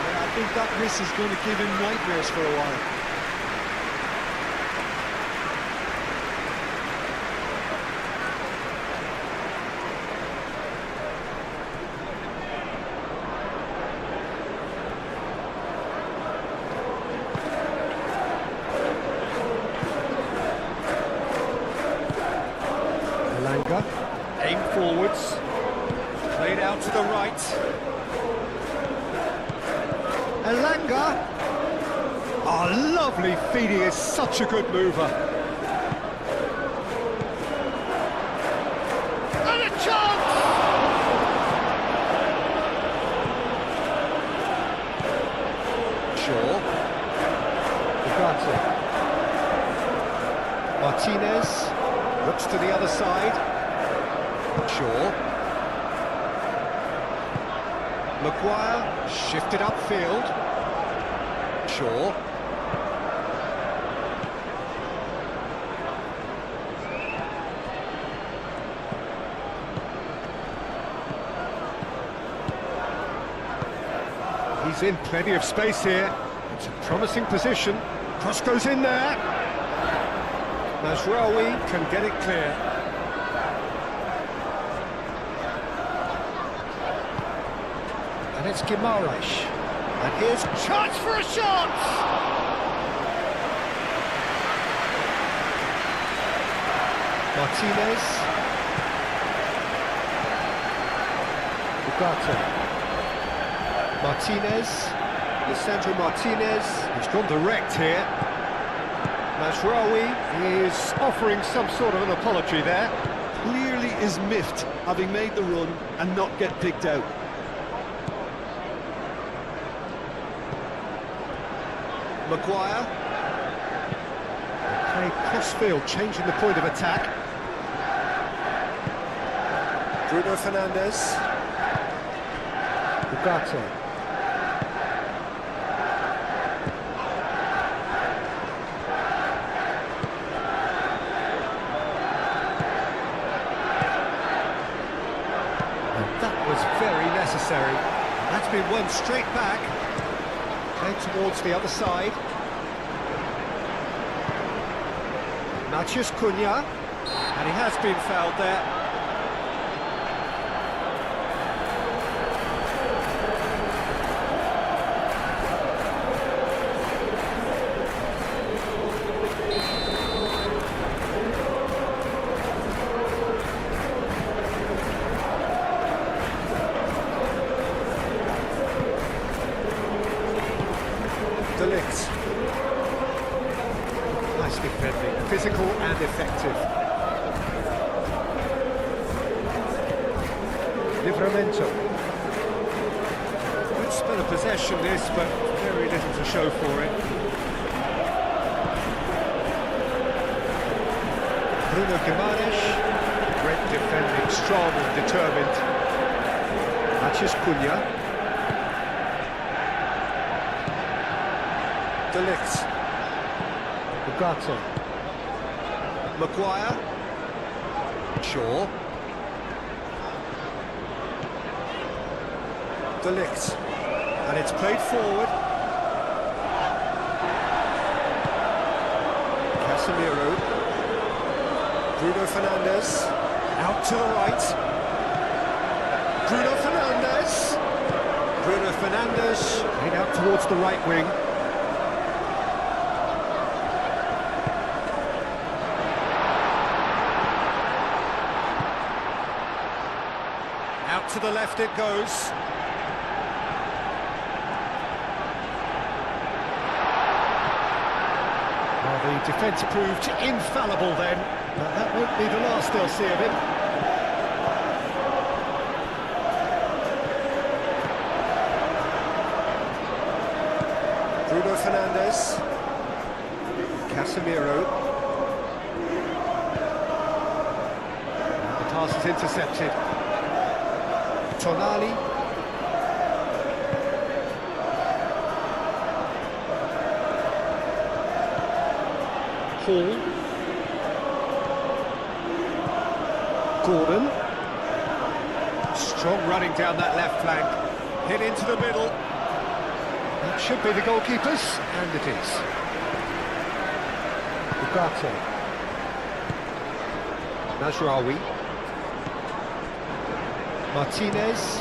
Yeah, I think that miss is going to give him nightmares for a while. Aim forwards, played out to the right. Elanga. Oh, lovely feed, he is such a good mover. And a chance! Shaw. Ugarte. Martinez looks to the other side. Shaw. Maguire shifted upfield. Shaw. He's in plenty of space here. It's a promising position. Cross goes in there. Mazraoui can get it clear. And it's Guimaraes. And here's chance for a shot! Martinez. Ugarte. Martinez. Lisandro Martinez. He's gone direct here. Mazraoui is offering some sort of an apology there. Clearly is miffed, having made the run and not get picked out. Maguire. Play cross-field, changing the point of attack. Bruno Fernandes. Ugarte. straight back. Played towards the other side. Matheus Cunha. And he has been fouled there. Nice defending, physical and effective. Livramento. Good spell of possession this, but very little to show for it. Bruno Guimaraes. Great defending, strong and determined. Matheus Cunha. De Ligt. Ugarte. Maguire. Shaw. De Ligt. And it's played forward. Casemiro. Bruno Fernandes. Out to the right. Bruno Fernandes. Bruno Fernandes. Played out towards the right wing. Out to the left it goes. Well, the defence proved infallible then, but that won't be the last they'll see of him. Bruno Fernandes. Casemiro. The pass is intercepted. Tonali. Hall. Gordon. Strong running down that left flank. Hit into the middle. That should be the goalkeepers, and it is. Ugarte. Mazraoui. Martinez,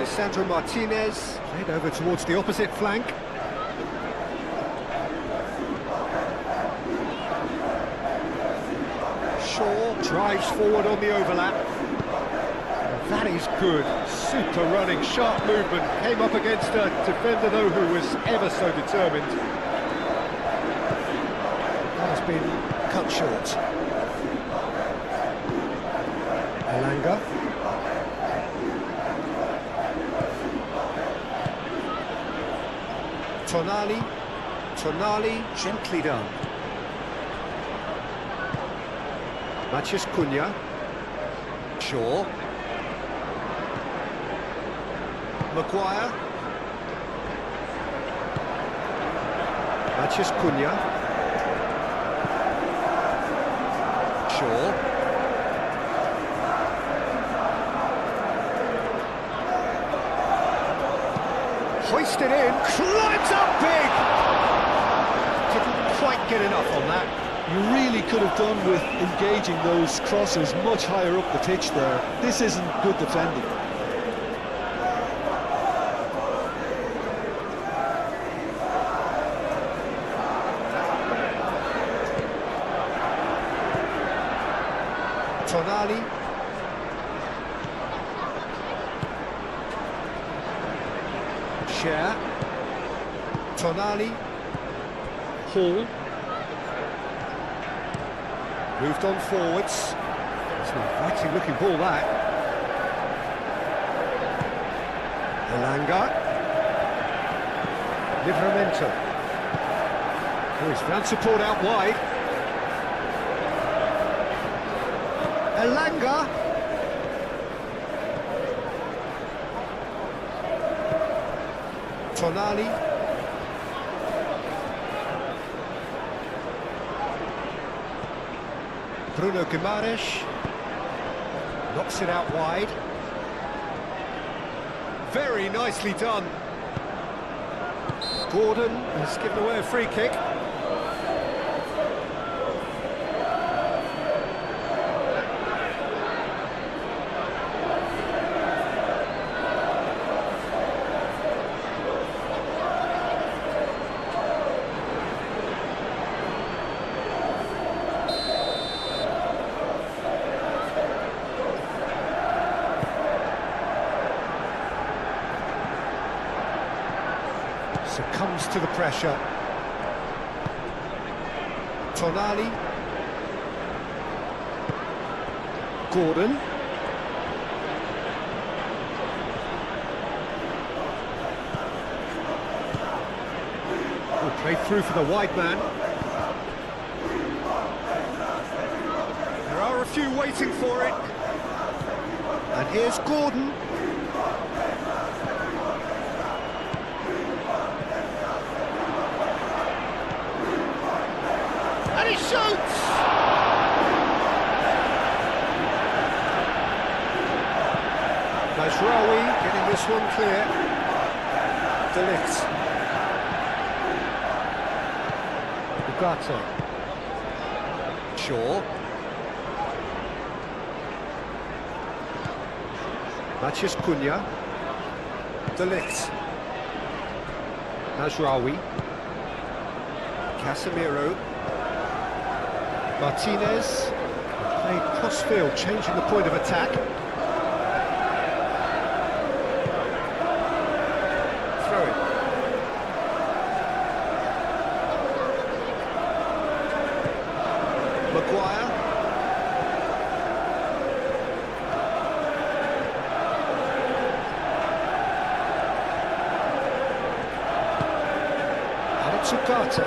Lisandro Martinez, played over towards the opposite flank. Shaw drives forward on the overlap. That is good, super running, sharp movement. Came up against a defender though who was ever so determined. That has been cut short. Elanga. Tonali, gently done. Matheus Cunha. Shaw. Maguire. Matheus Cunha. Shaw. Hoisted in, climbs up big! Didn't quite get enough on that. You really could have done with engaging those crosses much higher up the pitch there. This isn't good defending. Tonali. Share. Tonali. Hall. Moved on forwards. It's an inviting looking ball that. Elanga. Livramento. Oh, he's found support out wide. Elanga. Tonali. Bruno Guimaraes. Knocks it out wide. Very nicely done. Gordon has given away a free kick. Succumbs to the pressure. Tonali. Gordon. Oh, played through for the wide man. There are a few waiting for it. And here's Gordon. And he shoots! Majraoui getting this one clear. De Ligt. Ugarte. Shaw. Matheus Cunha. De Ligt. Majraoui. Casemiro. Martinez played cross-field, changing the point of attack. Throw it. Maguire. Alex Ugarte.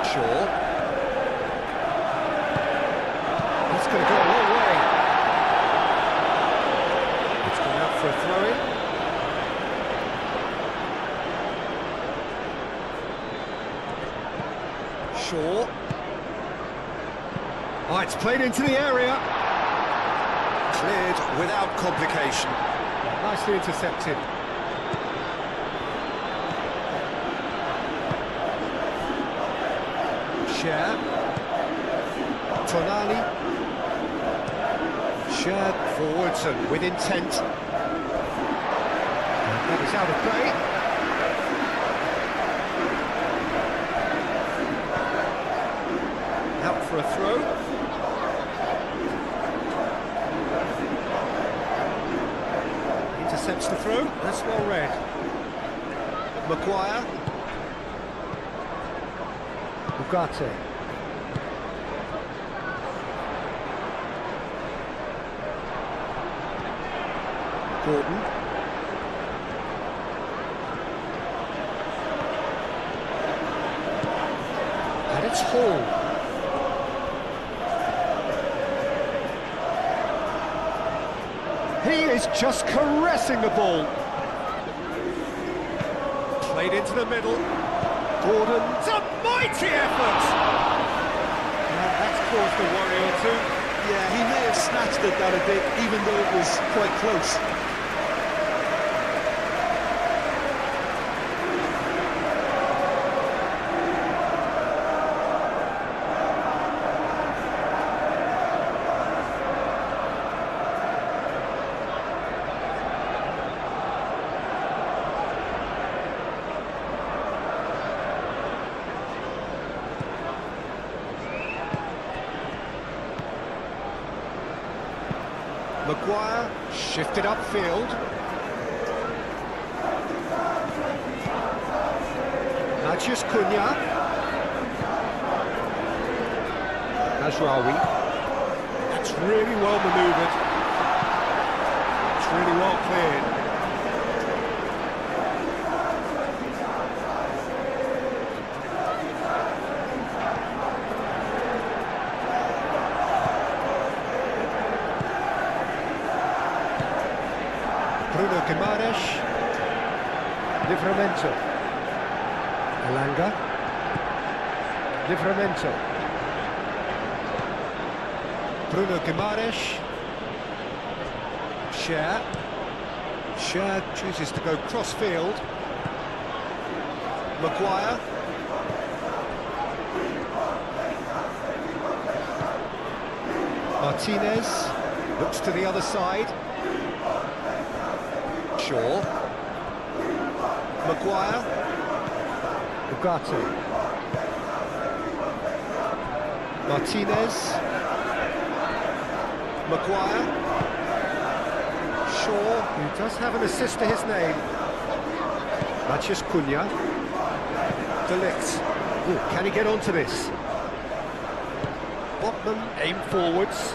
Shaw. It's going to go a long way. It's gone out for a throw-in. Shaw. Oh, it's played into the area. Cleared without complication. Nicely intercepted. Cher. Tonali. Shared forwards and with intent. And that is out of play. Out for a throw. Intercepts the throw. That's well read. Maguire. Ugarte. Gordon. And it's Hall. He is just caressing the ball. Played into the middle. Gordon. It's a mighty effort! And that's caused a worry or two. Yeah, he may have snatched at that a bit, even though it was quite close. Maguire shifted upfield. Matheus Cunha. Majraoui. That's really well manoeuvred. It's really well cleared. Bruno Guimaraes. Livramento. Elanga. Livramento. Bruno Guimaraes. Cher chooses to go cross-field. Maguire. Martinez looks to the other side. Shaw. Maguire. Ugarte. Martinez. Maguire. Shaw, who does have an assist to his name. Matheus Cunha. De Ligt. Ooh, can he get onto this? Botman aim forwards.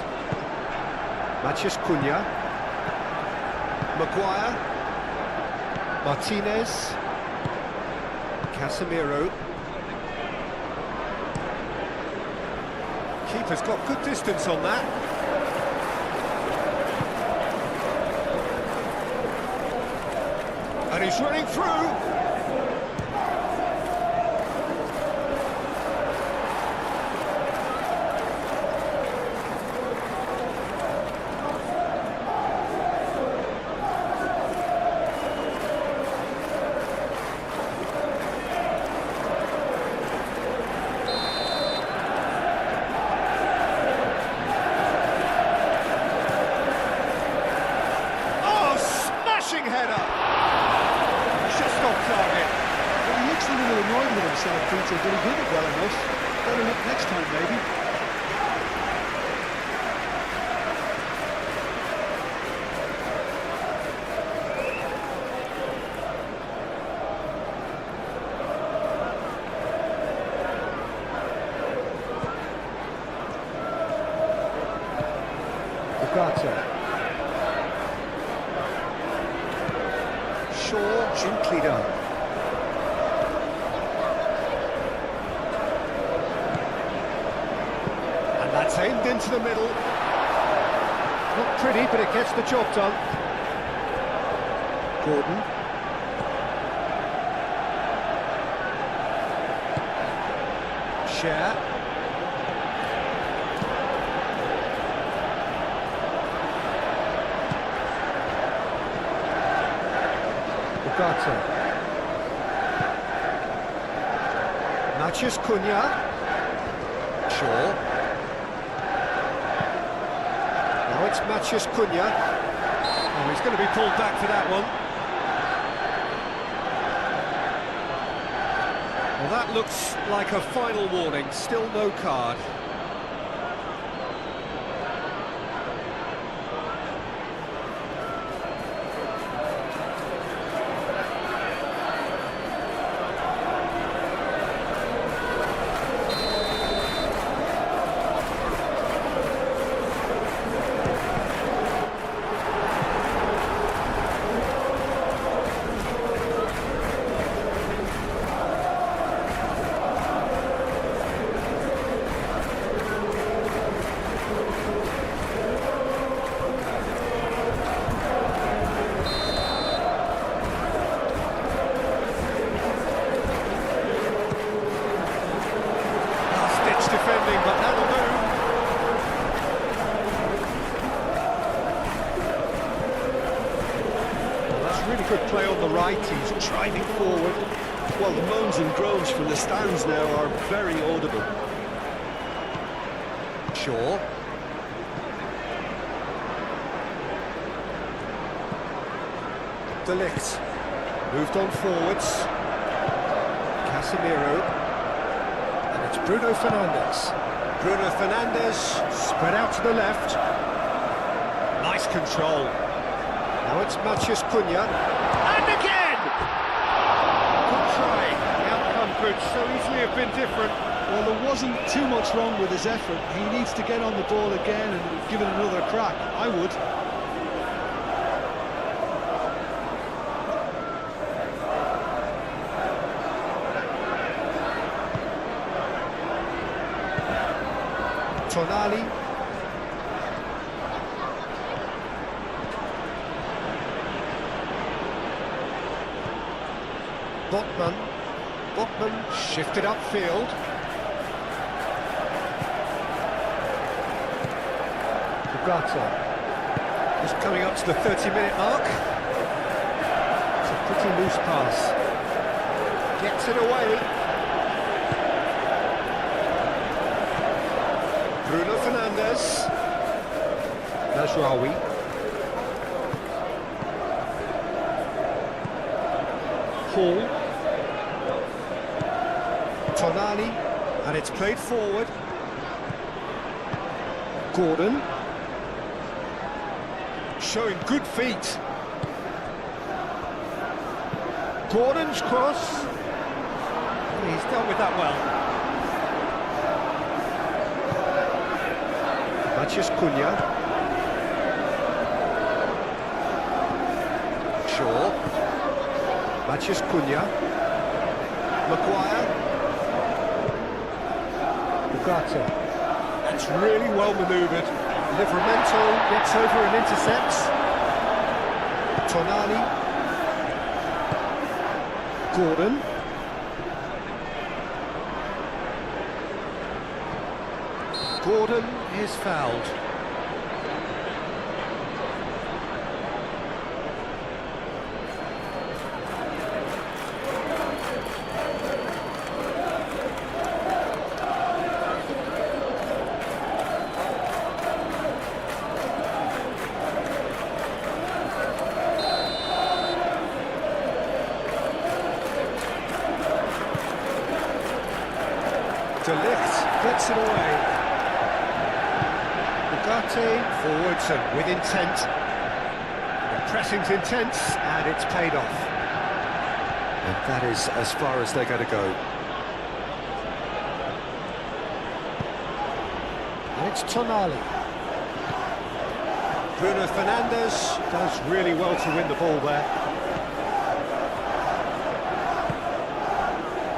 Matheus Cunha. Maguire. Martinez. Casemiro. Keeper's got good distance on that. And he's running through. Header. Just off target. Well, he looks a little annoyed with himself, Peter, but he did it well enough. Better luck next time, maybe. Ugarte. Shaw, gently done. And that's aimed into the middle. Not pretty, but it gets the job done. Gordon. Share. Ugarte. Matheus Cunha. Shaw. Now it's Matheus Cunha. Oh, he's going to be pulled back for that one. Well, that looks like a final warning. Still no card. Defending, but that'll do. Well, that's really good play on the right. He's driving forward. Well, the moans and groans from the stands now are very audible. Shaw. De Ligt. Moved on forwards. Casemiro. Bruno Fernandes. Bruno Fernandes spread out to the left. Nice control. Now it's Matheus Cunha. And again! Good try. The outcome could so easily have been different. Well, there wasn't too much wrong with his effort. He needs to get on the ball again and give it another crack. I would. Tonali. Botman shifted upfield. Ugarte. Just coming up to the 30-minute mark. It's a pretty loose pass. Gets it away. Bruno Fernandes. Nasraoui. Hall. Tonali. And it's played forward. Gordon. Showing good feet. Gordon's cross. He's dealt with that well. Matheus Cunha. Shaw. Matheus Cunha. Maguire. Ugarte. That's really well manoeuvred. Livramento gets over and intercepts. Tonali. Gordon. Gordon is fouled. De Ligt gets it away. Ugarte forwards and with intent. The pressing's intense and it's paid off. And that is as far as they're going to go. And it's Tonali. Bruno Fernandes does really well to win the ball there.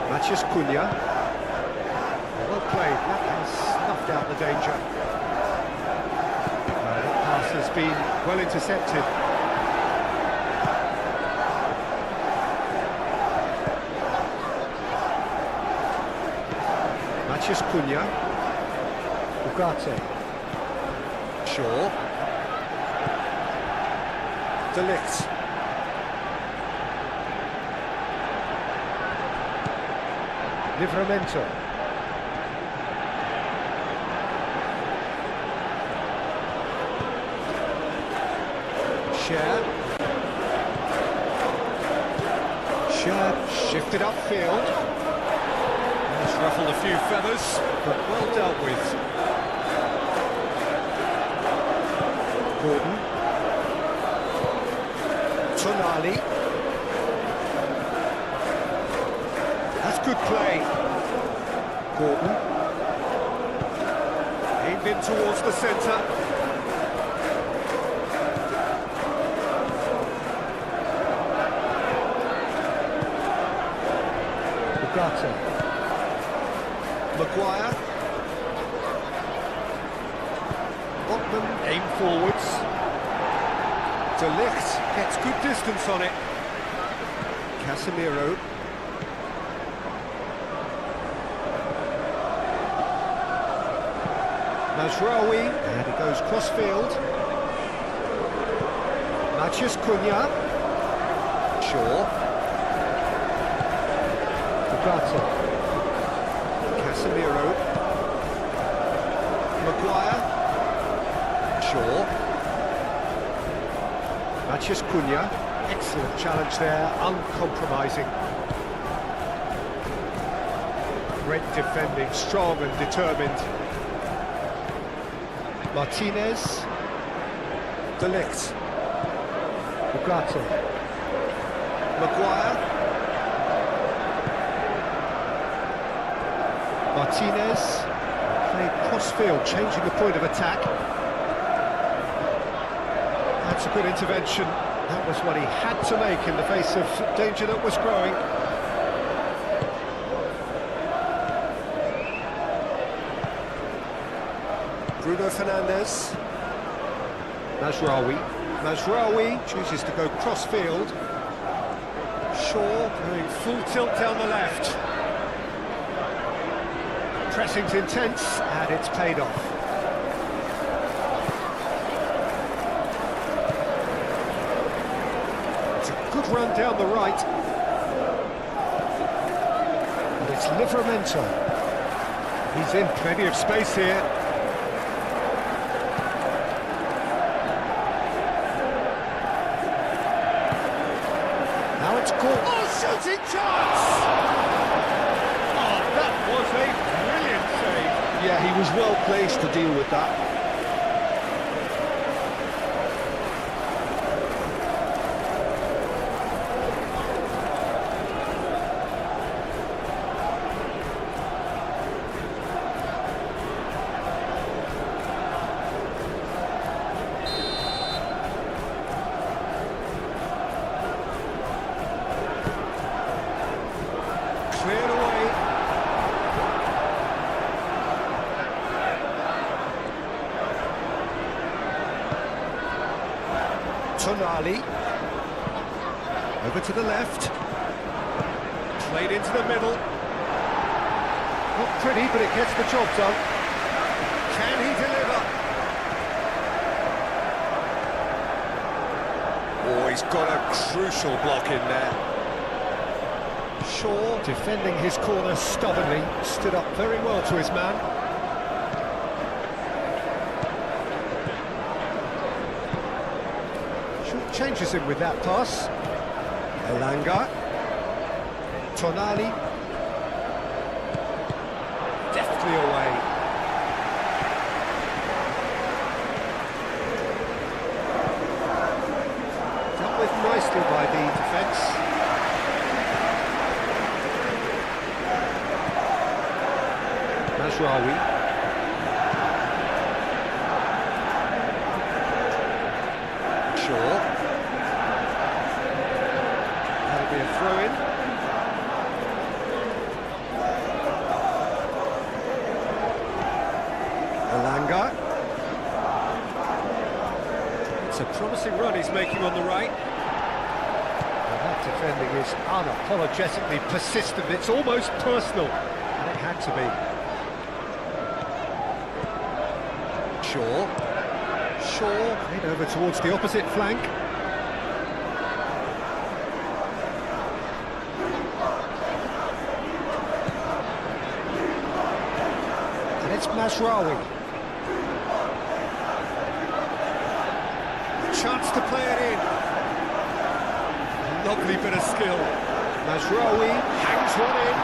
Matheus Cunha. Well played, that has snuffed out the danger. That pass has been well intercepted. Matheus Cunha. Ugarte. Shaw. De Ligt. Livramento. Shad shifted upfield. It's ruffled a few feathers, but well dealt with. Gordon. Tonali. That's good play. Gordon. Aimed in towards the centre. Ugarte. Maguire. Botman aim forwards. De Ligt gets good distance on it. Casemiro. Nasraoui, and he goes cross-field. Matheus Cunha. Shaw. Ugarte. Casemiro. Maguire. Shaw. Matheus Cunha. Excellent challenge there, uncompromising. Great defending, strong and determined. Martinez. De Ligt. Ugarte. Maguire. Martinez. Played cross-field, changing the point of attack. That's a good intervention. That was what he had to make in the face of danger that was growing. Bruno Fernandes. Nasraoui. Nasraoui chooses to go cross-field. Shaw going full tilt down the left. Pressing's intense, and it's paid off. It's a good run down the right. It's Livramento. He's in plenty of space here. Now it's caught. Oh, shooting chance! Oh, that was a brilliant save. Yeah, he was well placed to deal with that. Cleared away. Tonali. Over to the left. Played into the middle. Not pretty, but it gets the job done. Can he deliver? Oh, he's got a crucial block in there. Shaw, defending his corner stubbornly, stood up very well to his man. Short changes him with that pass. Elanga. Tonali. Deftly away. Dealt with nicely by the defence. Mazraoui. Shaw. That'll be a throw-in. Elanga. It's a promising run he's making on the right. Well, that defending is unapologetically persistent. It's almost personal, and it had to be. Shaw, played over towards the opposite flank. And it's Mazraoui. Chance to play it in. Lovely bit of skill. Mazraoui hangs one in.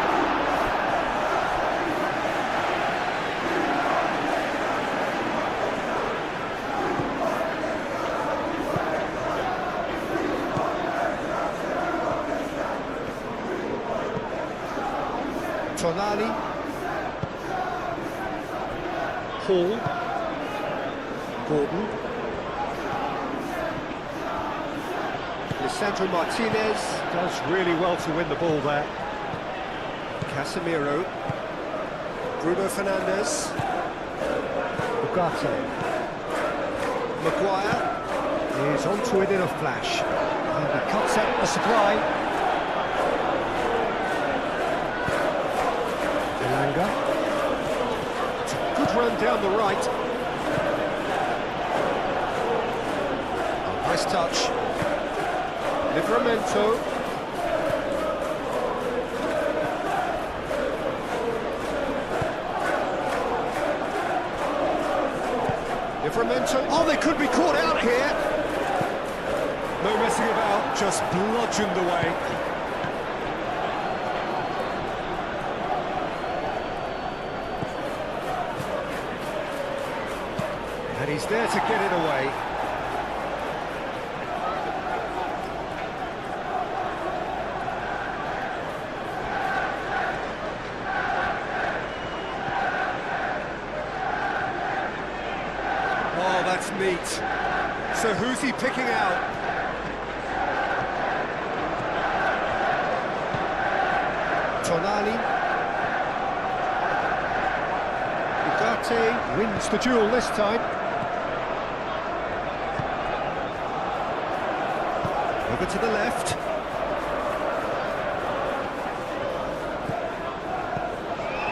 Tonali. Hall. Gordon. Lisandro Martinez does really well to win the ball there. Casemiro. Bruno Fernandes. Ugarte. Maguire is onto it in a flash. And he cuts out the supply. It's a good run down the right. Oh, nice touch. Livramento. Livramento. Oh, they could be caught out here. No messing about, just bludgeoned away. And he's there to get it away. Oh, that's neat. So who's he picking out? Tonali. Ugarte wins the duel this time. Over to the left.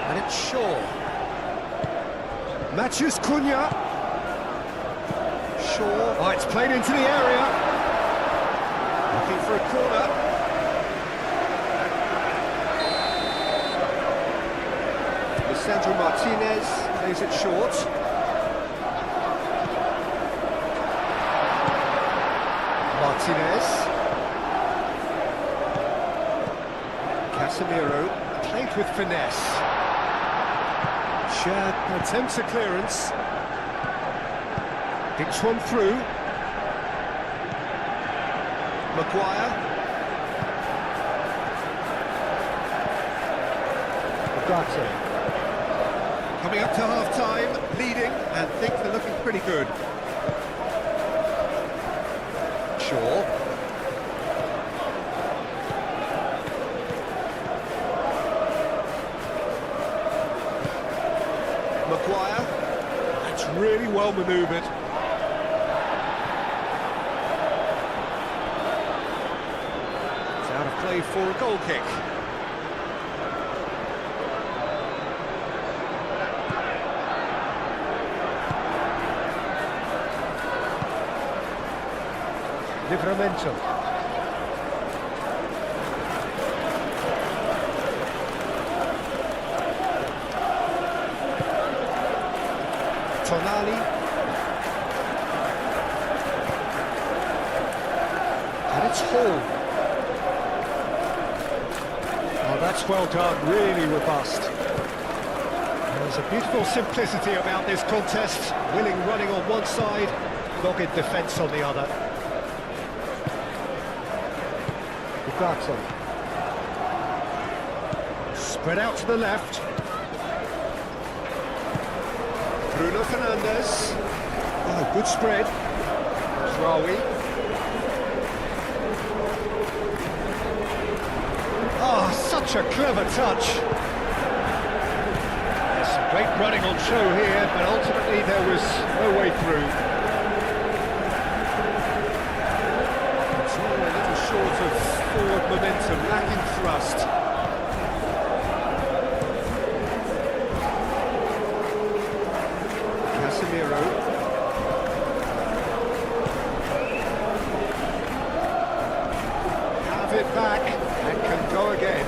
And it's Shaw. Matthews Cunha. Shaw. Oh, it's played into the area. Looking for a corner. Lisandro Martinez plays it short. Martinez. Casemiro played with finesse. Shad attempts a clearance. Dinks one through. Maguire. Ugarte. Coming up to half-time, leading, and think they're looking pretty good. Shaw. Maguire. That's really well manoeuvred. It's out of play for a goal kick. Livramento. Tonali. And it's Hall. Oh, that's well done, really robust. There's a beautiful simplicity about this contest. Willing running on one side, dogged defence on the other. Ugarte. Spread out to the left. Bruno Fernandes. Oh, good spread. Mazraoui. Oh, such a clever touch. There's some great running on show here, but ultimately there was no way through. It's all a little short of forward momentum, lacking thrust. Casemiro. Have it back and can go again.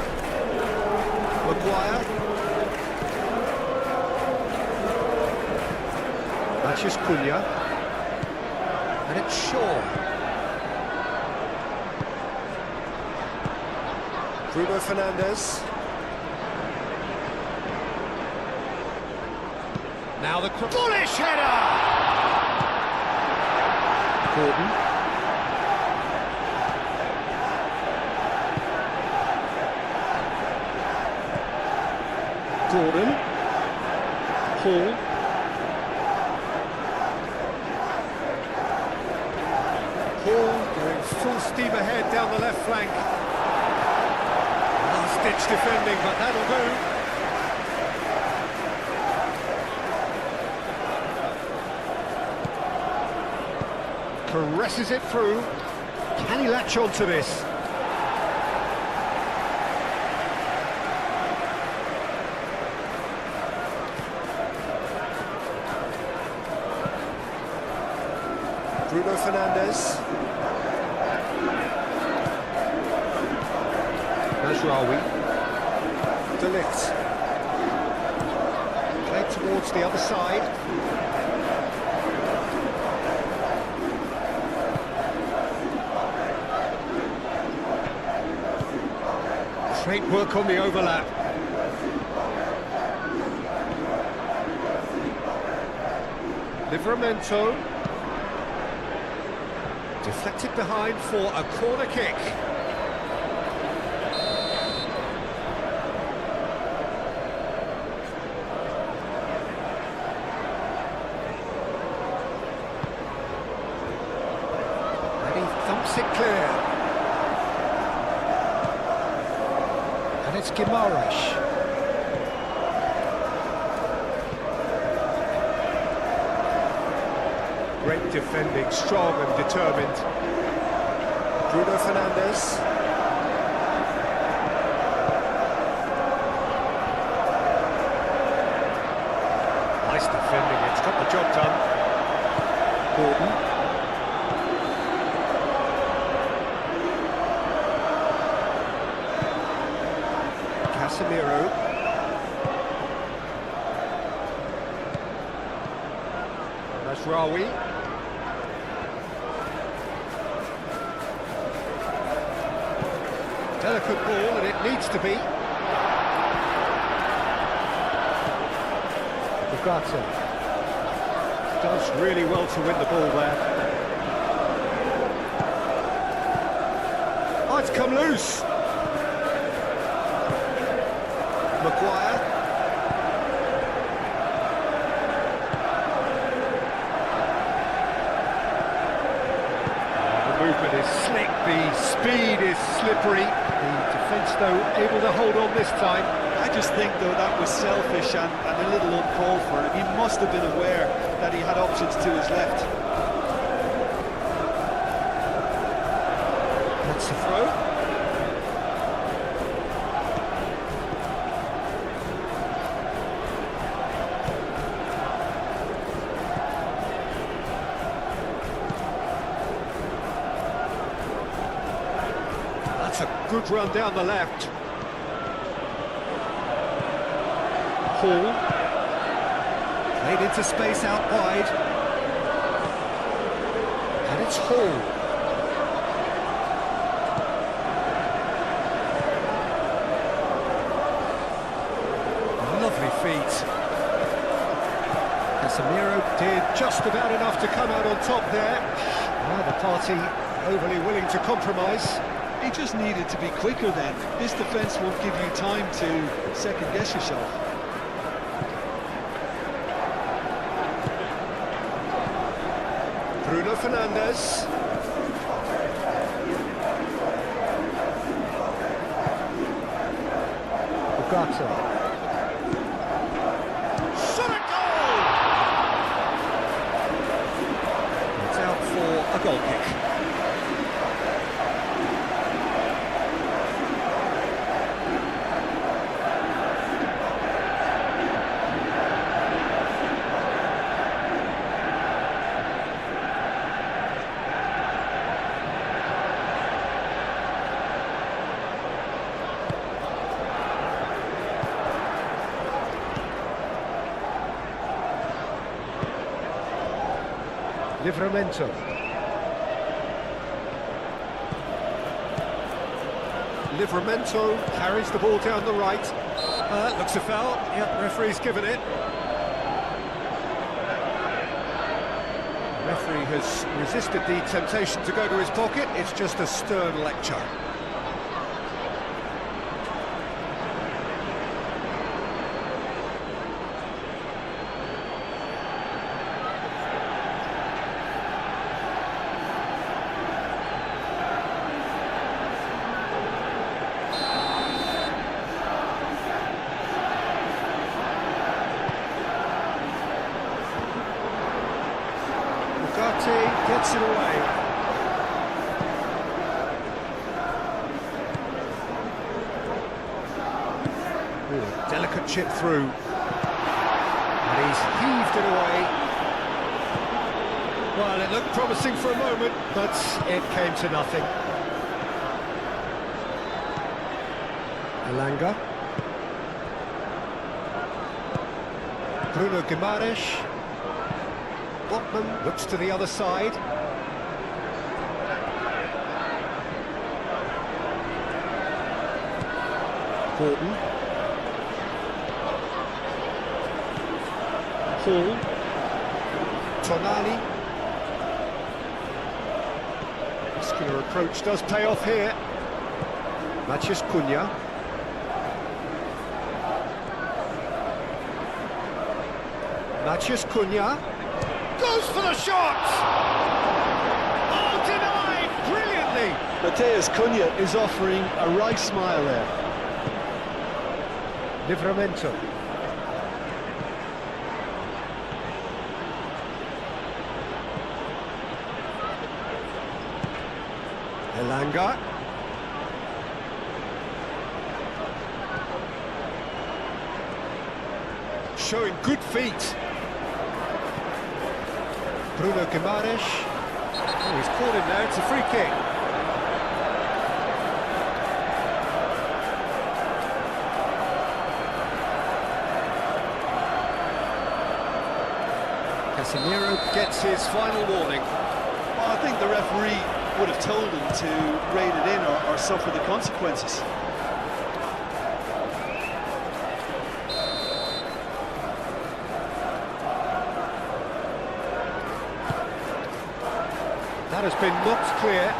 Maguire. Matches Cunha. And it's Shaw. Bruno Fernandes. Now the bullish header! Gordon. Gordon. Hall. Hall going full steam ahead down the left flank. Last-ditch defending, but that'll do. Caresses it through. Can he latch on to this? Bruno Fernandes. Mazraoui. De Ligt. Played towards the other side. Great work on the overlap. Livramento. Deflected behind for a corner kick. And he thumps it clear. And it's Guimaraes. Great defending, strong and determined. Bruno Fernandes. Nice defending, it's got the job done. Gordon. Casemiro. Shrawi. Delicate ball, and it needs to be. Ugarte. Does really well to win the ball there. Oh, it's come loose. Maguire. The movement is slick, the speed is slippery. The defence, though, able to hold on this time. I just think, though, that was selfish and a little uncalled for. He must have been aware that he had options to his left. That's the throw. That's a good run down the left. Hall. Played into space out wide. And it's Hall. Lovely feet. Casemiro did just about enough to come out on top there. Now the party overly willing to compromise. He just needed to be quicker then. This defence won't give you time to second-guess yourself. Bruno Fernandes. Ugarte. Shot a goal! It's out for a goal kick. Livramento. Livramento carries the ball down the right. Looks a foul. Yep, referee's given it. The referee has resisted the temptation to go to his pocket. It's just a stern lecture. Gets it away. Ooh, delicate chip through. And he's heaved it away. Well, it looked promising for a moment, but it came to nothing. Elanga. Bruno Guimaraes. Botman looks to the other side. Horton. Hall. Tonali. Muscular approach does pay off here. Matheus Cunha. Matheus Cunha. Goes for the shot! Oh, denied brilliantly! Matheus Cunha is offering a right smile there. Livramento. Elanga. Showing good feet. Bruno Guimaraes. Oh, he's caught him there, it's a free kick. Casemiro gets his final warning. Well, I think the referee would have told him to rein it in or suffer the consequences. That has been knocked clear.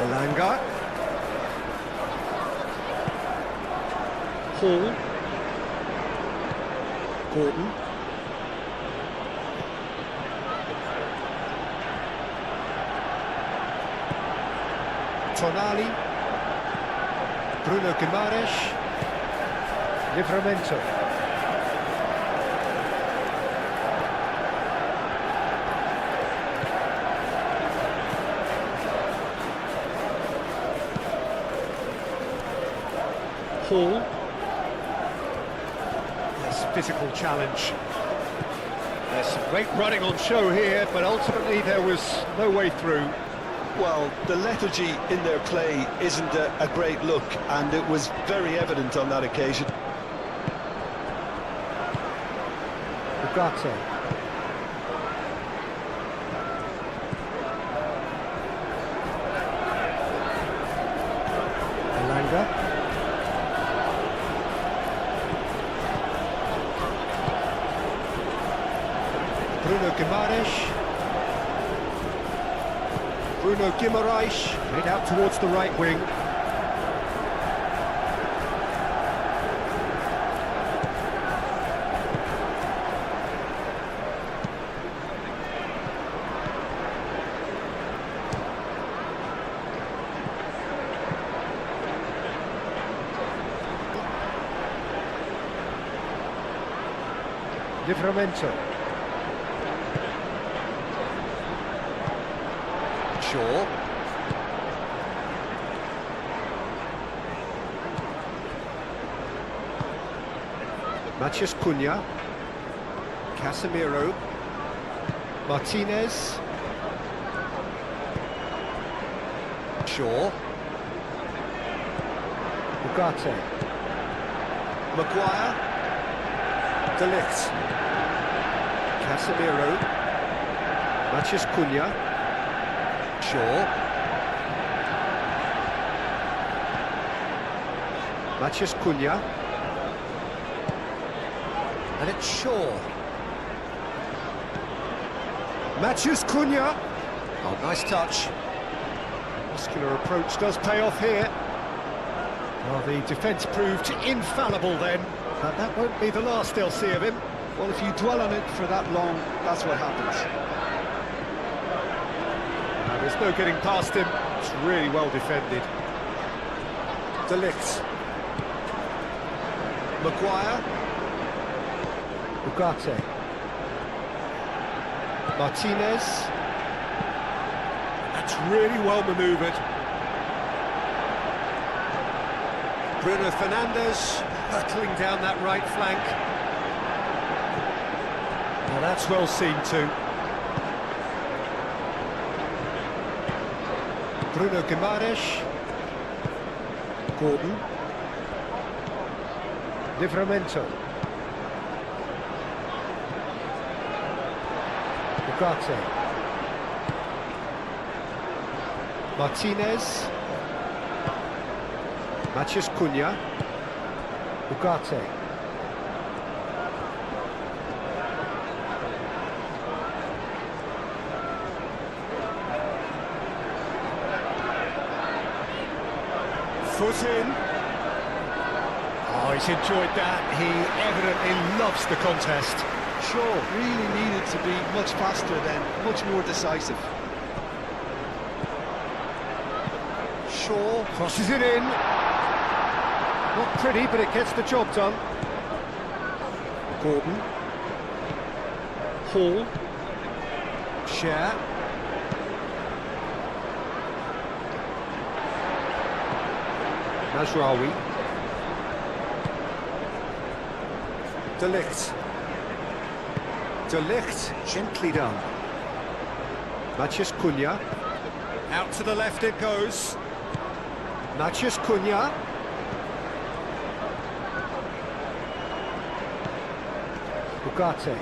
Elanga. Hall. Gordon. Tonali. Bruno Guimaraes. Livramento. Hall. That's a physical challenge. There's some great running on show here, but ultimately there was no way through. Well, the lethargy in their play isn't a great look, and it was very evident on that occasion. Ugarte. Elanga. Bruno Guimaraes. Bruno Guimaraes made out towards the right wing. Livramento. Shaw. Matheus Cunha. Casemiro. Martinez. Shaw. Ugarte. Maguire. De Ligt. Casemiro. Matheus Cunha. Shaw. Matheus Cunha. And it's Shaw. Matheus Cunha. Oh, nice touch. Muscular approach does pay off here. Well, the defence proved infallible then, but that won't be the last they'll see of him. Well, if you dwell on it for that long, that's what happens. There's no getting past him. It's really well defended. De Ligt. Maguire. Ugarte. Martinez. That's really well manoeuvred. Bruno Fernandes hurtling down that right flank. Now that's well seen too. Bruno Guimaraes. Gordon. Livramento. Ugarte. Martinez. Matheus Cunha. Ugarte. Foot in. Oh, he's enjoyed that. He evidently loves the contest. Shaw really needed to be much faster then, much more decisive. Shaw crosses it in. Not pretty, but it gets the job done. Gordon. Hall. Share. Mazraoui. De Ligt. De Ligt, gently done. Matheus Cunha. Out to the left it goes. Matheus Cunha. Ugarte.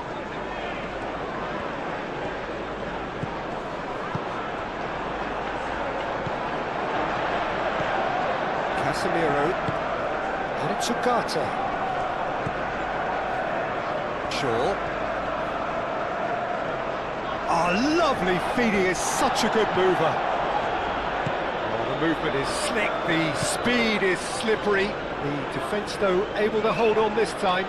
Casemiro. And it's Ugarte. Shaw. Oh, lovely feed, he is such a good mover. Oh, the movement is slick, the speed is slippery. The defence, though, able to hold on this time.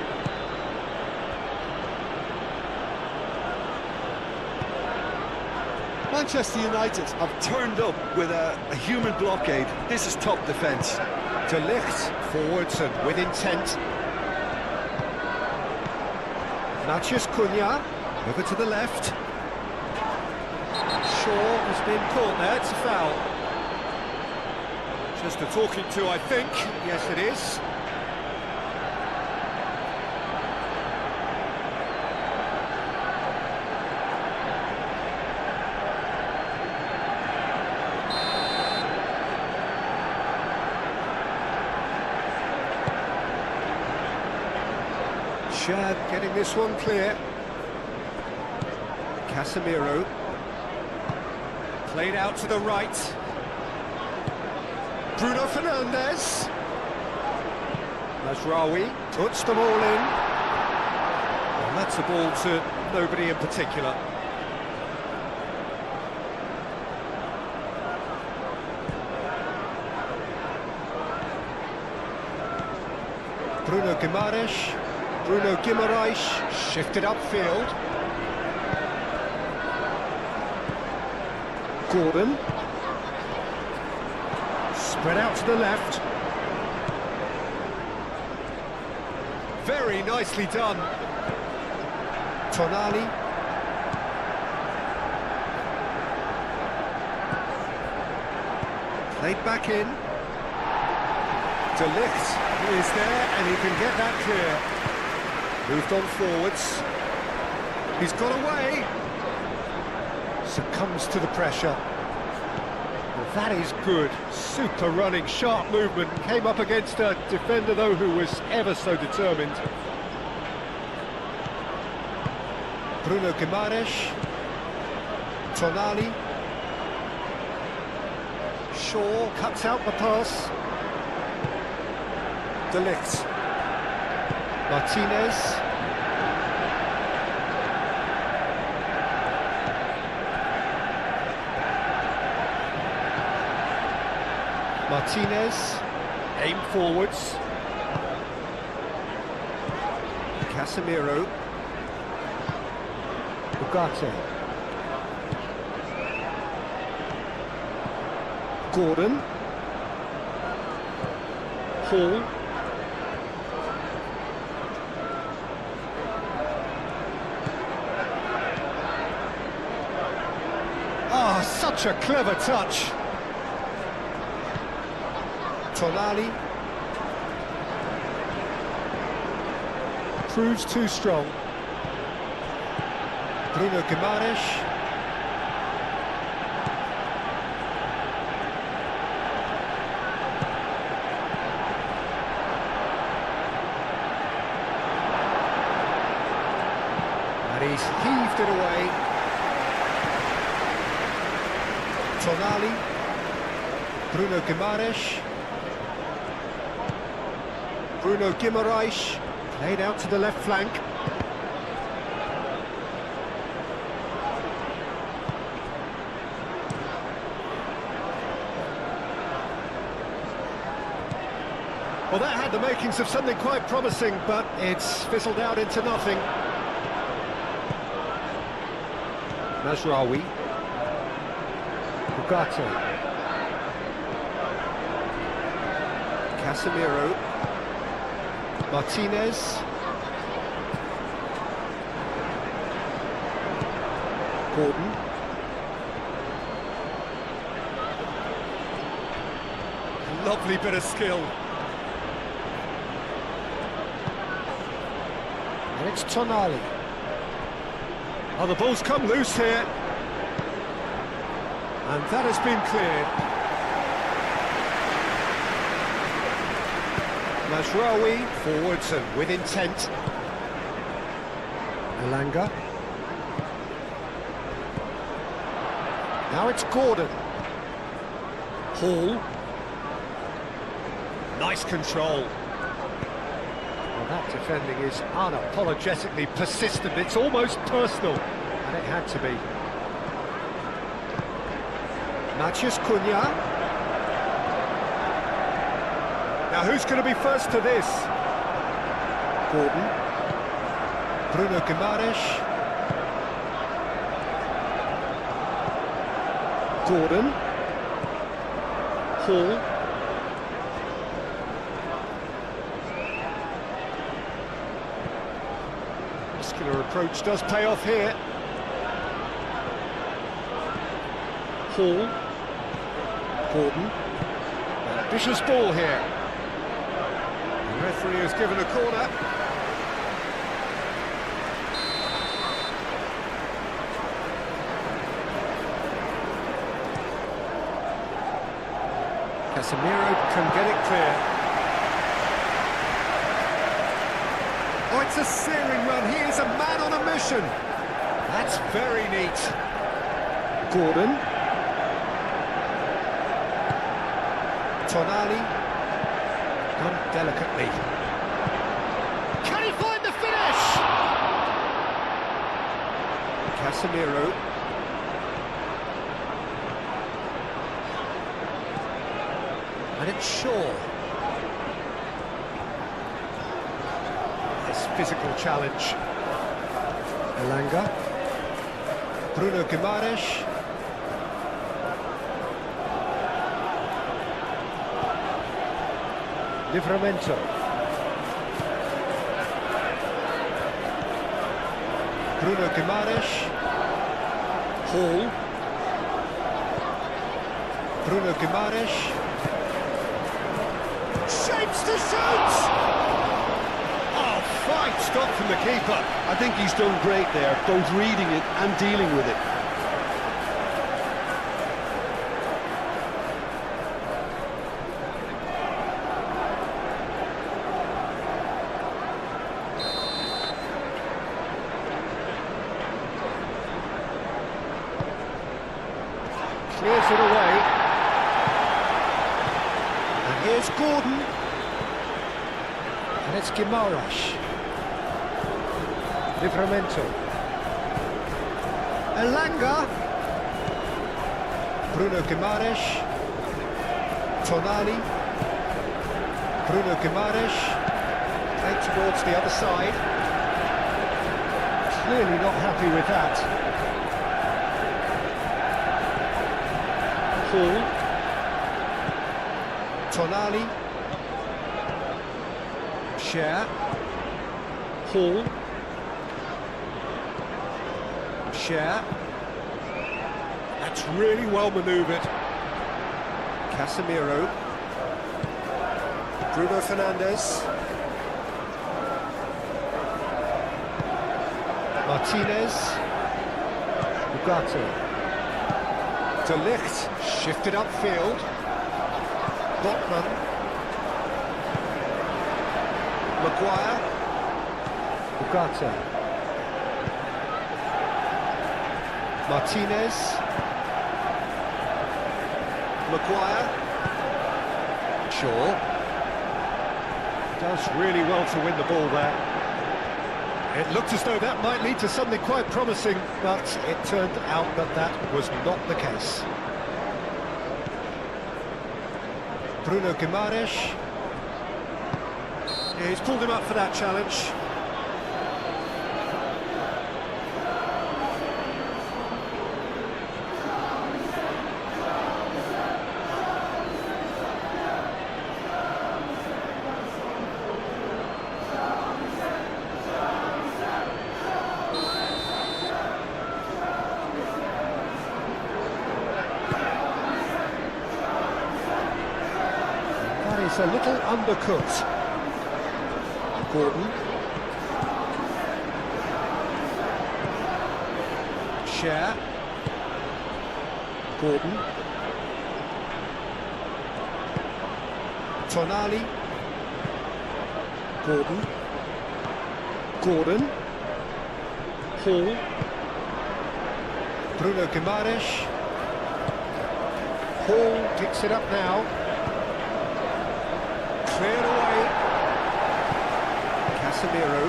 Manchester United have turned up with a human blockade. This is top defence. De Ligt forwards and with intent. Matheus Cunha over to the left. Shaw has been caught there, it's a foul. Just a talking to, I think. Yes, it is. Shad getting this one clear. Casemiro. Played out to the right. Bruno Fernandes. Mazraoui puts them all in. And that's a ball to nobody in particular. Bruno Guimaraes. Bruno Guimaraes shifted upfield. Gordon. Spread out to the left. Very nicely done. Tonali. Played back in. De Ligt is there and he can get that clear. Moved on forwards. He's got away. Succumbs to the pressure. Well, that is good. Super running, sharp movement. Came up against a defender, though, who was ever so determined. Bruno Guimaraes. Tonali. Shaw cuts out the pass. De Ligt. Martinez. Martinez. Aim forwards. Casemiro. Ugarte. Gordon. Hall. Ah, such a clever touch. Tonali. Proves too strong. Bruno Guimaraes. And he's heaved it away. Tonali. Bruno Guimaraes. Bruno Guimaraes. Played out to the left flank. Well, that had the makings of something quite promising, but it's fizzled out into nothing. Mazraoui. Ugarte. Casemiro. Martinez. Gordon. Lovely bit of skill. And it's Tonali. Oh, the ball's come loose here. And that has been cleared. Mazraoui forwards and with intent. Elanga. Now it's Gordon. Hall. Nice control. Well, that defending is unapologetically persistent. It's almost personal, and it had to be. Matheus Cunha. Now who's going to be first to this? Gordon. Bruno Guimaraes. Gordon. Hall. Muscular approach does pay off here. Hall. Gordon. Ambitious ball here. The referee has given a corner. Casemiro can get it clear. Oh, it's a searing run. He is a man on a mission. That's very neat. Gordon. Tonali. Done delicately. Can he find the finish? Casemiro. And it's Shaw. This physical challenge. Elanga. Bruno Guimaraes. Livramento. Bruno Guimaraes. Hall. Bruno Guimaraes. Shapes to shoot! Oh, fine stop from the keeper. I think he's done great there, both reading it and dealing with it. Clears it away. And here's Gordon. And it's Guimaraes. Livramento. Elanga. Bruno Guimaraes. Tonali. Bruno Guimaraes. Played towards the other side. Clearly not happy with that. Hall. Tonali. Share. Hall. Share. That's really well manoeuvred. Casemiro. Bruno Fernandes. Martinez. Ugarte. De Ligt, shifted upfield. Botman. Maguire. Ugarte. Martinez. Maguire. Shaw. Does really well to win the ball there. It looked as though that might lead to something quite promising, but it turned out that that was not the case. Bruno Guimaraes. Yeah, he's pulled him up for that challenge. It's a little undercooked. Gordon. Share. Gordon. Tonali. Gordon. Gordon. Hall. Bruno Guimaraes. Hall picks it up now. Cleared away. Casemiro.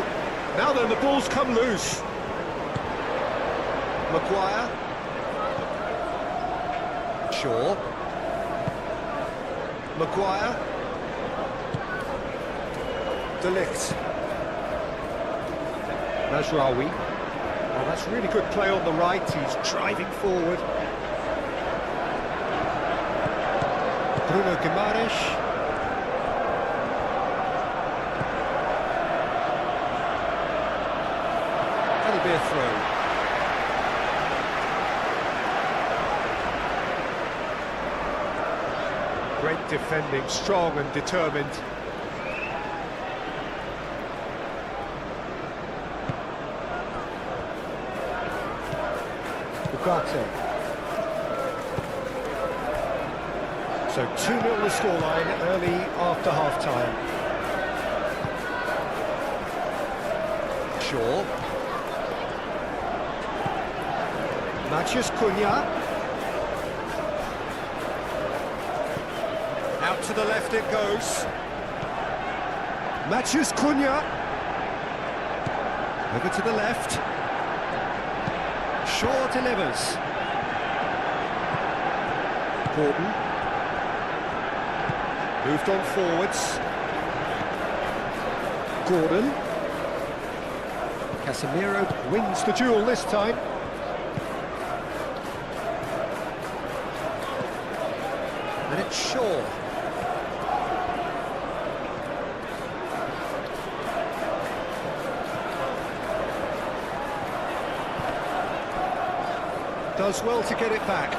Now then, the ball's come loose. Maguire. Shaw. Maguire. De Ligt. Mazraoui. Well, that's really good play on the right. He's driving forward. Bruno Guimaraes. That'll be a throw. Great defending, strong and determined. Ugarte. So 2-0 the scoreline early after half-time. Shaw. Matheus Cunha. Out to the left it goes. Matheus Cunha. Over to the left. Shaw delivers. Gordon. Moved on forwards. Gordon. Casemiro wins the duel this time. And it's Shaw. Does well to get it back.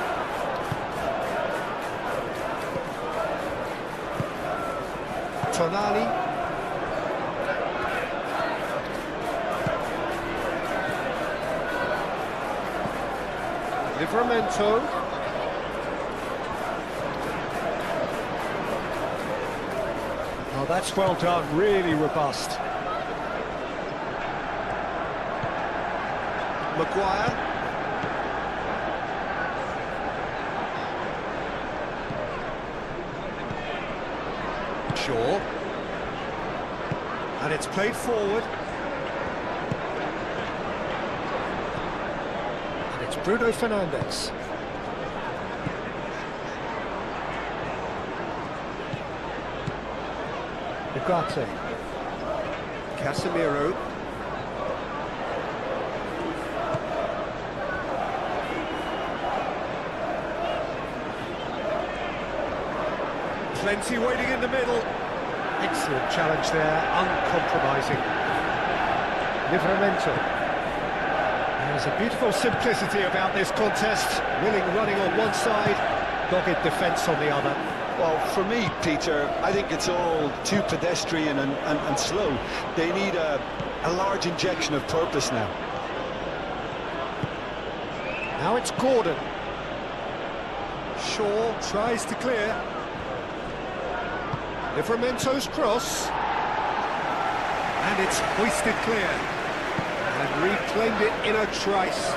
Tonali. Livramento. Oh, that's well done, really robust. Maguire. Shaw. And it's played forward. And it's Bruno Fernandes. Ugarte. Casemiro. Plenty waiting in the middle. Excellent challenge there, uncompromising. Livramento. There's a beautiful simplicity about this contest. Willing running on one side, dogged defence on the other. Well, for me, Peter, I think it's all too pedestrian and slow. They need a large injection of purpose now. Now it's Gordon. Shaw tries to clear. Livramento's cross. And it's hoisted clear. And reclaimed it in a trice.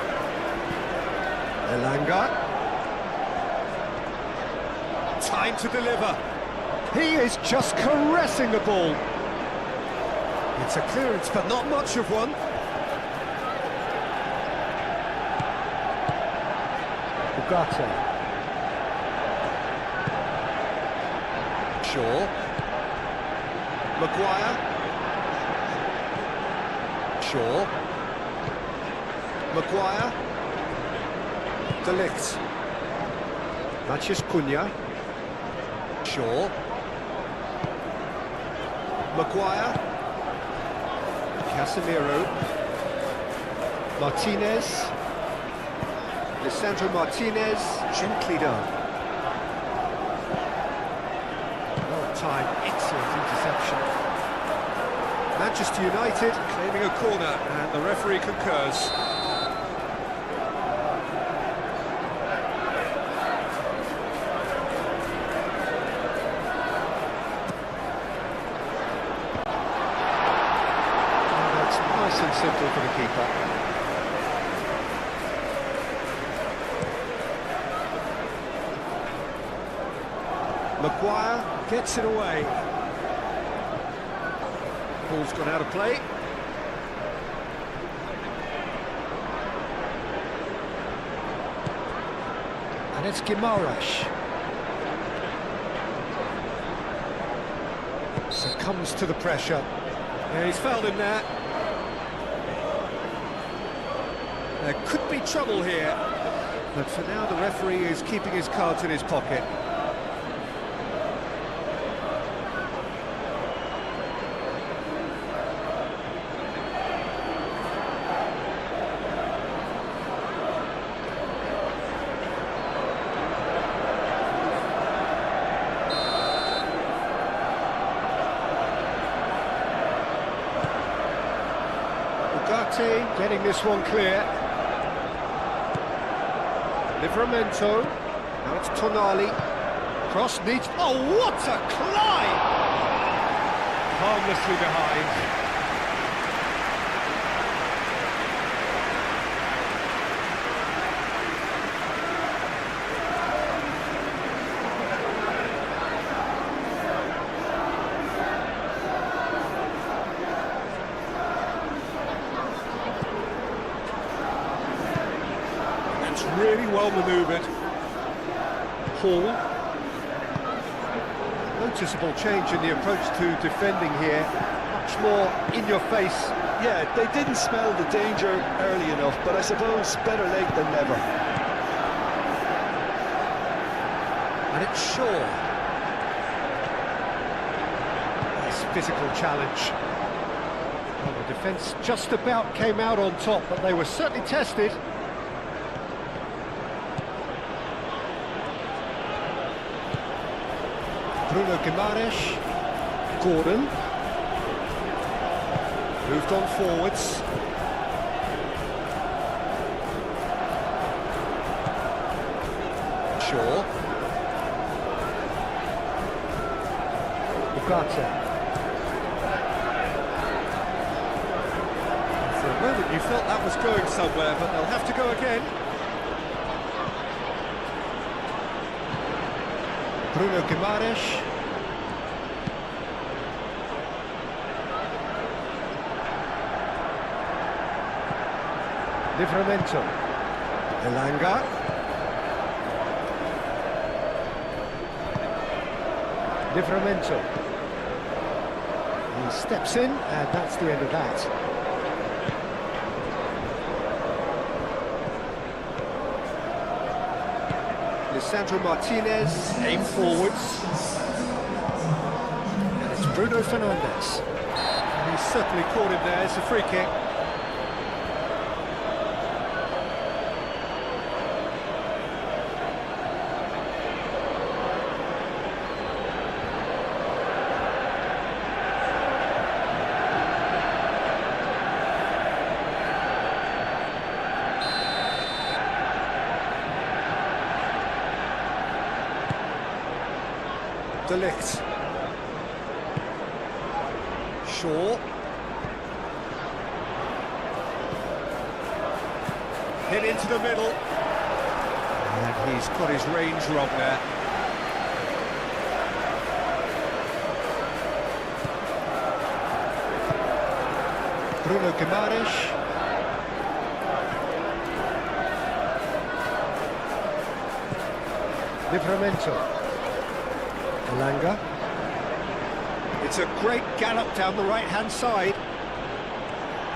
Elanga. Time to deliver. He is just caressing the ball. It's a clearance, but not much of one. Ugarte. Shaw. Maguire. Shaw. Maguire. De Ligt. Matheus Cunha. Shaw. Maguire. Casemiro. Martinez. Lisandro Martinez. Gently done. Well timed, excellent interception. Manchester United claiming a corner, and the referee concurs. And that's nice and simple for the keeper. Maguire gets it away. Ball's gone out of play. And it's Guimaraes. Succumbs to the pressure. Yeah, he's fouled him there. There could be trouble here, but for now the referee is keeping his cards in his pocket. Getting this one clear. Livramento. Now it's Tonali. Cross needs... Oh, what a climb! Harmlessly behind. Really well manoeuvred. Hall. Noticeable change in the approach to defending here. Much more in your face. Yeah, they didn't smell the danger early enough, but I suppose better late than never. And it's Shaw. Nice physical challenge. Well, the defence just about came out on top, but they were certainly tested. Bruno Guimaraes, Gordon, moved on forwards. Shaw. Ugarte. For a moment you felt that was going somewhere, but they'll have to go again. Bruno Guimaraes. Livramento. Elanga. Livramento. He steps in, and that's the end of that. Lisandro Martinez, aim forwards. And it's Bruno Fernandes. And he's certainly caught him there, it's a free kick. De Ligt. Shaw. Hit into the middle. And he's got his range wrong there. Bruno Guimaraes. Livramento. Elanga. It's a great gallop down the right-hand side.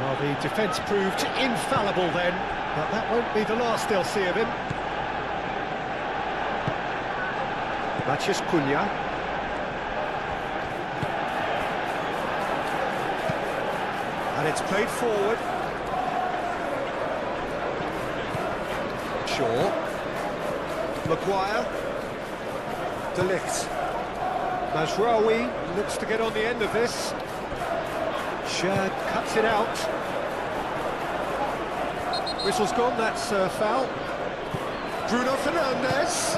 Well, the defence proved infallible then, but that won't be the last they'll see of him. Matheus Cunha. And it's played forward. Shaw. Maguire. De Ligt. Mazraoui looks to get on the end of this. Shad cuts it out. Whistle's gone, that's foul. Bruno Fernandes.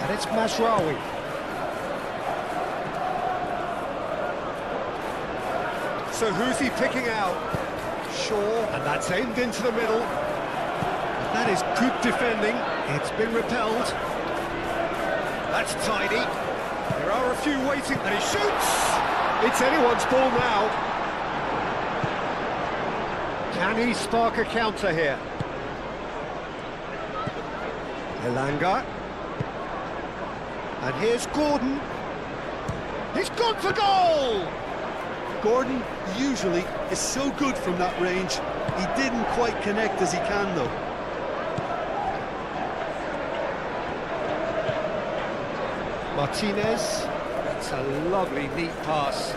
And it's Mazraoui. So who's he picking out? Shaw, and that's aimed into the middle. That is good defending. It's been repelled. That's tidy. There are a few waiting, and he shoots! It's anyone's ball now. Can he spark a counter here? Elanga. And here's Gordon. He's gone for goal! Gordon usually is so good from that range. He didn't quite connect as he can, though. Martinez. That's a lovely, neat pass.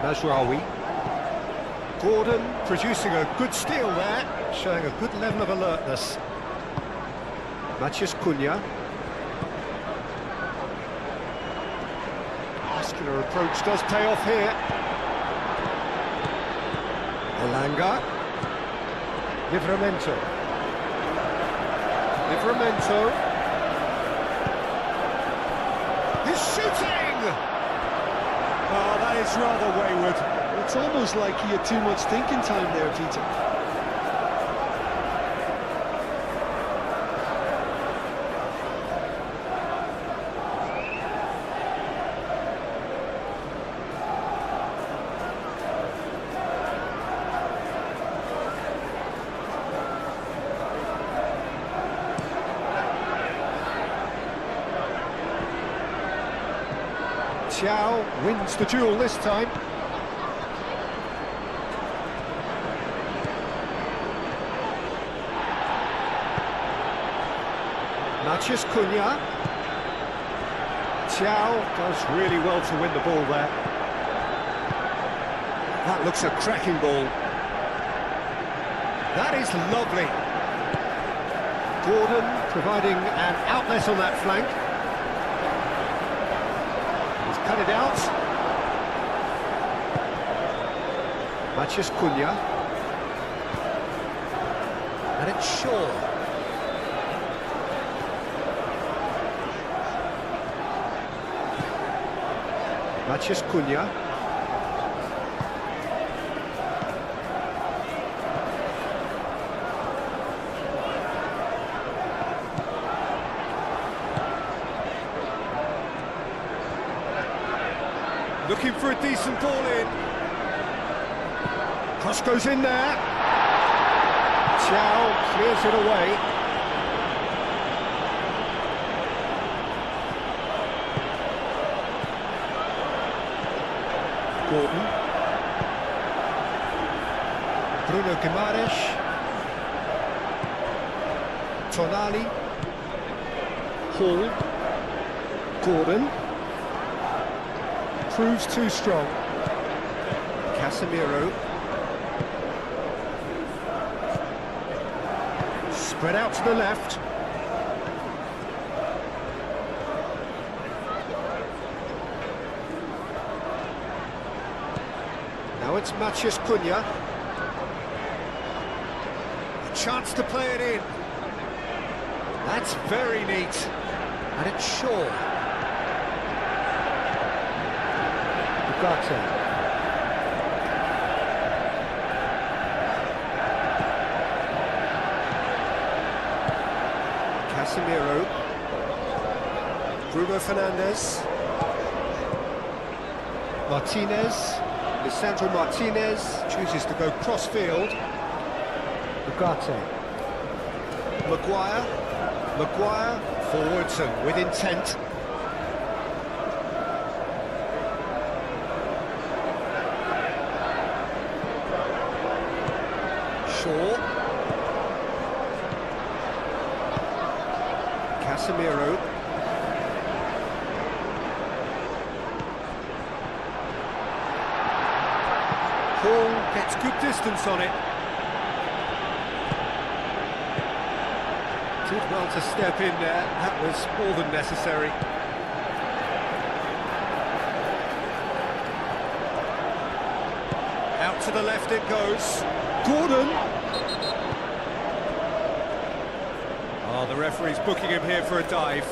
Mazraoui. Gordon producing a good steal there, showing a good level of alertness. Matheus Cunha. Muscular approach does pay off here. Elanga. Livramento. He's shooting! Oh, that is rather wayward. It's almost like he had too much thinking time there, Peter. Xiao wins the duel this time. Matheus Cunha. Xiao does really well to win the ball there. That looks a cracking ball. That is lovely. Gordon providing an outlet on that flank. He's cut it out. Matheus Cunha. And it's Shaw. Matheus Cunha. Looking for a decent ball in. Cross goes in there. Xiao clears it away. Gordon. Bruno Guimaraes. Tonali. Hall. Gordon. Proves too strong. Casemiro. Spread out to the left. Now it's Matheus Cunha. A chance to play it in. That's very neat. And it's Shaw. Ugarte. Casemiro. Bruno Fernandes. Martinez. Lisandro Martinez chooses to go cross-field. Ugarte. Maguire forwards and with intent. Shaw. Casemiro. Paul gets good distance on it. Did well to step in there. That was more than necessary. Out to the left it goes. Gordon. Oh, the referee's booking him here for a dive.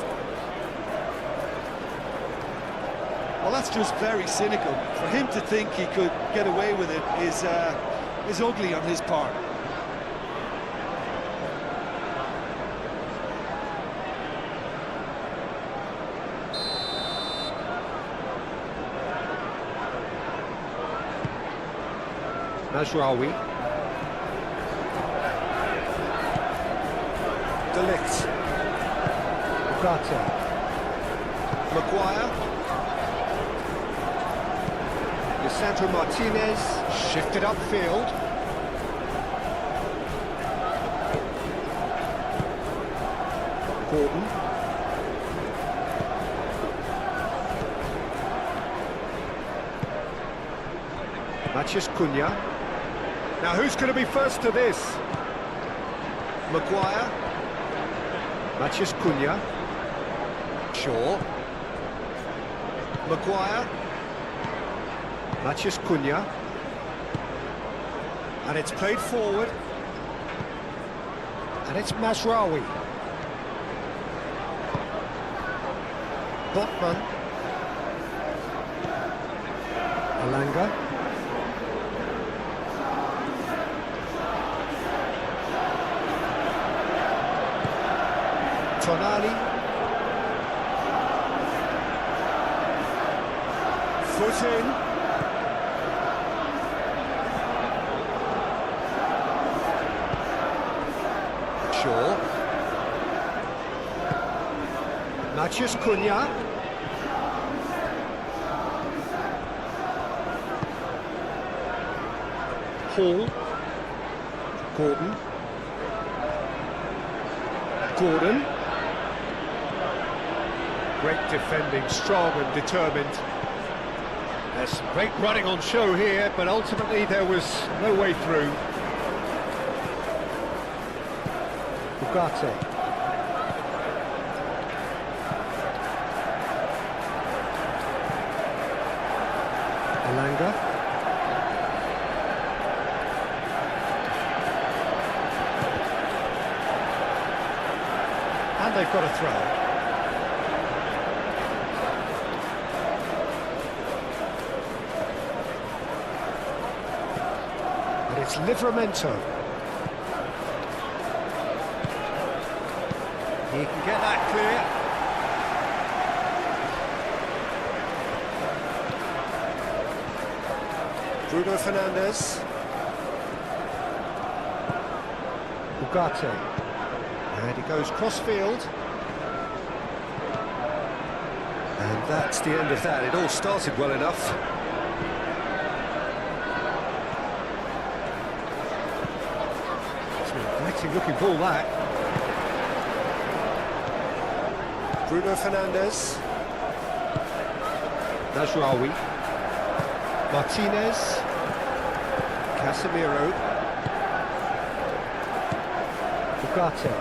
Well, that's just very cynical. For him to think he could get away with it is ugly on his part. Mazraoui. De Ligt. Ugarte. Maguire. Lisandro Martinez. Shifted upfield. Gordon. Matheus Cunha. Now who's going to be first to this? Maguire. Matheus Cunha. Shaw. Maguire. Matheus Cunha. And it's played forward. And it's Mazraoui. Botman. Alanga. Tonali. Foot in. Shaw. Matheus Cunha. Hall. Gordon. Gordon. Great defending, strong and determined. There's some great running on show here, but ultimately there was no way through. Ugarte. Alanga. And they've got a throw. And it's Livramento. He can get that clear. Bruno Fernandes. Ugarte. And he goes cross-field. And that's the end of that. It all started well enough. It's an inviting-looking ball, that. Bruno Fernandes. Mazraoui. Martinez. Casemiro. Ugarte.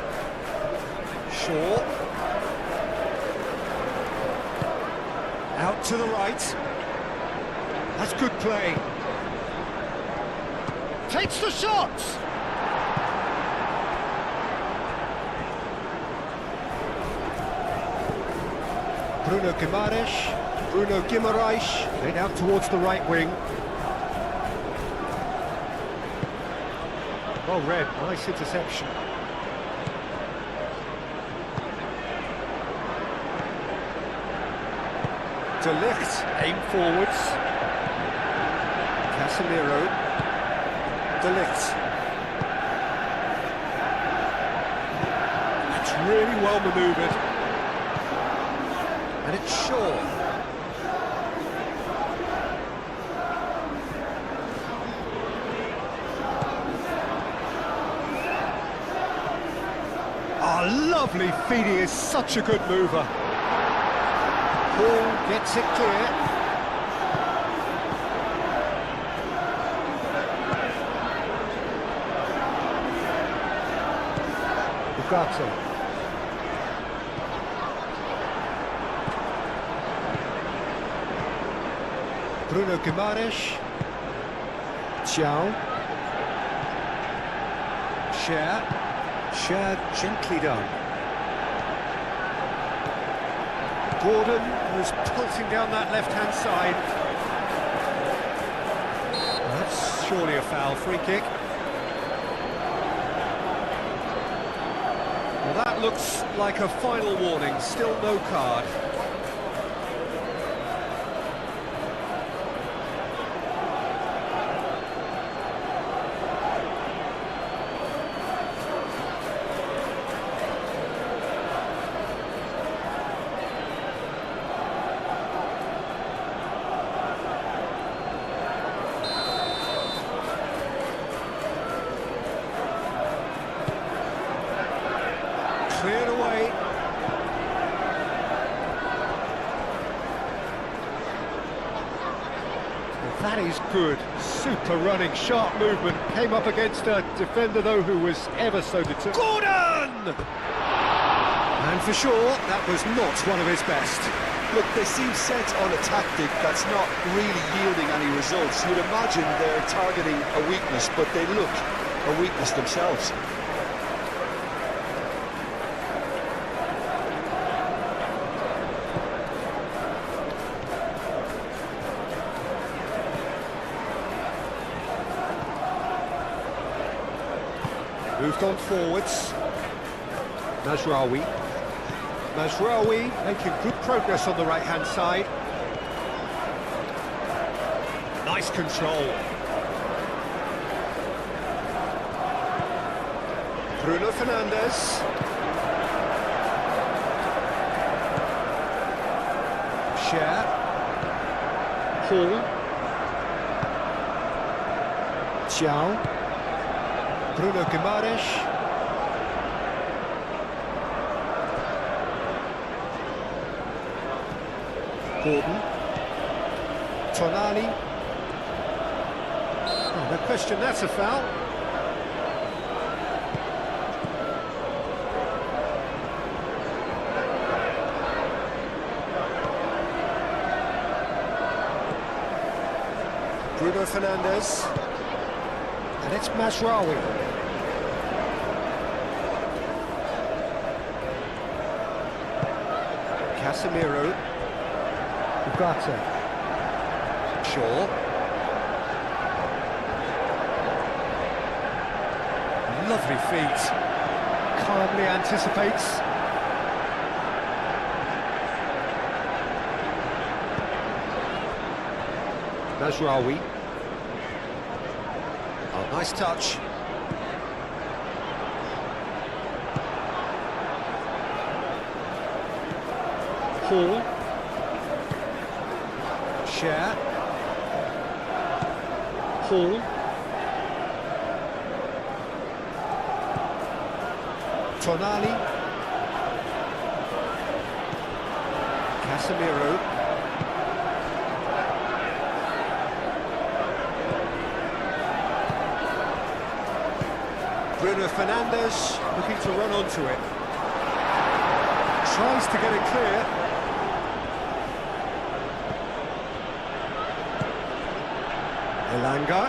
Shaw. Out to the right. That's good play. Takes the shot! Bruno Guimaraes. Bruno Guimaraes. Played out towards the right wing. Well read, nice interception. De Ligt, aim forwards. Casemiro. De Ligt. That's really well manoeuvred. And it's Shaw. Oh, lovely feed, he is such a good mover. Hall gets it clear. Ugarte. Bruno Guimaraes. Xiao. Cher gently done. Gordon was pulsing down that left-hand side. That's surely a foul, free kick. Well, that looks like a final warning, still no card. That is good. Super running, sharp movement. Came up against a defender, though, who was ever so determined. Gordon! And for sure, that was not one of his best. Look, they seem set on a tactic that's not really yielding any results. You'd imagine they're targeting a weakness, but they look a weakness themselves. Moved on forwards. Mazraoui making good progress on the right-hand side. Nice control. Bruno Fernandes. Cher. Hall. Xiao. Bruno Guimaraes. Gordon. Tonali. Oh, no question, that's a foul. Bruno Fernandes. And it's Mazraoui. Casemiro. Ugarte. Shaw. Lovely feet. Calmly anticipates. Mazraoui. Oh, nice touch. Hall. Cher. Hall. Tonali. Casemiro. Bruno Fernandes looking to run onto it. Tries to get it clear. Elanga.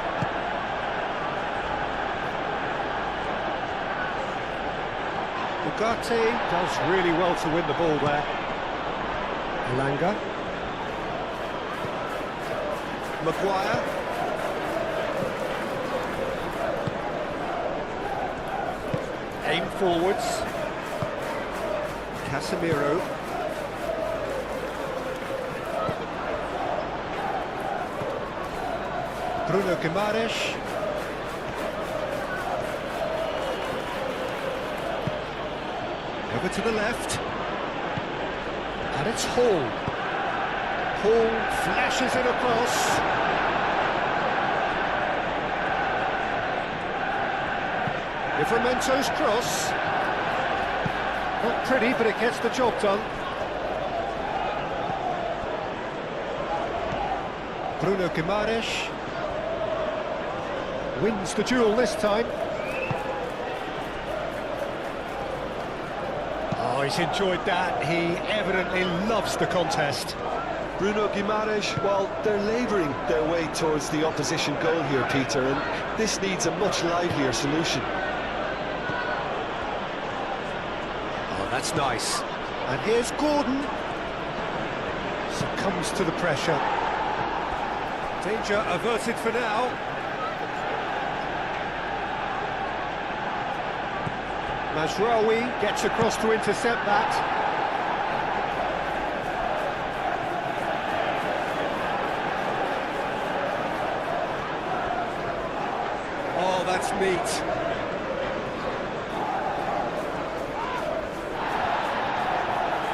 Ugarte does really well to win the ball there. Elanga. Maguire. Aim forwards. Casemiro. Bruno Guimaraes. Over to the left. And it's Hall. Hall flashes it across. Livramento's cross. Not pretty, but it gets the job done. Bruno Guimaraes wins the duel this time. Oh, he's enjoyed that. He evidently loves the contest. Bruno Guimaraes, well, they're labouring their way towards the opposition goal here, Peter, and this needs a much livelier solution. Oh, that's nice. And here's Gordon. Succumbs to the pressure. Danger averted for now. Mazraoui gets across to intercept that. Oh, that's neat.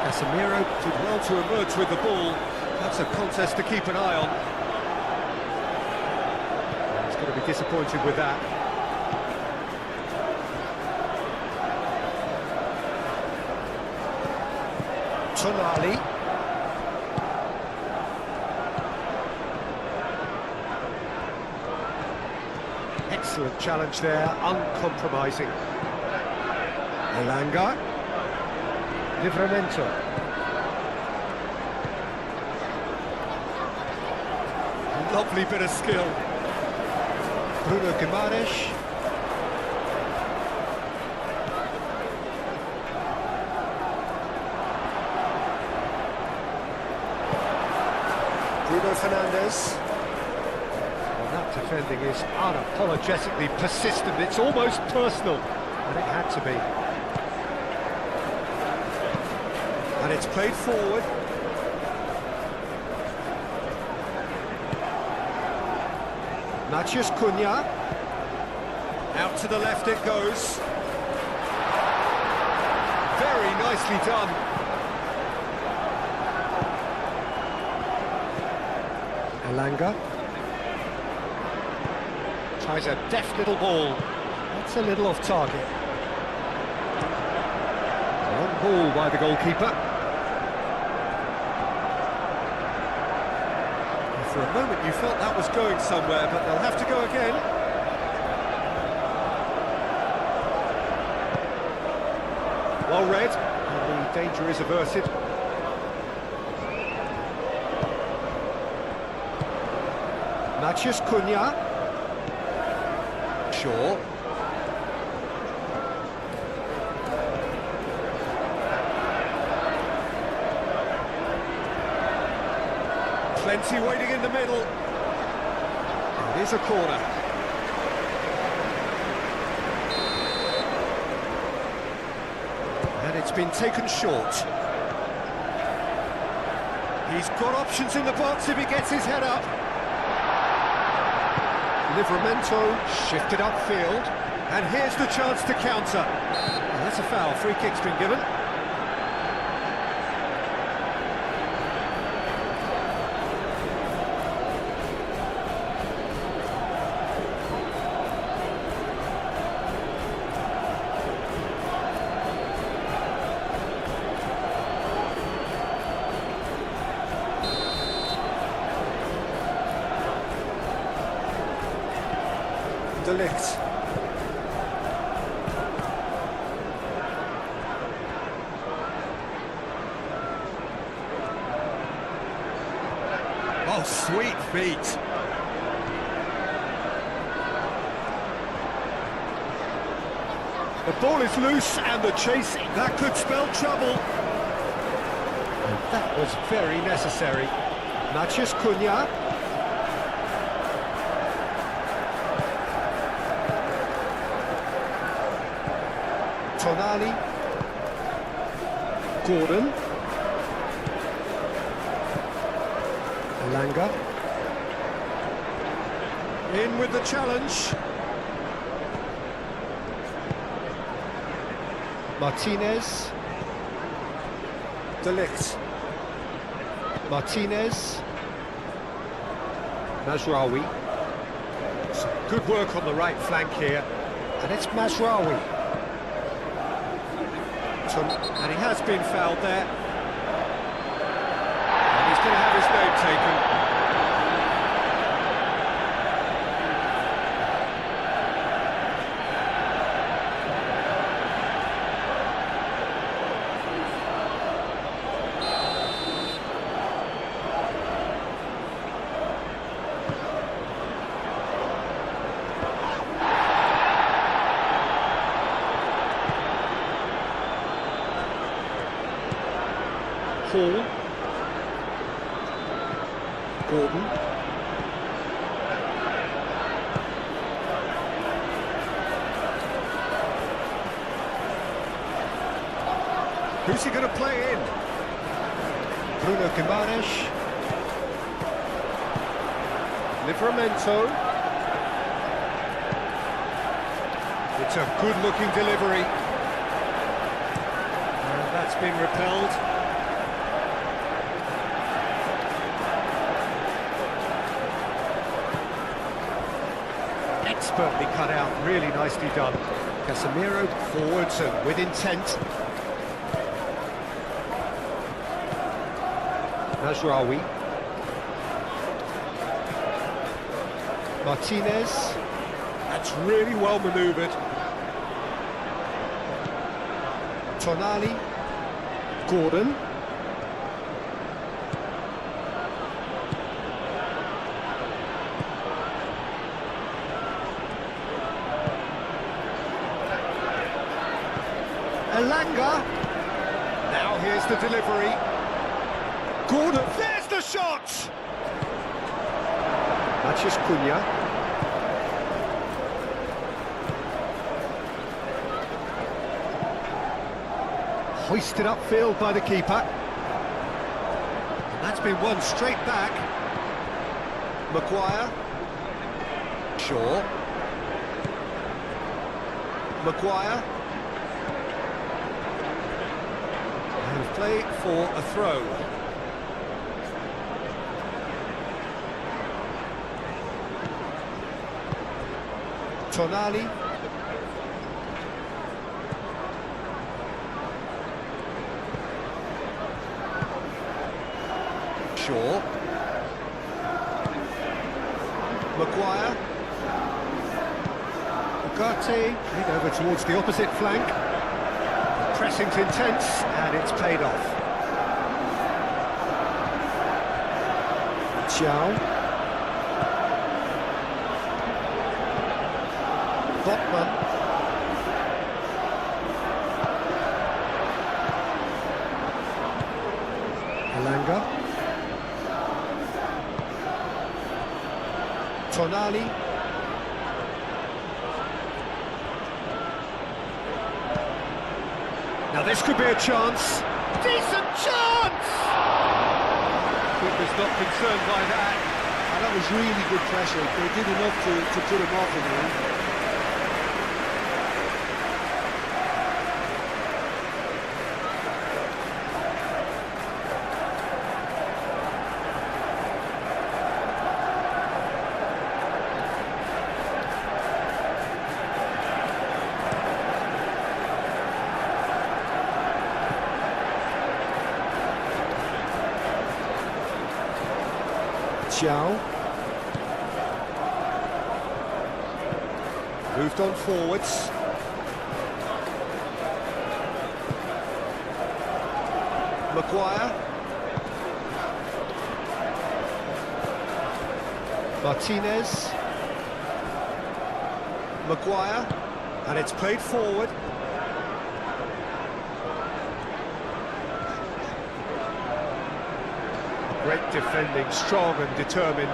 Casemiro did well to emerge with the ball. That's a contest to keep an eye on. He's going to be disappointed with that. Tonali. Excellent challenge there, uncompromising. Elanga. Livramento. Lovely bit of skill. Bruno Guimaraes. Bruno Fernandes. Well, that defending is unapologetically persistent. It's almost personal, and it had to be. And it's played forward. Matheus Cunha. Out to the left it goes. Very nicely done. Elanga. Tries a deft little ball. That's a little off target. Long ball by the goalkeeper. For a moment you felt that was going somewhere, but they'll have to go again. Well read, and the danger is averted. Matheus Cunha. Shaw. Plenty waiting in the middle. It is a corner. And it's been taken short. He's got options in the box if he gets his head up. Livramento shifted upfield. And here's the chance to counter. And that's a foul. Free kick's been given. De Ligt. Oh, sweet feet. The ball is loose and the chase, that could spell trouble. And that was very necessary. Matheus Cunha. Tonali. Gordon. Elanga. In with the challenge. Martinez. De Ligt. Martinez. Mazraoui. Some good work on the right flank here. And it's Mazraoui. And he has been fouled there. And he's going to have his name taken. Hall. Gordon. Who's he going to play in? Bruno Guimaraes. Livramento. It's a good-looking delivery. And that's been repelled. Expertly cut out, really nicely done. Casemiro forwards and with intent. Mazraoui. Martinez. That's really well manoeuvred. Tonali, Gordon. Elanga. Now here's the delivery. Gordon. There's the shot! Mathias Cunha. Hoisted upfield by the keeper. And that's been won straight back. Maguire. Shaw. Maguire. And play for a throw. Tonali. Shaw. Maguire. Ugarte, lead over towards the opposite flank. The pressing's intense, and it's paid off. Xiao. Botman. Elanga. Tonali. Now this could be a chance. Decent chance! Keeper's not concerned by that. And that was really good pressure. They did enough to put him off in the end. Xiao. Moved on forwards. Maguire. Martinez. Maguire. And it's played forward. Great defending, strong and determined.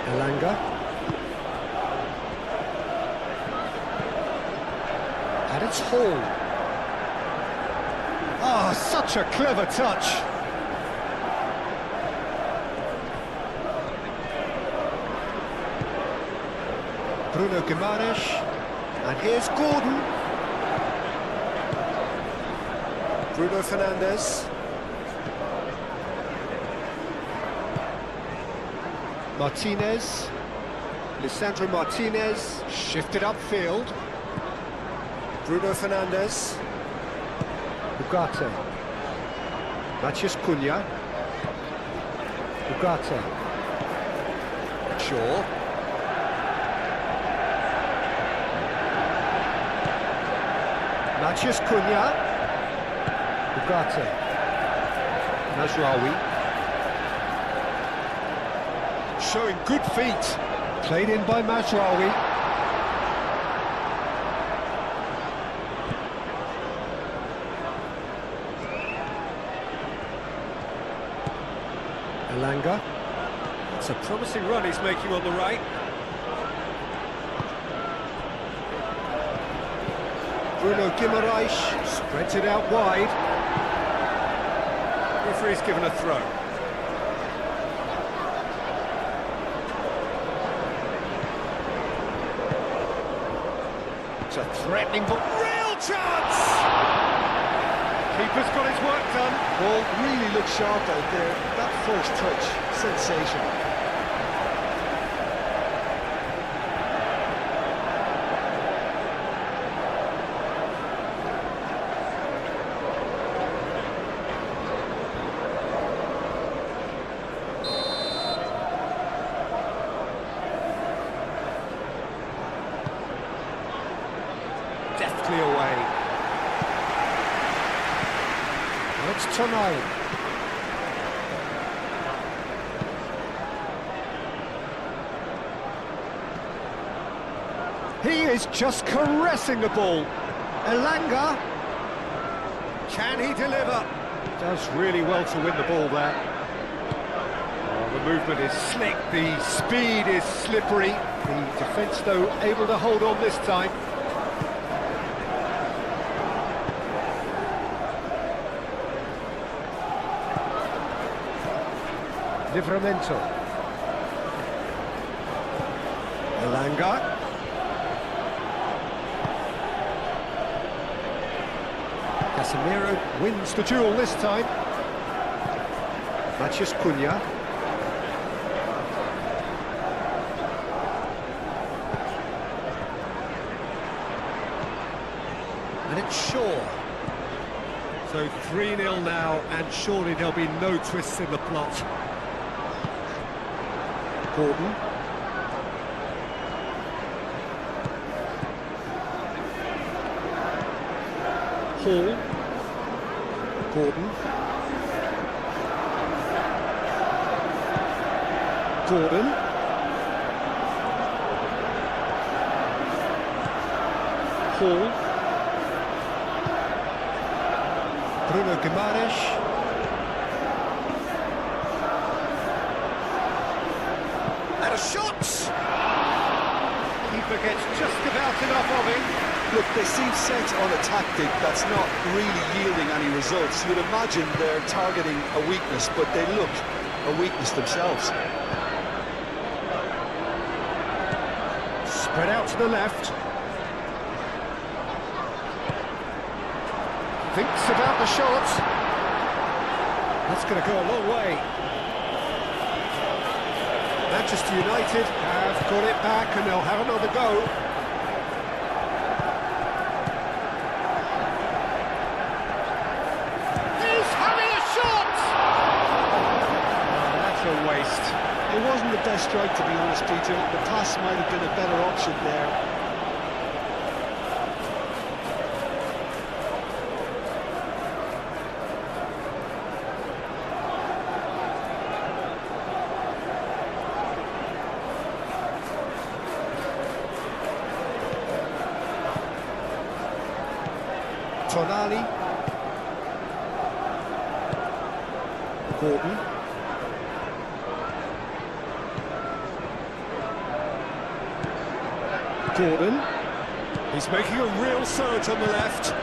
Elanga. And it's Hall. Ah, such a clever touch. Bruno Guimaraes. And here's Gordon. Bruno Fernandes. Martinez. Lisandro Martinez. Shifted upfield. Bruno Fernandes. Ugarte. Mathias Cunha. Ugarte. Shaw. Mathias Cunha. Ugarte. Mazraoui. Showing good feet. Played in by Mazraoui. Elanga. It's a promising run he's making on the right. Bruno Guimaraes. Spreads it out wide. Referee's given a throw. It's a threatening but real chance! Keeper's got his work done. Ball really looked sharp out there. That first touch, sensational. deftly away. Now it's Tonali. He is just caressing the ball. Elanga. Can he deliver? Does really well to win the ball there. Oh, the movement is slick, the speed is slippery. The defence, though, able to hold on this time. Livramento. Elanga. Casemiro wins the duel this time. Matheus Cunha. And it's Shaw. So 3-0 now, and surely there'll be no twists in the plot. Gordon. Hall. Gordon. Gordon. Hall. Bruno Guimaraes. And a shot! Keeper gets just about enough of him. Look, they seem set on a tactic that's not really yielding any results. You'd imagine they're targeting a weakness, but they look a weakness themselves. Spread out to the left. Thinks about the shot. That's going to go a long way. Manchester United have got it back and they'll have another go. Waste. It wasn't the best strike, to be honest, Peter. The pass might have been a better option there. Tonali. Gordon. Gordon. He's making a real surge on the left.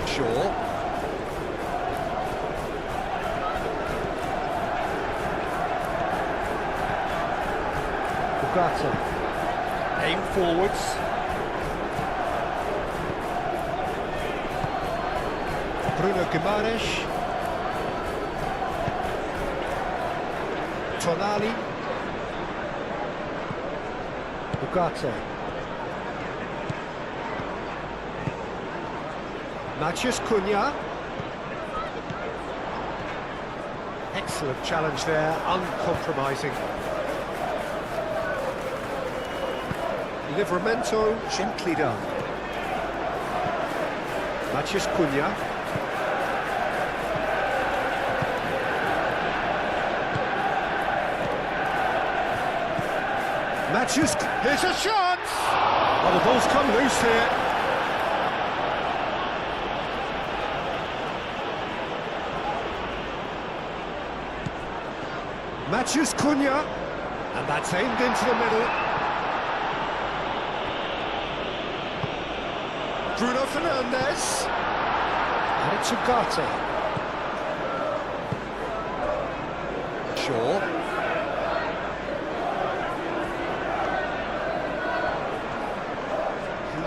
Shaw. Ugarte. Aim forwards. Bruno Guimaraes. Tonali. Ugarte. Matheus Cunha. Excellent challenge there, uncompromising. Livramento, gently done. Matheus Cunha. Matheus, here's a chance! Oh, the ball's come loose here. Matheus Cunha, and that's aimed into the middle. Bruno Fernandes, and it's Ugarte. Shaw.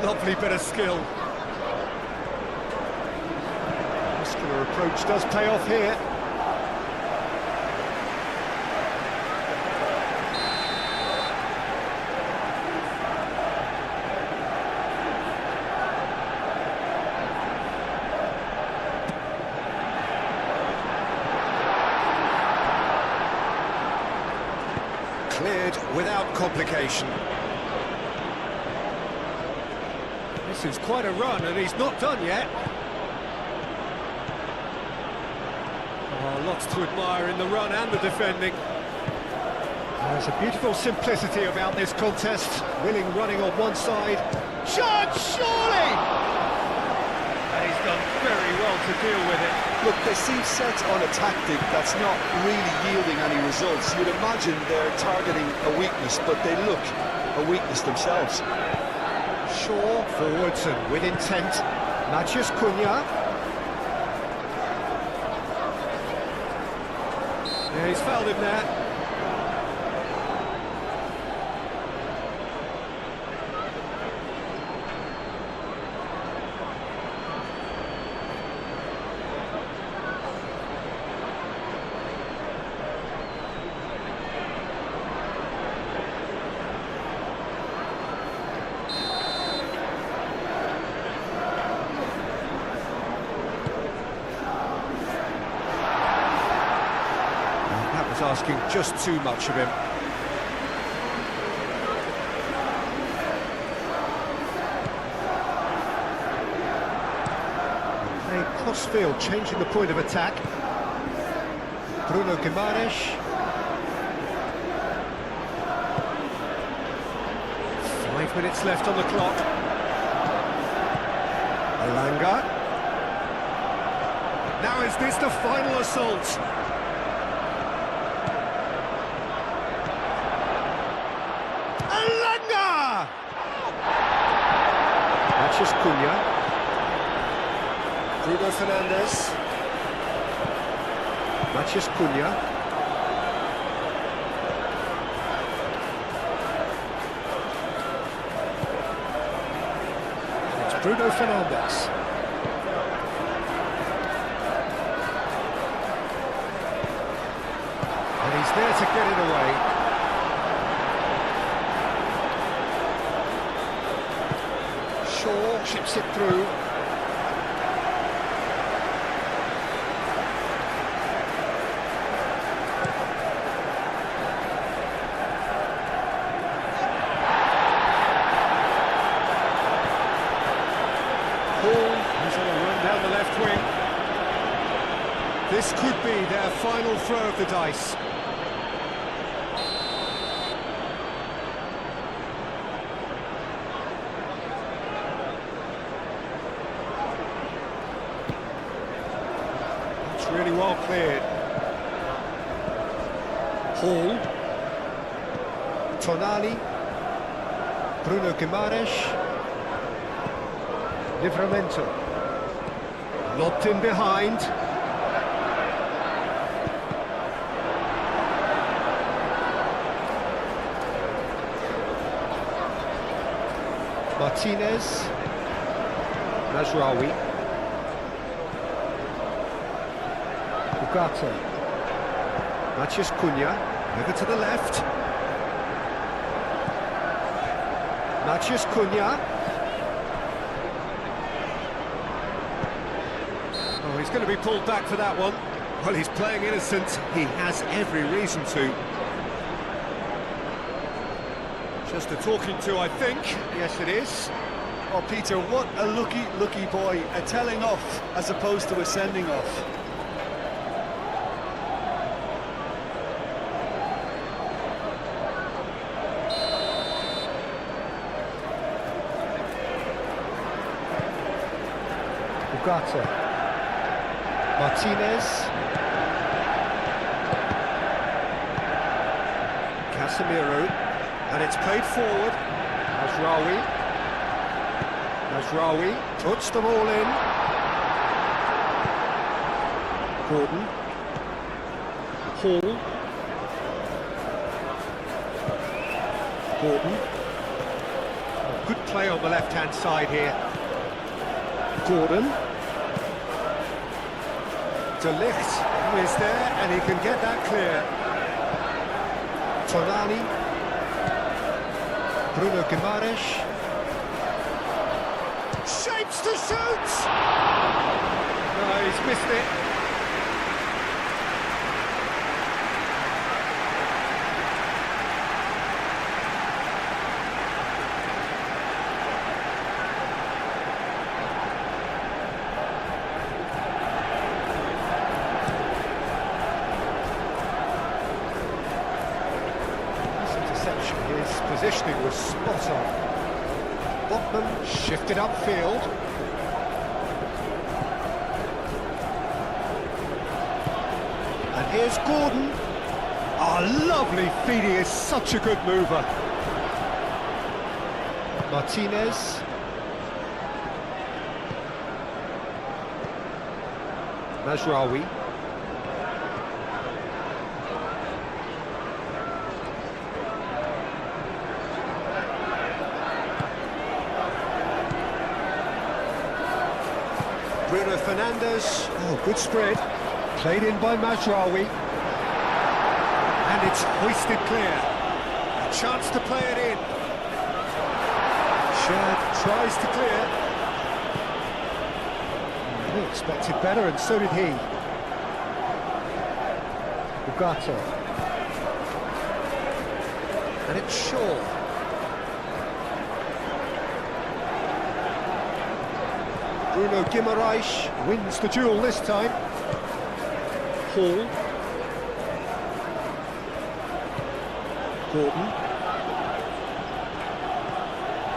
Lovely bit of skill. Muscular approach does pay off here. cleared without complication. This is quite a run, and he's not done yet. Oh, lots to admire in the run and the defending. There's a beautiful simplicity about this contest. Willing running on one side. Shot, surely! And he's done very well to deal with it. Look, they seem set on a tactic that's not really yielding any results. You'd imagine they're targeting a weakness, but they look a weakness themselves. Shaw forwards and with intent. Matheus Cunha. Yeah, he's fouled him there. Asking just too much of him. A crossfield, changing the point of attack. Bruno Guimaraes. 5 minutes left on the clock. Alanga. Now is this the final assault? Matheus Cunha. Bruno Fernandes. Matheus Cunha. It's Bruno Fernandes. And he's there to get it away. Shaw chips it through. Hall, he's on a run down the left wing. This could be their final throw of the dice. Really well cleared. Hall. Tonali. Bruno Guimaraes. Livramento. Lobbed in behind. Martinez. Mazraoui. Ugarte. Matheus Cunha, over to the left. Matheus Cunha. Oh, he's going to be pulled back for that one. Well, he's playing innocent. He has every reason to. Just a talking to, I think. Yes, it is. Oh, Peter, what a lucky boy. A telling off as opposed to a sending off. Ugarte. Martinez. Casemiro. And it's played forward. Mazraoui puts the ball in. Gordon. Hall. Gordon. Oh, good play on the left-hand side here. Gordon. De Ligt, who is there, and he can get that clear. Tonali. Bruno Guimaraes. Shapes to shoot! No, he's missed it. touch. His positioning was spot on. Botman shifted upfield. And here's Gordon. Oh, lovely feed, he is such a good mover. Martinez. Mazraoui. Bruno Fernandes. Oh, good spread. Played in by Mazraoui. And it's hoisted clear. A chance to play it in. Shad tries to clear. He expected better, and so did he. Ugarte. And it's Shaw. Bruno Guimaraes wins the duel this time. Hall. Gordon.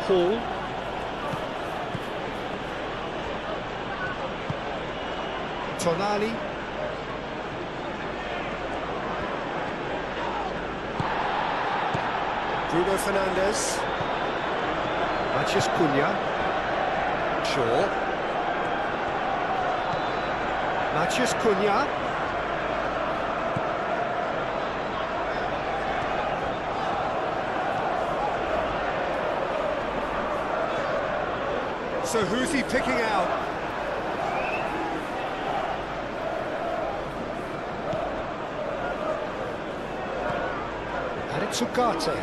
Hall. Tonali. Bruno Fernandes. Matheus Cunha. Shaw. Matheus Cunha. So who's he picking out? And it's Ugarte.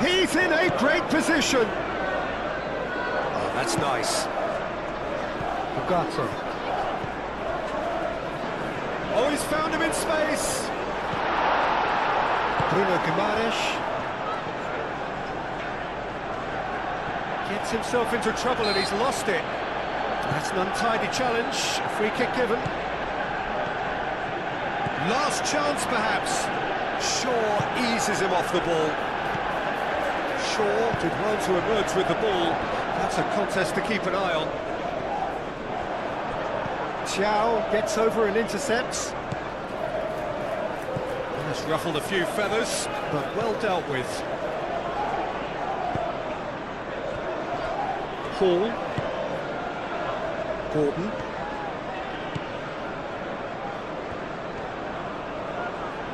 He's in a great position. Oh, that's nice. Ugarte. Oh, he's found him in space. Bruno Guimaraes. Gets himself into trouble and he's lost it. That's an untidy challenge, a free kick given. Last chance perhaps. Shaw eases him off the ball. Shaw did well to emerge with the ball. That's a contest to keep an eye on. Thiaw gets over and intercepts. That's ruffled a few feathers, but well dealt with. Hall. Gordon.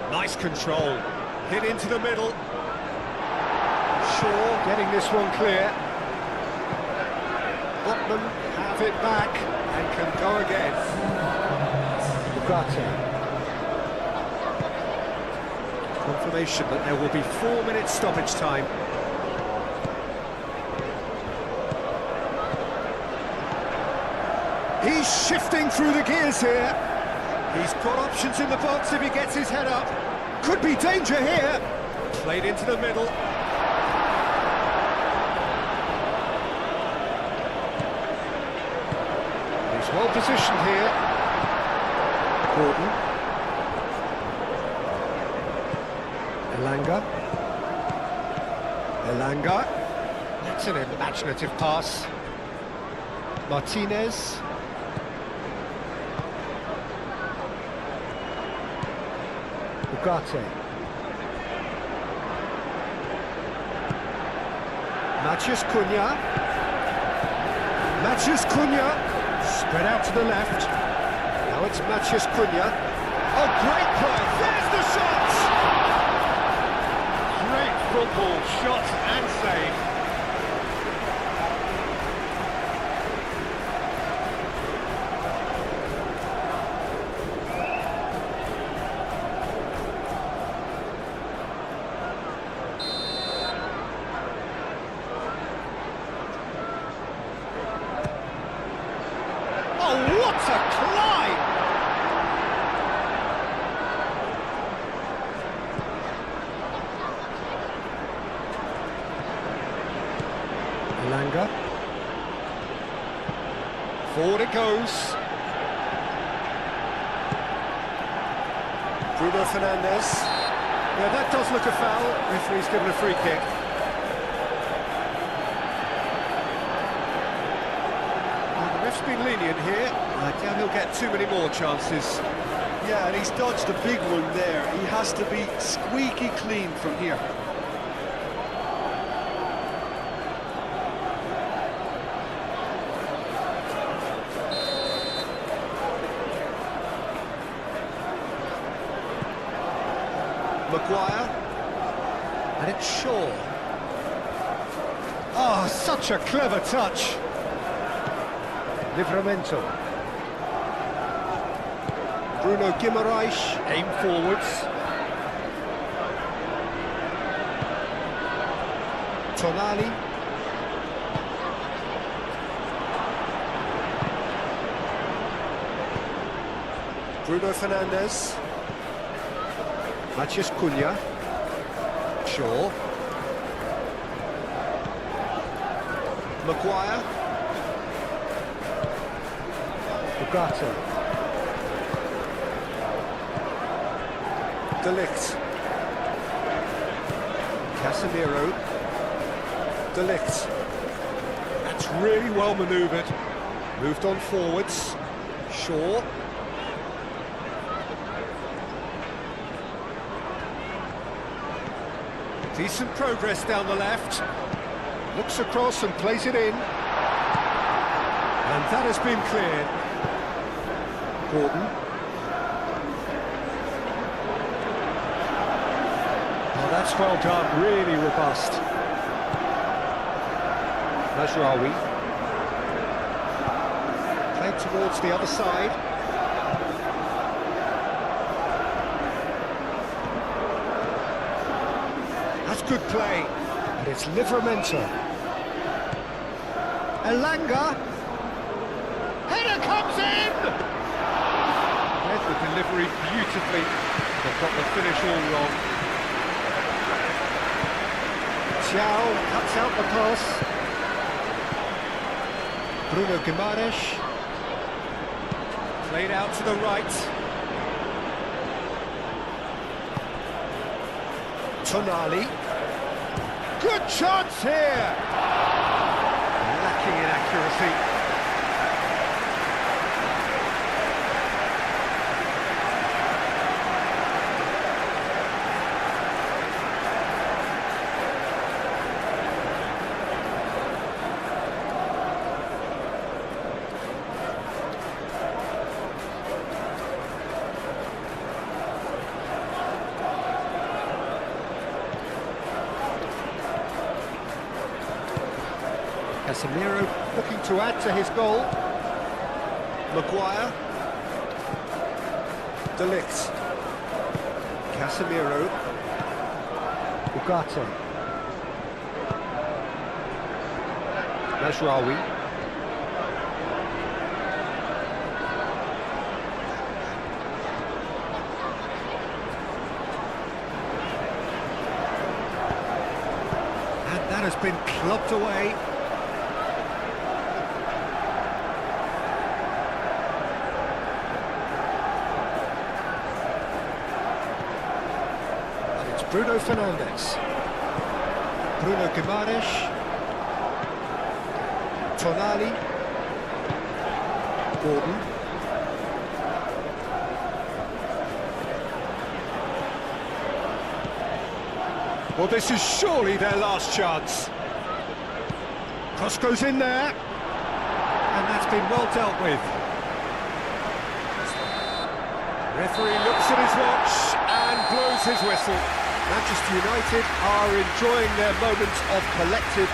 Nice control. Hit into the middle. Shaw getting this one clear. Botman have it back and can go again. Ugarte. Confirmation that there will be 4 minutes stoppage time. He's shifting through the gears here. He's got options in the box if he gets his head up. Could be danger here. Played into the middle. He's well positioned here. Gordon. Elanga. That's an imaginative pass. Martinez. Ugarte. Matheus Cunha. Spread out to the left. Now it's Matheus Cunha. Oh, great play. There's the shot! Great football, shot and save. Oh, what a climb! Elanga. Forward it goes. Bruno Fernandes. Yeah, that does look a foul. Referee's given a free kick. Well, the ref's been lenient here. I doubt he'll get too many more chances. Yeah, and he's dodged a big one there. He has to be squeaky clean from here. Maguire. And it's Shaw. Oh, such a clever touch. Livramento. Bruno Guimaraes, aim forwards. Tonali. Bruno Fernandes. Matheus Cunha. Shaw. Maguire. Ugarte. De Ligt. Casemiro. De Ligt. That's really well manoeuvred. Moved on forwards. Shaw. Decent progress down the left. Looks across and plays it in. And that has been cleared. Gordon. Oh, that's well done, really robust. Mazraoui. Played towards the other side. That's good play. And it's Livramento. Elanga. Header comes in! Read the delivery beautifully. They've got the finish all wrong. Thiaw cuts out the pass. Bruno Guimaraes. Played out to the right. Tonali. Good chance here! Lacking in accuracy. Casemiro looking to add to his goal. Maguire. De Ligt. Casemiro. Ugarte. Mazraoui. And that has been clubbed away. Bruno Fernandes. Bruno Guimaraes. Tonali. Gordon. Well, this is surely their last chance. Cross goes in there. And that's been well dealt with. Referee looks at his watch and blows his whistle. Manchester United are enjoying their moment of collective